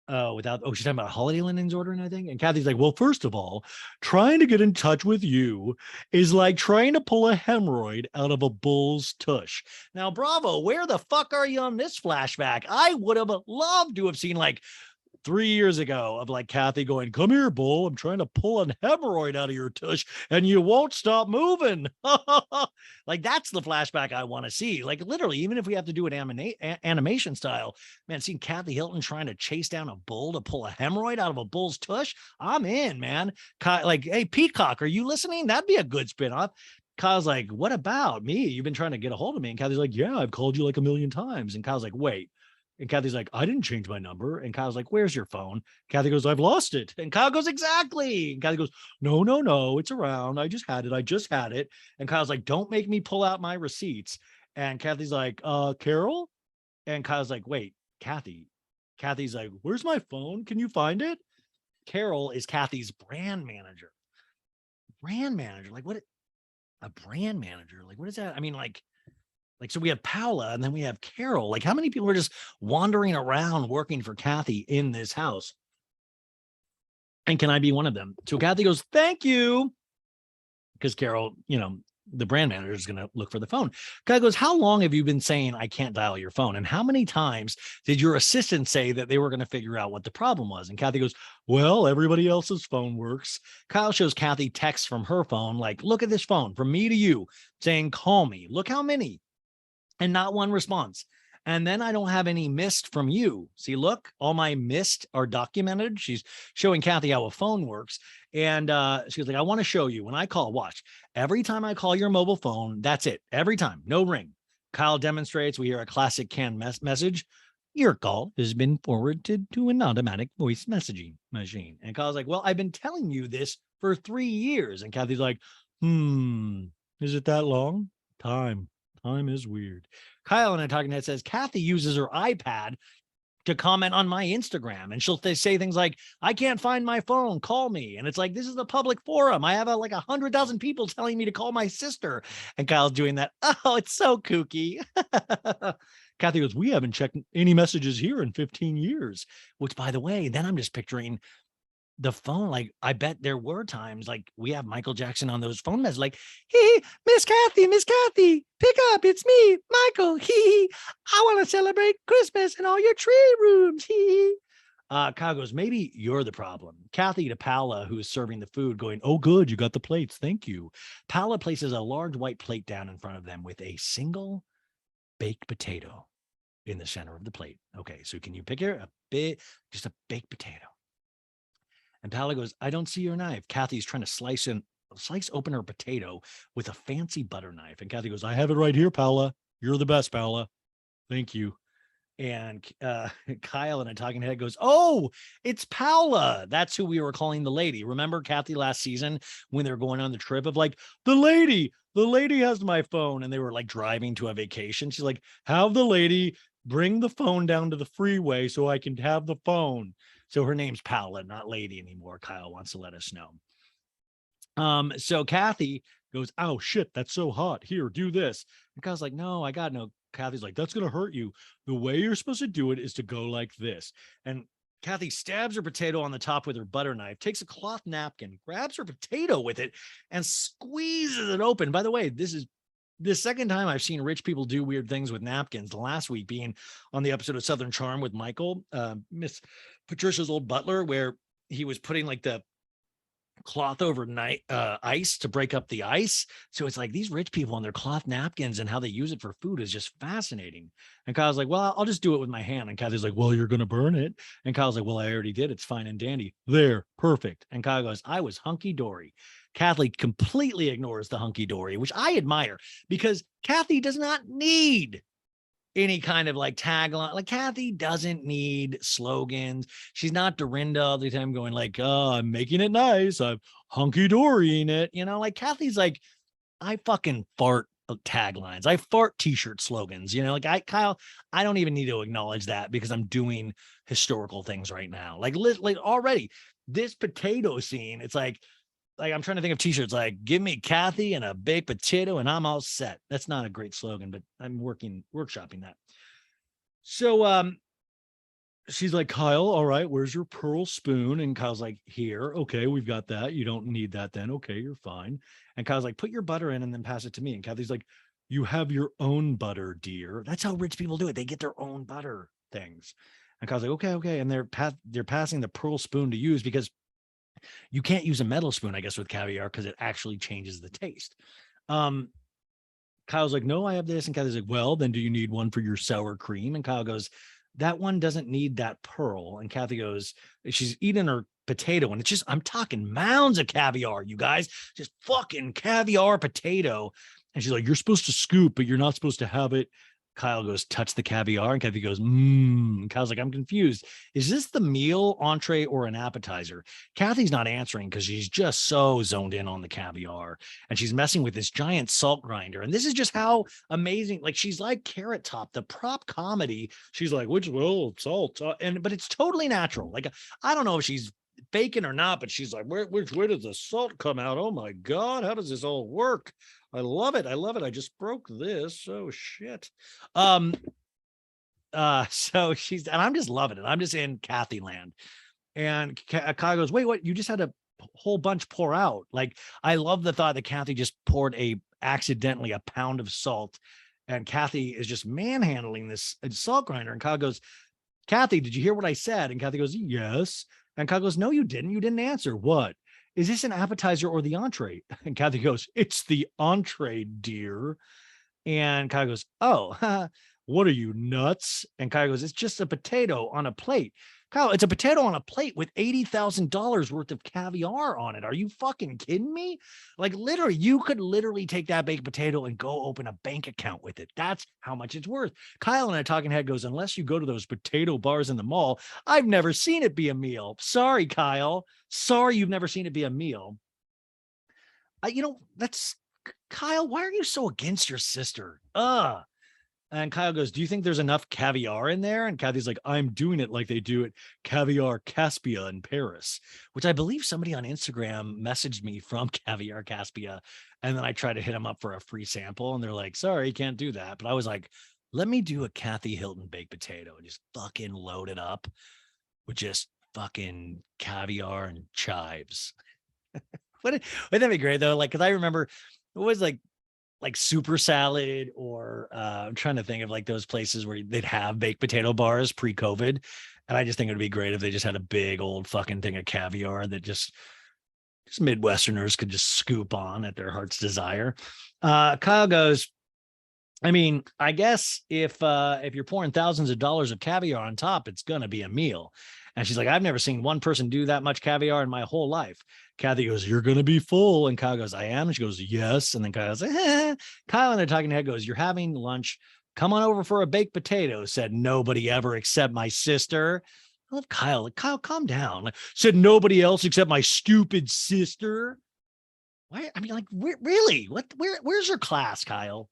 She's talking about holiday linens ordering, I think. And Kathy's like, well, first of all, trying to get in touch with you is like trying to pull a hemorrhoid out of a bull's tush. Now, bravo, where the fuck are you on this flashback? I would have loved to have seen like 3 years ago of like Kathy going, come here, bull. I'm trying to pull an hemorrhoid out of your tush and you won't stop moving. Like that's the flashback I want to see. Like literally, even if we have to do it animation style, man, seeing Kathy Hilton trying to chase down a bull to pull a hemorrhoid out of a bull's tush. I'm in, man. Like, hey, Peacock, are you listening? That'd be a good spinoff. Kyle's like, what about me? You've been trying to get a hold of me. And Kathy's like, yeah, I've called you like a million times. And Kyle's like, wait. And Kathy's like, I didn't change my number. And Kyle's like, where's your phone? Kathy goes, I've lost it. And Kyle goes, exactly. And Kathy goes, no, no, no, it's around. I just had it. I just had it. And Kyle's like, don't make me pull out my receipts. And Kathy's like, Carol? And Kyle's like, wait, Kathy. Kathy's like, where's my phone? Can you find it? Carol is Kathy's brand manager. Brand manager. Like what? A brand manager. Like what is that? I mean, like, so we have Paula and then we have Carol. Like how many people are just wandering around working for Kathy in this house? And can I be one of them? So Kathy goes, thank you. Because Carol, the brand manager is going to look for the phone. Guy goes, how long have you been saying I can't dial your phone? And how many times did your assistant say that they were going to figure out what the problem was? And Kathy goes, well, everybody else's phone works. Kyle shows Kathy texts from her phone, like, look at this phone from me to you saying, call me. Look how many. And not one response. And then I don't have any missed from you. See, look, all my missed are documented. She's showing Kathy how a phone works. And she was like, I want to show you when I call, watch, every time I call your mobile phone, that's it. Every time, no ring. Kyle demonstrates. We hear a classic canned message. Your call has been forwarded to an automatic voice messaging machine. And Kyle's like, well, I've been telling you this for 3 years. And Kathy's like, is it that long? Time is weird. Kyle in a talking head says Kathy uses her iPad to comment on my Instagram, and she'll say things like, I can't find my phone, call me. And it's like, this is a public forum. I have like 100,000 people telling me to call my sister. And Kyle's doing that. Oh, it's so kooky. Kathy goes, we haven't checked any messages here in 15 years, which by the way, then I'm just picturing the phone. Like, I bet there were times like we have Michael Jackson on those phone messages, like, hey, Miss Kathy, pick up. It's me, Michael. I want to celebrate Christmas in all your tree rooms. Kyle goes, maybe you're the problem. Kathy to Paula, who is serving the food, going, oh, good, you got the plates. Thank you. Paula places a large white plate down in front of them with a single baked potato in the center of the plate. Okay, so can you pick here just a baked potato? And Paula goes, I don't see your knife. Kathy's trying to slice open her potato with a fancy butter knife. And Kathy goes, I have it right here, Paula. You're the best, Paula. Thank you. And Kyle in a talking head goes, oh, it's Paula. That's who we were calling the lady. Remember Kathy last season when they were going on the trip of like, the lady has my phone. And they were like driving to a vacation. She's like, have the lady bring the phone down to the freeway so I can have the phone. So her name's Paula, not lady anymore. Kyle wants to let us know. So Kathy goes, oh shit, that's so hot. Here, do this. And Kyle's like, no, I got no. Kathy's like, that's going to hurt you. The way you're supposed to do it is to go like this. And Kathy stabs her potato on the top with her butter knife, takes a cloth napkin, grabs her potato with it, and squeezes it open. By the way, this is the second time I've seen rich people do weird things with napkins. The last week being on the episode of Southern Charm with Michael, Miss Patricia's old butler, where he was putting like the cloth overnight ice to break up the ice. So it's like these rich people and their cloth napkins and how they use it for food is just fascinating. And Kyle's like, well, I'll just do it with my hand. And Kathy's like, well, you're going to burn it. And Kyle's like, well, I already did. It's fine and dandy. There, perfect. And Kyle goes, I was hunky dory. Kathy completely ignores the hunky dory, which I admire because Kathy does not need any kind of like tagline. Like Kathy doesn't need slogans. She's not Dorinda all the time going like, oh, I'm making it nice. I'm hunky-dorying it. Like Kathy's like, I fucking fart taglines. I fart t-shirt slogans, like Kyle, I don't even need to acknowledge that because I'm doing historical things right now. Like already this potato scene, it's like, like, I'm trying to think of t-shirts like, give me Kathy and a baked potato and I'm all set. That's not a great slogan, but I'm workshopping that. So she's like, Kyle, all right, where's your pearl spoon? And Kyle's like, here. Okay, we've got that. You don't need that then. Okay, you're fine. And Kyle's like, put your butter in and then pass it to me. And Kathy's like, you have your own butter, dear. That's how rich people do it. They get their own butter things. And Kyle's like, okay. And they're passing the pearl spoon to use because you can't use a metal spoon, I guess, with caviar because it actually changes the taste. Kyle's like, no, I have this. And Kathy's like, well, then do you need one for your sour cream? And Kyle goes, that one doesn't need that pearl. And Kathy goes, she's eating her potato. And it's just, I'm talking mounds of caviar, you guys, just fucking caviar potato. And she's like, you're supposed to scoop, but you're not supposed to have it. Kyle goes, touch the caviar. And Kathy goes, And Kyle's like, I'm confused. Is this the meal, entree, or an appetizer? Kathy's not answering because she's just so zoned in on the caviar. And she's messing with this giant salt grinder. And this is just how amazing, like, she's like Carrot Top, the prop comedy. She's like, which will salt? But it's totally natural. Like, I don't know if she's faking or not, but she's like, where does the salt come out? Oh my God, how does this all work? I love it. I just broke this. Oh shit. So she's, and I'm just loving it. I'm just in Kathy land. And Kyle goes, wait, what? You just had a whole bunch pour out. Like, I love the thought that Kathy just poured accidentally a pound of salt, and Kathy is just manhandling this salt grinder. And Kyle goes, Kathy, did you hear what I said? And Kathy goes, yes. And Kyle goes, no, you didn't. You didn't answer. What? Is this an appetizer or the entree? And Kathy goes, it's the entree, dear. And Kyle goes, oh, what are you, nuts? And Kyle goes, it's just a potato on a plate. Kyle, it's a potato on a plate with $80,000 worth of caviar on it. Are you fucking kidding me? Like, literally, you could literally take that baked potato and go open a bank account with it. That's how much it's worth. Kyle in a talking head goes, unless you go to those potato bars in the mall, I've never seen it be a meal. Sorry, Kyle. Sorry, you've never seen it be a meal. That's Kyle. Why are you so against your sister? And Kyle goes, do you think there's enough caviar in there? And Kathy's like, I'm doing it like they do at Caviar Caspia in Paris, which I believe somebody on Instagram messaged me from Caviar Caspia. And then I tried to hit them up for a free sample. And they're like, sorry, can't do that. But I was like, let me do a Kathy Hilton baked potato and just fucking load it up with just fucking caviar and chives. Wouldn't that be great though? Like, cause I remember it was like Super Salad, or I'm trying to think of like those places where they'd have baked potato bars pre-COVID. And I just think it'd be great if they just had a big old fucking thing of caviar that just Midwesterners could just scoop on at their heart's desire. Kyle goes, I mean, I guess if you're pouring thousands of dollars of caviar on top, it's gonna be a meal. And she's like, I've never seen one person do that much caviar in my whole life. Kathy goes, you're going to be full. And Kyle goes, I am. And she goes, yes. And then Kyle goes, Kyle in the talking head goes, you're having lunch. Come on over for a baked potato. Said nobody ever except my sister. I love Kyle. Like, Kyle, calm down. Like, said nobody else except my stupid sister. Why? I mean, like, really? What? Where's your class, Kyle?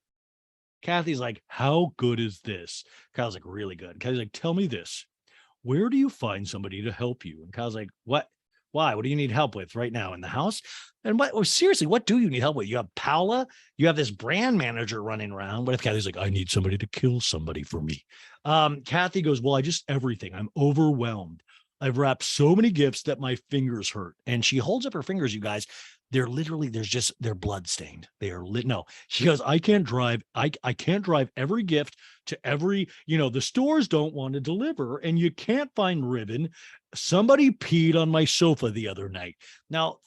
Kathy's like, how good is this? Kyle's like, really good. Kathy's like, tell me this. Where do you find somebody to help you? And Kyle's like, what? Why? What do you need help with right now in the house? And seriously, what do you need help with? You have Paula, you have this brand manager running around. What if Kathy's like, I need somebody to kill somebody for me? Kathy goes, well, everything. I'm overwhelmed. I've wrapped so many gifts that my fingers hurt. And she holds up her fingers, you guys. They're literally, they're blood stained. They are lit. No, she goes, I can't drive. I can't drive every gift to every, the stores don't want to deliver and you can't find ribbon. Somebody peed on my sofa the other night. Now,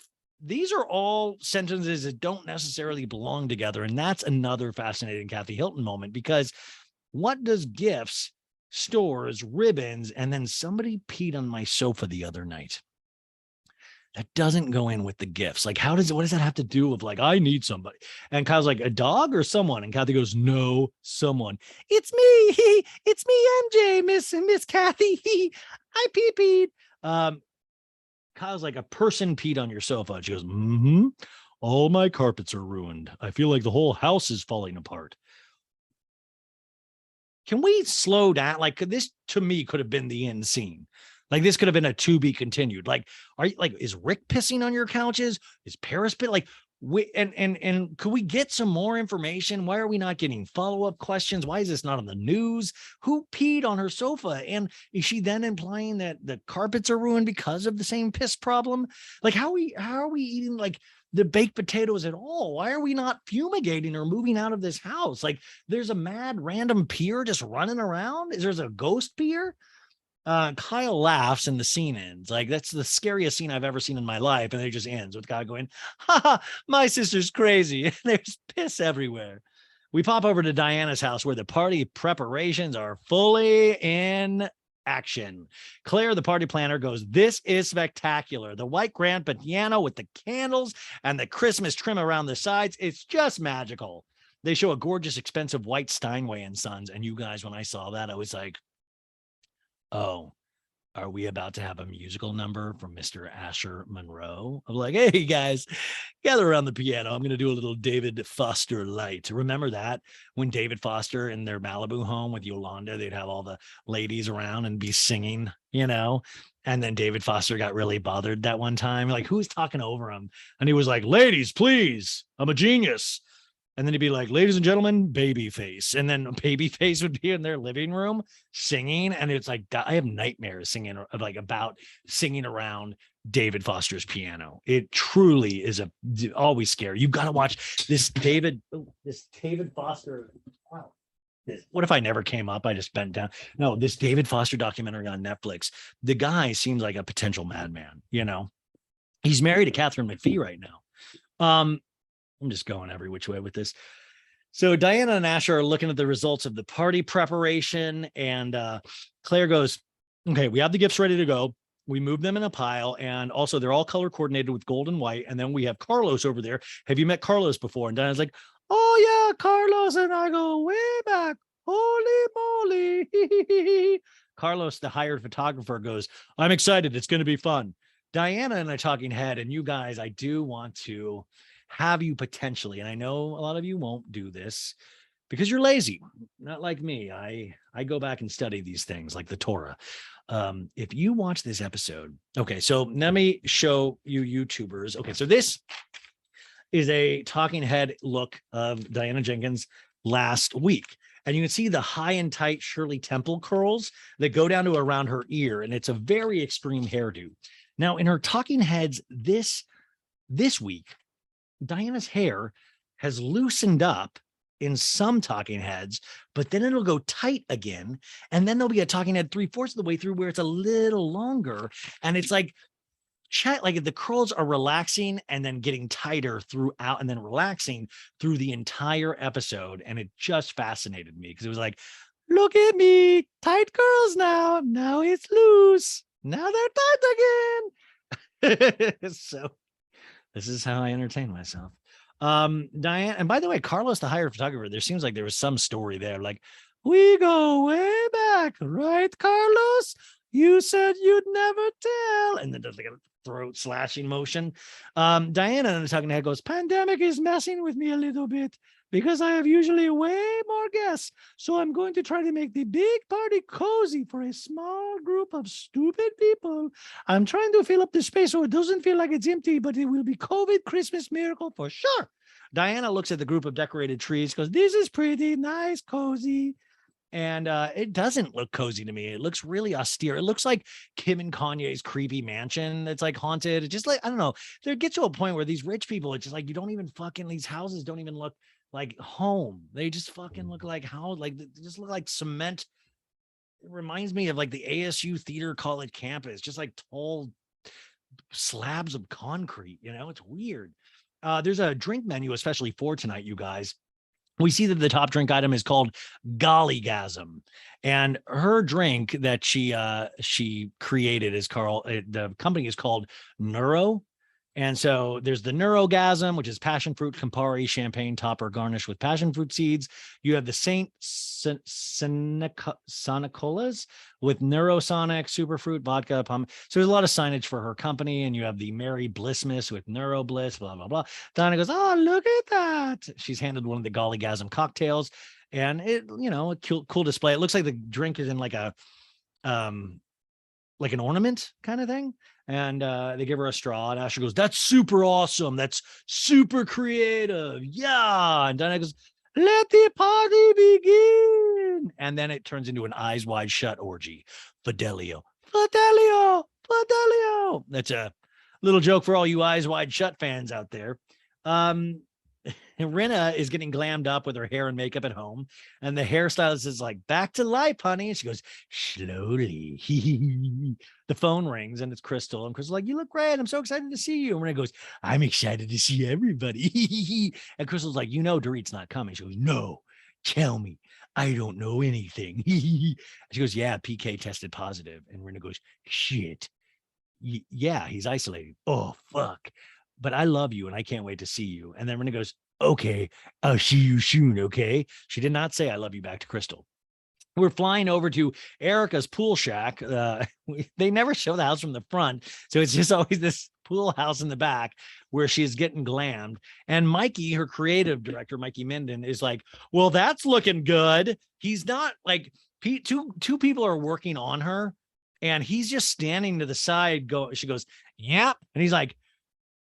these are all sentences that don't necessarily belong together. And that's another fascinating Kathy Hilton moment, because what does gifts, stores, ribbons, and then somebody peed on my sofa the other night? That doesn't go in with the gifts. Like, what does that have to do with, like, I need somebody? And Kyle's like, a dog or someone? And Kathy goes, no, someone. It's me. It's me, MJ, Miss Kathy. I peed. Kyle's like, a person peed on your sofa. And she goes, all my carpets are ruined. I feel like the whole house is falling apart. Can we slow down? Like, this to me could have been the end scene. Like this could have been a to be continued. Like, are you like, is Rick pissing on your couches? Is Paris like and could we get some more information? Why are we not getting follow-up questions? Why is this not on the news? Who peed on her sofa? And is she then implying that the carpets are ruined because of the same piss problem? Like, how are we eating like the baked potatoes at all? Why are we not fumigating or moving out of this house? Like, there's a mad random peer just running around. Is there's a ghost peer? Kyle laughs and the scene ends. Like, that's the scariest scene I've ever seen in my life. And it just ends with Kyle going, ha ha, my sister's crazy. And there's piss everywhere. We pop over to Diana's house where the party preparations are fully in action. Claire, the party planner, goes, this is spectacular. The white grand piano with the candles and the Christmas trim around the sides. It's just magical. They show a gorgeous, expensive white Steinway and Sons. And you guys, when I saw that, I was like, oh, are we about to have a musical number from Mr. Asher Monroe? I'm like, hey guys, gather around the piano. I'm going to do a little David Foster light. Remember that when David Foster in their Malibu home with Yolanda, they'd have all the ladies around and be singing, you know? And then David Foster got really bothered that one time. Like, who's talking over him? And he was like, ladies, please, I'm a genius. And then he'd be like, ladies and gentlemen, Babyface. And then Babyface would be in their living room singing. And it's like, I have nightmares singing, like, about singing around David Foster's piano. It truly is always scary. You've got to watch this David Foster. Wow. What if I never came up? I just bent down. No, this David Foster documentary on Netflix. The guy seems like a potential madman. You know, he's married to Catherine McPhee right now. I'm just going every which way with this. So Diana and Asher are looking at the results of the party preparation, and Claire goes, okay, we have the gifts ready to go. We move them in a pile, and also they're all color coordinated with gold and white. And then we have Carlos over there. Have you met Carlos before? And Diana's like, oh yeah, Carlos and I go way back. Holy moly. Carlos, the hired photographer, goes, I'm excited. It's going to be fun. Diana and I talking head, and you guys, I do want to have you potentially, and I know a lot of you won't do this because you're lazy, not like me. I go back and study these things like the Torah. If you watch this episode, okay, so let me show you YouTubers. Okay, so this is a talking head look of Diana Jenkins last week. And you can see the high and tight Shirley Temple curls that go down to around her ear. And it's a very extreme hairdo. Now, in her talking heads this week, Diana's hair has loosened up in some talking heads, but then it'll go tight again. And then there'll be a talking head 3/4 of the way through where it's a little longer. And it's like, like the curls are relaxing and then getting tighter throughout and then relaxing through the entire episode. And it just fascinated me because it was like, look at me, tight curls now. Now it's loose. Now they're tight again. So this is how I entertain myself. Diane, and by the way, Carlos, the hired photographer, there seems like there was some story there. Like, we go way back, right, Carlos? You said you'd never tell. And then there's like a throat slashing motion. Diana in the talking head goes, pandemic is messing with me a little bit because I have usually way more guests. So I'm going to try to make the big party cozy for a small group of stupid people. I'm trying to fill up the space so it doesn't feel like it's empty, but it will be COVID Christmas miracle for sure. Diana looks at the group of decorated trees, goes, this is pretty nice, cozy. And it doesn't look cozy to me. It looks really austere. It looks like Kim and Kanye's creepy mansion that's like haunted. It's just like, I don't know. There gets to a point where these rich people, it's just like, you don't even these houses don't even look like home. They just fucking look like they just look like cement. It reminds me of like the ASU Theater College campus, just like tall slabs of concrete, you know, it's weird. There's a drink menu, especially for tonight, you guys. We see that the top drink item is called Gollygasm, and her drink that she created is the company is called Neuro. And so there's the Neurogasm, which is passion fruit Campari champagne topper garnished with passion fruit seeds. You have the Saint Sonicolas with Neurosonic, superfruit, vodka, So there's a lot of signage for her company. And you have the Mary Blissmas with Neuro Bliss, blah, blah, blah. Donna goes, oh, look at that. She's handed one of the Gollygasm cocktails. And it, you know, a cool display. It looks like the drink is in like a like an ornament kind of thing. And they give her a straw, and Asher goes, "That's super awesome. That's super creative. Yeah." And Diana goes, "Let the party begin." And then it turns into an Eyes Wide Shut orgy. Fidelio, Fidelio, Fidelio. That's a little joke for all you Eyes Wide Shut fans out there. And Rinna is getting glammed up with her hair and makeup at home. And the hairstylist is like, "Back to life, honey." And she goes, "Slowly." The phone rings and it's Crystal. And Crystal's like, "You look great. I'm so excited to see you." And Rinna goes, "I'm excited to see everybody." And Crystal's like, Dorit's not coming. She goes, "No, tell me. I don't know anything." She goes, "Yeah, PK tested positive." And Rinna goes, "Shit. Yeah, he's isolated. Oh, fuck. But I love you and I can't wait to see you." And then Rinna goes, "Okay, I'll see you soon." Okay. She did not say "I love you" back to Crystal. We're flying over to Erica's pool shack. They never show the house from the front. So it's just always this pool house in the back where she's getting glammed. And Mikey, her creative director, Mikey Minden, is like, "Well, that's looking good." He's not like two people are working on her and he's just standing to the side. She goes, "Yep." And he's like,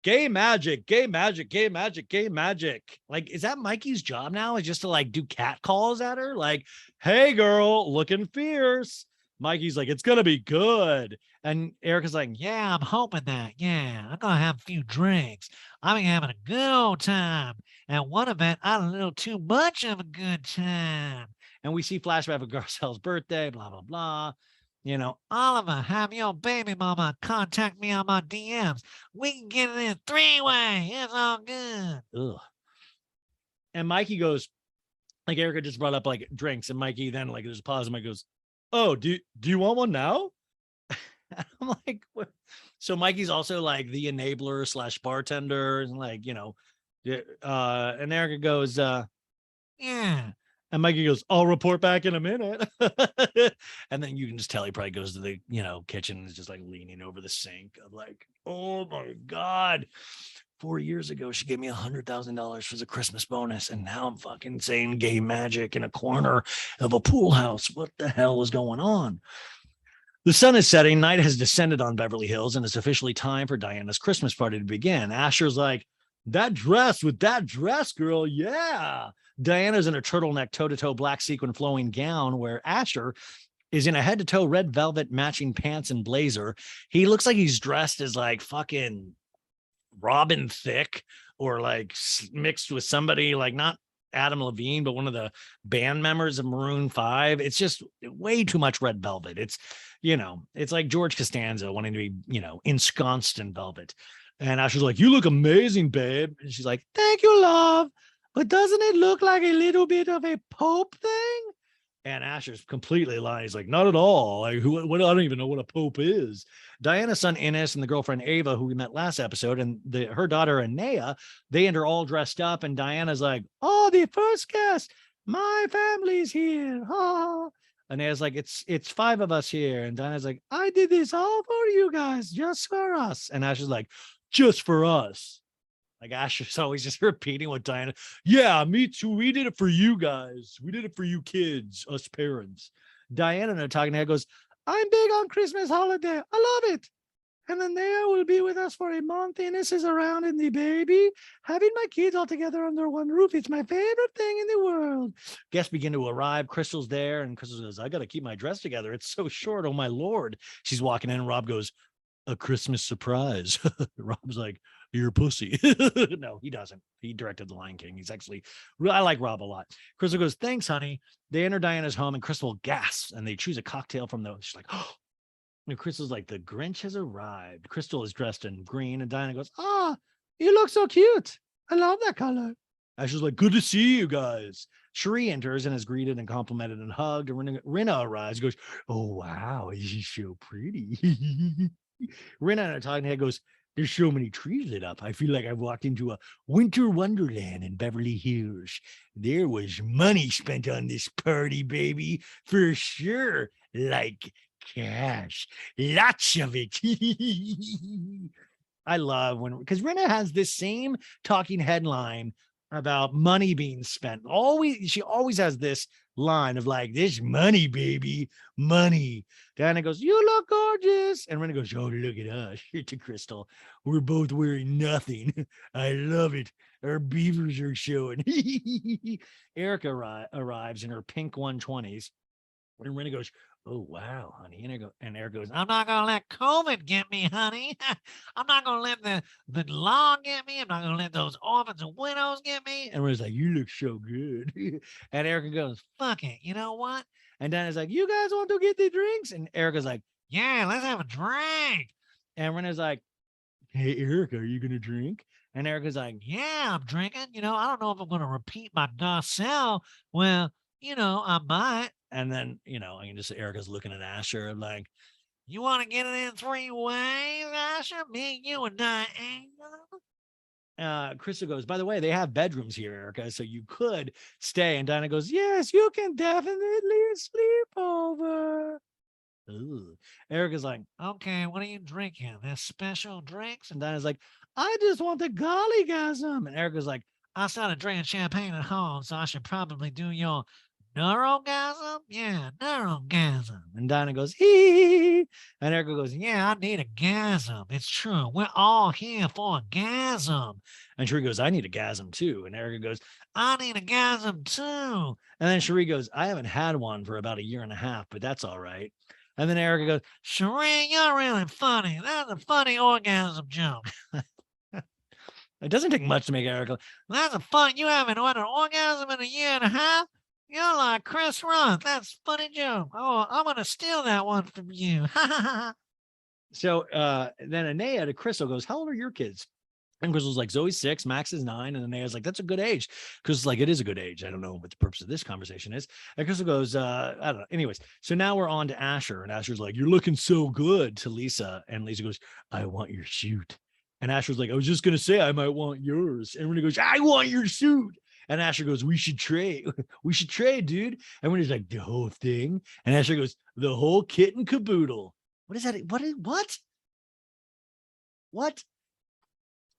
"Gay magic, gay magic, gay magic, gay magic." Like, is that Mikey's job now? Is just to like do cat calls at her? Like, "Hey girl, looking fierce." Mikey's like, "It's going to be good." And Erica's like, Yeah, I'm hoping that. Yeah, I'm gonna have a few drinks. I'm having a good old time. And one event, I had a little too much of a good time. and we see flashback of Garcelle's birthday, blah, blah, blah. Oliver, have your baby mama contact me on my DMs. We can get it in three-way. It's all good. Ugh. And Mikey goes, like Erica just brought up like drinks, and Mikey then like there's a pause, and Mike goes, "Oh, do you want one now?" I'm like, what? So Mikey's also like the enabler slash bartender, and like, and Erica goes, Yeah. and Mikey goes, "I'll report back in a minute." And then you can just tell he probably goes to the, kitchen and is just like leaning over the sink. I'm like, oh my God. 4 years ago, she gave me $100,000 for the Christmas bonus. And now I'm fucking saying gay magic in a corner of a pool house. What the hell is going on? The sun is setting. Night has descended on Beverly Hills, and it's officially time for Diana's Christmas party to begin. Asher's like, "That dress with that dress, girl. Yeah." Diana's in a turtleneck, toe-to-toe black sequin flowing gown, where Asher is in a head-to-toe red velvet matching pants and blazer. He looks like he's dressed as like fucking Robin Thicke, or like mixed with somebody like not Adam Levine, but one of the band members of Maroon 5. It's just way too much red velvet. It's like George Costanza wanting to be, ensconced in velvet. And Asher's like, "You look amazing, babe." And she's like, "Thank you, love. But doesn't it look like a little bit of a Pope thing?" And Asher's completely lying. He's like, "Not at all. Like, what? I don't even know what a Pope is." Diana's son Innes and the girlfriend Ava, who we met last episode, and her daughter Anea, they enter all dressed up. And Diana's like, "Oh, the first guest. My family's here." Oh. And Anea's like, it's 5 of us here. And Diana's like, "I did this all for you guys, just for us." And Asher's like, "Just for us." Like Asher's always just repeating what Diana, "Yeah, me too. We did it for you guys. We did it for you kids, us parents." Diana in a talking head goes, "I'm big on Christmas holiday. I love it. And then Naya will be with us for a month. Ines is around in the baby. Having my kids all together under one roof. It's my favorite thing in the world." Guests begin to arrive. Crystal's there, and Crystal says, "I got to keep my dress together. It's so short. Oh, my Lord." She's walking in, and Rob goes, "A Christmas surprise." Rob's like, "You're a pussy." No, he doesn't. He directed The Lion King. He's actually, I like Rob a lot. Crystal goes, "Thanks, honey." They enter Diana's home, and Crystal gasps, and they choose a cocktail from she's like, "Oh." And Crystal's like, "The Grinch has arrived." Crystal is dressed in green, and Diana goes, "Ah, you look so cute. I love that color." Ashley's like, "Good to see you guys." Cherie enters and is greeted and complimented and hugged. And Rinna arrives, goes, "Oh, wow, she's so pretty." Rinna in a talking head goes, "There's so many trees lit up. I feel like I've walked into a winter wonderland in Beverly Hills. There was money spent on this party, baby, for sure. Like cash, lots of it." I love because Rinna has this same talking headline about money being spent. She always has this line of like, this money, baby, money. Diana goes, you look gorgeous. And Renee goes, oh, look at us. To Crystal, we're both wearing nothing. I love it. Our beavers are showing. Erica arrives in her pink 120s. And Renee goes, oh, wow, honey. And Eric goes, I'm not gonna let COVID get me, honey. I'm not gonna let the law get me. I'm not gonna let those orphans and widows get me. and Renee's like, you look so good. And Erica goes, Fuck it. You know what? and Diana's like, you guys want to get the drinks? And Erica's like, Yeah, let's have a drink. and Renee's like, hey, Erica, are you going to drink? And Erica's like, Yeah, I'm drinking. I don't know if I'm gonna repeat my docile. Well, I might. and then, I can just, Erica's looking at Asher like, You want to get it in 3 ways, Asher? Me, you, and Diana. Crystal goes, by the way, they have bedrooms here, Erica, so you could stay. And Diana goes, yes, you can definitely sleep over. Ooh. Erica's like, Okay, what are you drinking? There's special drinks? and Diana's like, I just want the gollygasm. And Erica's like, I started drinking champagne at home, so I should probably do your neurogasm? Yeah, neurogasm. and Diana goes, hee. And Erica goes, Yeah, I need a gasm. It's true. We're all here for a gasm. and Cherie goes, I need a gasm too. And Erica goes, I need a gasm too. and then Cherie goes, I haven't had one for about 1.5 years, but that's all right. And then Erica goes, Cherie, you're really funny. That's a funny orgasm joke. it doesn't take much to make Erica. That's a fun. You haven't had an orgasm in 1.5 years? You're like Chris Rock. That's a funny joke. Oh, I'm going to steal that one from you. So then Anea to Crystal goes, how old are your kids? And Crystal's like, Zoe's 6, Max is 9. And Anea's like, that's a good age. Crystal's like, it is a good age. I don't know what the purpose of this conversation is. And Crystal goes, I don't know. Anyways, so now we're on to Asher. And Asher's like, you're looking so good to Lisa. And Lisa goes, I want your suit. And Asher's like, I was just going to say, I might want yours. And Renee goes, I want your suit. And Asher goes, we should trade. We should trade, dude. And Renee's like, the whole thing. And Asher goes, the whole kit and caboodle. What is that? What?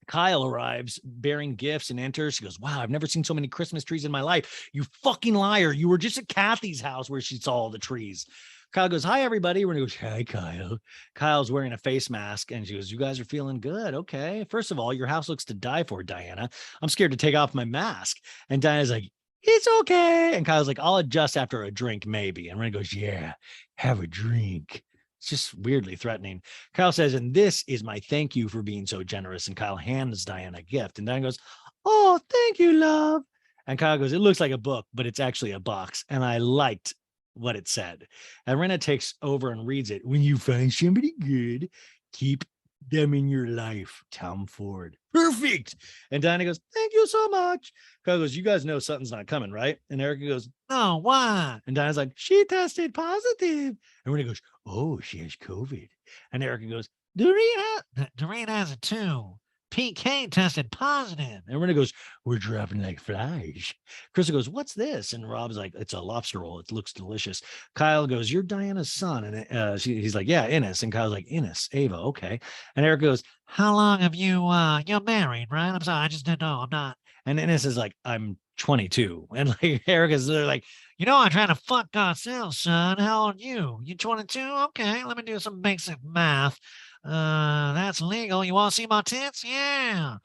Kyle arrives bearing gifts and enters. She goes, wow, I've never seen so many Christmas trees in my life. You fucking liar. You were just at Kathy's house where she saw all the trees. Kyle goes, hi, everybody. Renee goes, hi, Kyle. Kyle's wearing a face mask. And she goes, you guys are feeling good. Okay. First of all, your house looks to die for, Diana. I'm scared to take off my mask. And Diana's like, it's okay. And Kyle's like, I'll adjust after a drink, maybe. And Renee goes, yeah, have a drink. It's just weirdly threatening. Kyle says, and this is my thank you for being so generous. And Kyle hands Diana a gift. And Diana goes, oh, thank you, love. And Kyle goes, it looks like a book, but it's actually a box. And I liked what it said. And Rena takes over and reads it. When you find somebody good, keep them in your life. Tom Ford. Perfect. And Diana goes, thank you so much. Kyle goes, you guys know something's not coming, right? And Erica goes, no, why? And Diana's like, she tested positive. And Rena goes, oh, she has COVID. And Erica goes, Doreen has it too. PK tested positive. And Rena goes, we're dropping like flies. Krista goes, what's this? And Rob's like, it's a lobster roll. It looks delicious. Kyle goes, you're Diana's son. And he's like, yeah, Innes. And Kyle's like, Innes, Ava, okay. And Eric goes, how long have you're married, right? I'm sorry, I just didn't know. I'm not. And Innes is like, I'm 22. And like Eric is like, I'm trying to fuck ourselves, son. How old are you? You 22? Okay, let me do some basic math. That's legal. You want to see my tits? Yeah.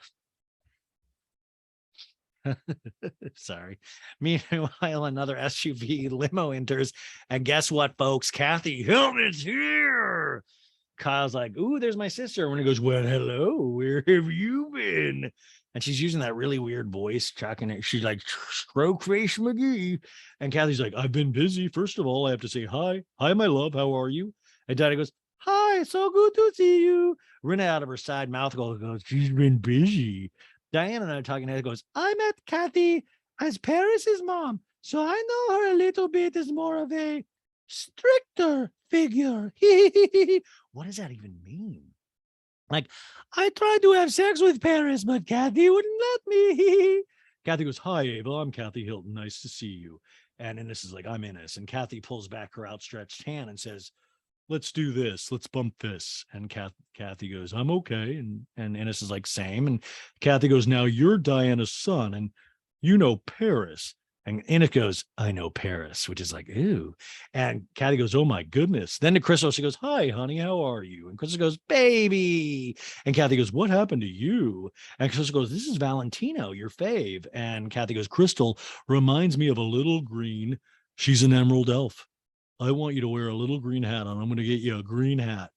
Sorry. Meanwhile, another SUV limo enters, and guess what, folks? Kathy Hilton is here. Kyle's like, ooh, there's my sister. And he goes, well, hello, where have you been? And she's using that really weird voice, tracking it. She's like, stroke face McGee. And Kathy's like, I've been busy. First of all, I have to say hi. Hi, my love. How are you? And Daddy goes, hi, so good to see you. Rena out of her side mouth goes, she's been busy. Diana and I are talking, and goes, I met Kathy as Paris's mom, so I know her a little bit as more of a stricter figure. What does that even mean? Like, I tried to have sex with Paris, but Kathy wouldn't let me. Kathy goes, hi, Ava, I'm Kathy Hilton. Nice to see you. And Innes is like, I'm Innes. And Kathy pulls back her outstretched hand and says, let's do this. Let's bump this. And Kathy goes, I'm okay. And Innes is like, same. And Kathy goes, now you're Diana's son. And you know Paris. And Inna goes, I know Paris, which is like, ew. And Kathy goes, oh my goodness. Then to Crystal, she goes, hi, honey, how are you? And Crystal goes, baby. And Kathy goes, what happened to you? And Crystal goes, this is Valentino, your fave. And Kathy goes, Crystal reminds me of a little green. She's an emerald elf. I want you to wear a little green hat on. I'm going to get you a green hat.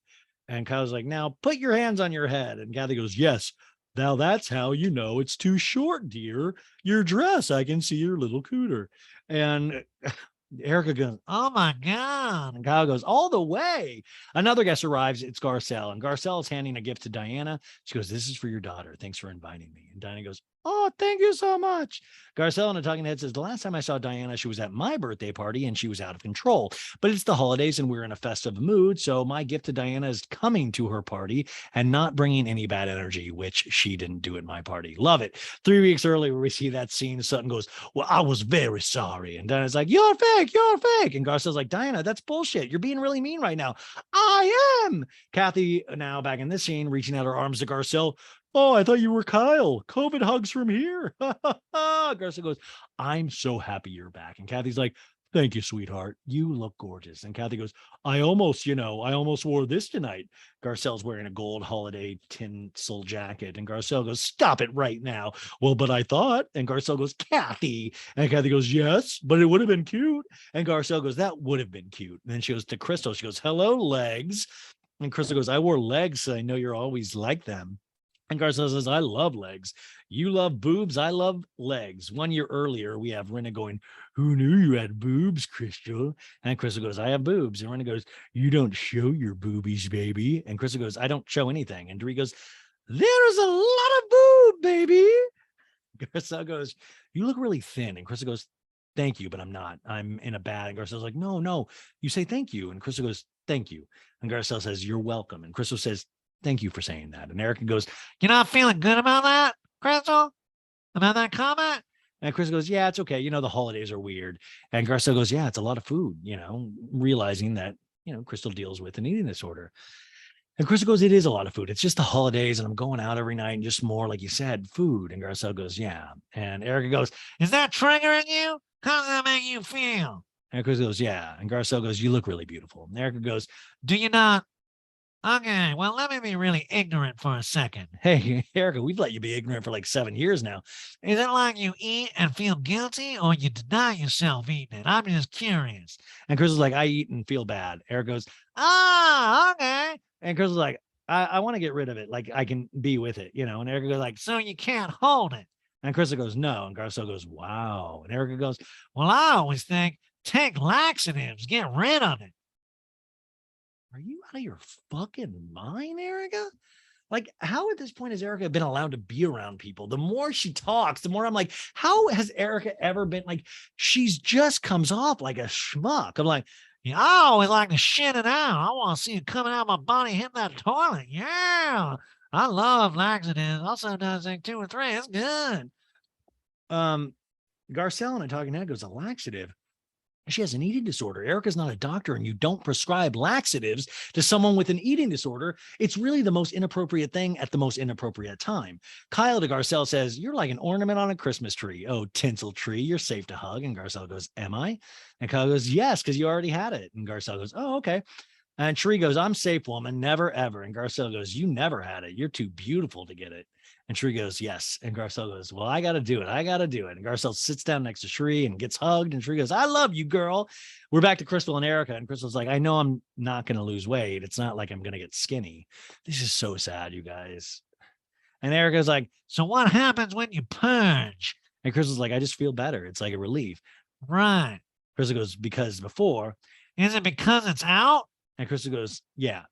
And Kyle's like, now put your hands on your head. And Kathy goes, yes. Now that's how you know it's too short, dear. Your dress, I can see your little cooter. And Erica goes, oh my God. And Kyle goes, all the way. Another guest arrives. It's Garcelle. And Garcelle is handing a gift to Diana. She goes, this is for your daughter. Thanks for inviting me. And Diana goes, oh, thank you so much. Garcelle in a talking head says, the last time I saw Diana, she was at my birthday party and she was out of control. But it's the holidays and we're in a festive mood. So my gift to Diana is coming to her party and not bringing any bad energy, which she didn't do at my party. Love it. 3 weeks earlier, we see that scene. Sutton goes, well, I was very sorry. And Diana's like, you're fake. You're fake. And Garcelle's like, Diana, that's bullshit. You're being really mean right now. I am. Kathy, now back in this scene, reaching out her arms to Garcelle. Oh, I thought you were Kyle. COVID hugs from here. Garcelle goes, I'm so happy you're back. And Kathy's like, thank you, sweetheart. You look gorgeous. And Kathy goes, I almost wore this tonight. Garcelle's wearing a gold holiday tinsel jacket. And Garcelle goes, stop it right now. Well, but I thought. And Garcelle goes, Kathy. And Kathy goes, yes, but it would have been cute. And Garcelle goes, that would have been cute. And then she goes to Crystal. She goes, hello, legs. And Crystal goes, I wore legs, so I know you're always like them. And Garcelle says, I love legs. You love boobs. I love legs. 1 year earlier, we have Rinna going, who knew you had boobs, Crystal? And Crystal goes, I have boobs. And Rinna goes, you don't show your boobies, baby. And Crystal goes, I don't show anything. And Doree goes, there's a lot of boob, baby. Garcelle goes, you look really thin. And Crystal goes, thank you, but I'm not. I'm in a bad. And Garcelle's like, no, you say thank you. And Crystal goes, thank you. And Garcelle says, you're welcome. And Crystal says, thank you for saying that. And Erica goes, you're not feeling good about that, Crystal? About that comment? And Crystal goes, yeah, it's okay. You know, the holidays are weird. And Garcelle goes, yeah, it's a lot of food, realizing that, Crystal deals with an eating disorder. And Crystal goes, it is a lot of food. It's just the holidays and I'm going out every night and just more, like you said, food. And Garcelle goes, yeah. And Erica goes, is that triggering you? How does that make you feel? And Crystal goes, yeah. And Garcelle goes, you look really beautiful. And Erica goes, do you not? Okay, well, let me be really ignorant for a second. Hey, Erica, we've let you be ignorant for like 7 years now. Is it like you eat and feel guilty or you deny yourself eating it? I'm just curious. And Crystal's like, I eat and feel bad. Erica goes, okay. And Crystal's like, I want to get rid of it. Like I can be with it, And Erica goes like, so you can't hold it. And Crystal goes, no. And Garcelle goes, wow. And Erica goes, well, I always think take laxatives, get rid of it. Are you out of your fucking mind, Erica? Like, how at this point has Erica been allowed to be around people? The more she talks, the more I'm like, how has Erica ever been like, she's just comes off like a schmuck. I'm like, yeah, I always like to shit it out. I want to see it coming out of my body, hitting that toilet. Yeah. I love laxatives. I'll sometimes take 2 or 3. It's good. Garcelle in a talking head goes, a laxative. She has an eating disorder. Erica's not a doctor, and you don't prescribe laxatives to someone with an eating disorder. It's really the most inappropriate thing at the most inappropriate time. Kyle to Garcelle says, you're like an ornament on a Christmas tree. Oh, tinsel tree, you're safe to hug. And Garcelle goes, am I? And Kyle goes, yes, because you already had it. And Garcelle goes, oh, okay. And Tree goes, I'm safe, woman, never, ever. And Garcelle goes, you never had it. You're too beautiful to get it. And Tree goes, yes. And Garcelle goes, well, I got to do it. I got to do it. And Garcelle sits down next to Tree and gets hugged. And Tree goes, I love you, girl. We're back to Crystal and Erica. And Crystal's like, I know I'm not going to lose weight. It's not like I'm going to get skinny. This is so sad, you guys. And Erica's like, so what happens when you purge? And Crystal's like, I just feel better. It's like a relief. Right. Crystal goes, because before. Is it because it's out? And Crystal goes, yeah.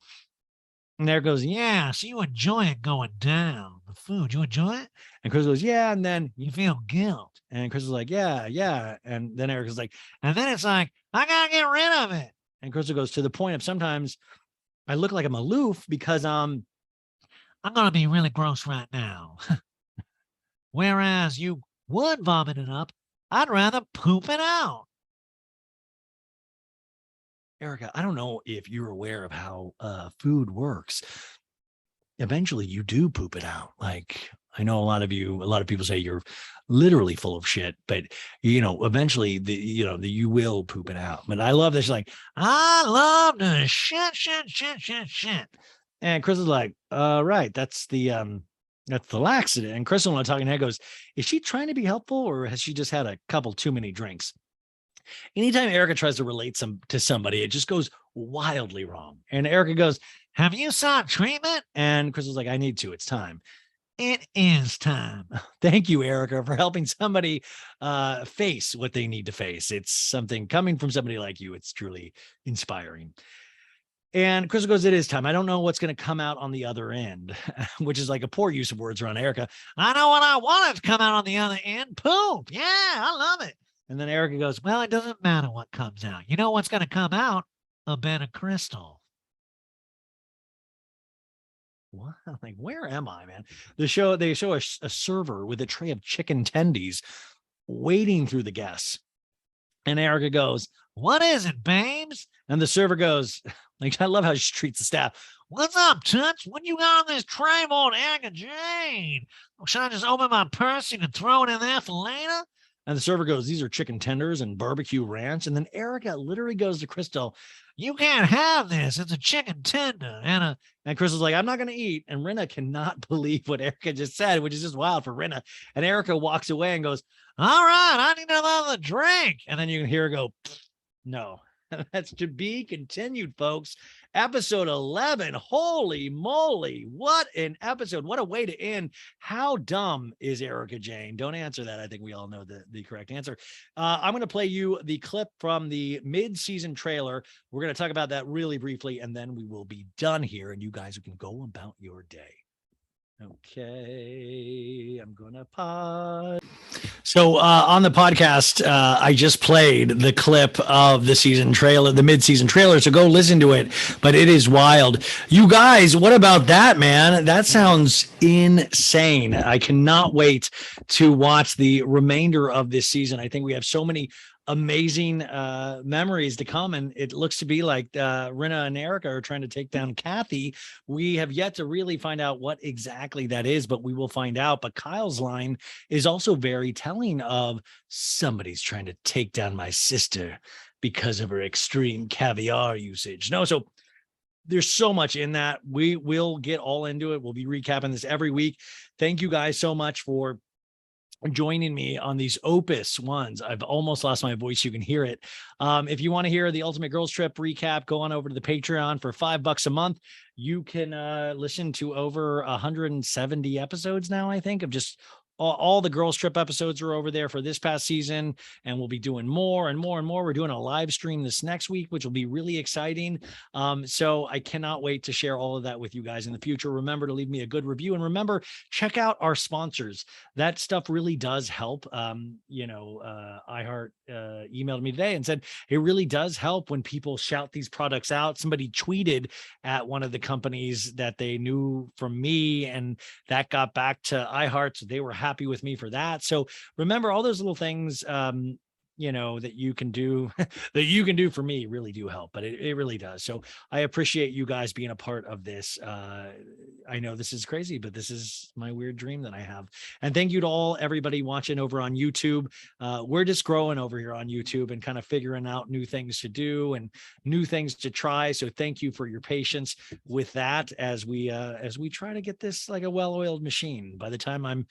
And Eric goes, yeah, so you enjoy it going down. The food, you enjoy it? And Crystal goes, yeah, and then you feel guilt. And Crystal's like, yeah. And then Eric is like, and then it's like, I gotta get rid of it. And Crystal goes, to the point of sometimes I look like I'm aloof because I'm gonna be really gross right now. Whereas you would vomit it up, I'd rather poop it out. Erica, I don't know if you're aware of how food works. eventually you do poop it out. Like, I know a lot of people say you're literally full of shit, but eventually you will poop it out. But I love this. Like, I love the shit. and Chris is like, right, that's the laxative. And Crystal, on talking head, goes, is she trying to be helpful, or has she just had a couple too many drinks? Anytime Erica tries to relate to somebody, it just goes wildly wrong. And Erica goes, have you sought treatment? And Crystal's like, I need to. It's time. It is time. Thank you, Erica, for helping somebody face what they need to face. It's something coming from somebody like you. It's truly inspiring. And Crystal goes, it is time. I don't know what's going to come out on the other end, which is like a poor use of words around Erica. I know what I wanted to come out on the other end. Poop. Yeah, I love it. And then Erica goes, well, it doesn't matter what comes out. You know what's going to come out? A bed of crystal. What? Like, where am I, man? They show a server with a tray of chicken tendies wading through the guests. And Erica goes, what is it, babes? And the server goes, like, I love how she treats the staff. What's up, Toots? What you got on this tray, old Erica Jane? Should I just open my purse and throw it in there for later? And the server goes, these are chicken tenders and barbecue ranch. And then Erica literally goes to Crystal, you can't have this. It's a chicken tender. And Crystal's like, I'm not going to eat. And Rinna cannot believe what Erica just said, which is just wild for Rinna. And Erica walks away and goes, all right, I need another drink. And then you can hear her go, no. That's to be continued, folks. Episode 11. Holy moly. What an episode. What a way to end. How dumb is Erica Jane? Don't answer that. I think we all know the correct answer. I'm going to play you the clip from the mid-season trailer. We're going to talk about that really briefly, and then we will be done here, and you guys can go about your day. Okay, I'm gonna pause. So on the podcast, I just played the clip of the season trailer, the mid-season trailer. So go listen to it. But it is wild. You guys, what about that, man? That sounds insane. I cannot wait to watch the remainder of this season. I think we have so many amazing memories to come, and it looks to be like Rinna and Erica are trying to take down Kathy. We have yet to really find out what exactly that is, but we will find out. But Kyle's line is also very telling of somebody's trying to take down my sister because of her extreme caviar usage. No, so there's so much in that. We will get all into it. We'll be recapping this every week. Thank you guys so much for joining me on these opus ones. I've almost lost my voice. You can hear it. If you want to hear the Ultimate Girls Trip recap, go on over to the Patreon for $5 a month. You can listen to over 170 episodes now, I think, of just all the Girls Trip episodes are over there for this past season, and we'll be doing more and more and more. We're doing a live stream this next week, which will be really exciting. So I cannot wait to share all of that with you guys in the future. Remember to leave me a good review, and remember, check out our sponsors. That stuff really does help. iHeart emailed me today and said it really does help when people shout these products out. Somebody tweeted at one of the companies that they knew from me, and that got back to iHeart. So they were happy with me for that. So remember, all those little things that you can do for me really do help, but it really does. So I appreciate you guys being a part of this. I know this is crazy, but this is my weird dream that I have. And thank you to everybody watching over on YouTube. We're just growing over here on YouTube and kind of figuring out new things to do and new things to try. So thank you for your patience with that as we try to get this like a well-oiled machine. By the time I'm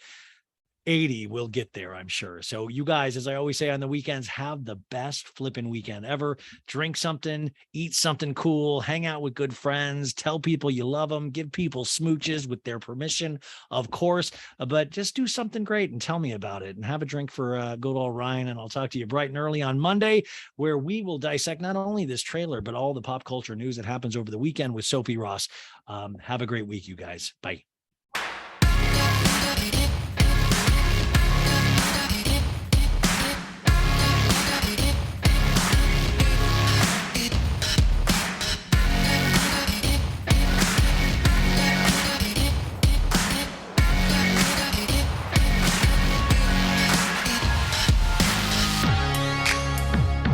80, we'll get there, I'm sure. So you guys, as I always say on the weekends, have the best flipping weekend ever. Drink something, eat something cool, hang out with good friends, tell people you love them, give people smooches with their permission, of course, but just do something great and tell me about it, and have a drink for good old Ryan. And I'll talk to you bright and early on Monday, where we will dissect not only this trailer, but all the pop culture news that happens over the weekend with Sophie Ross. Have a great week, you guys. Bye.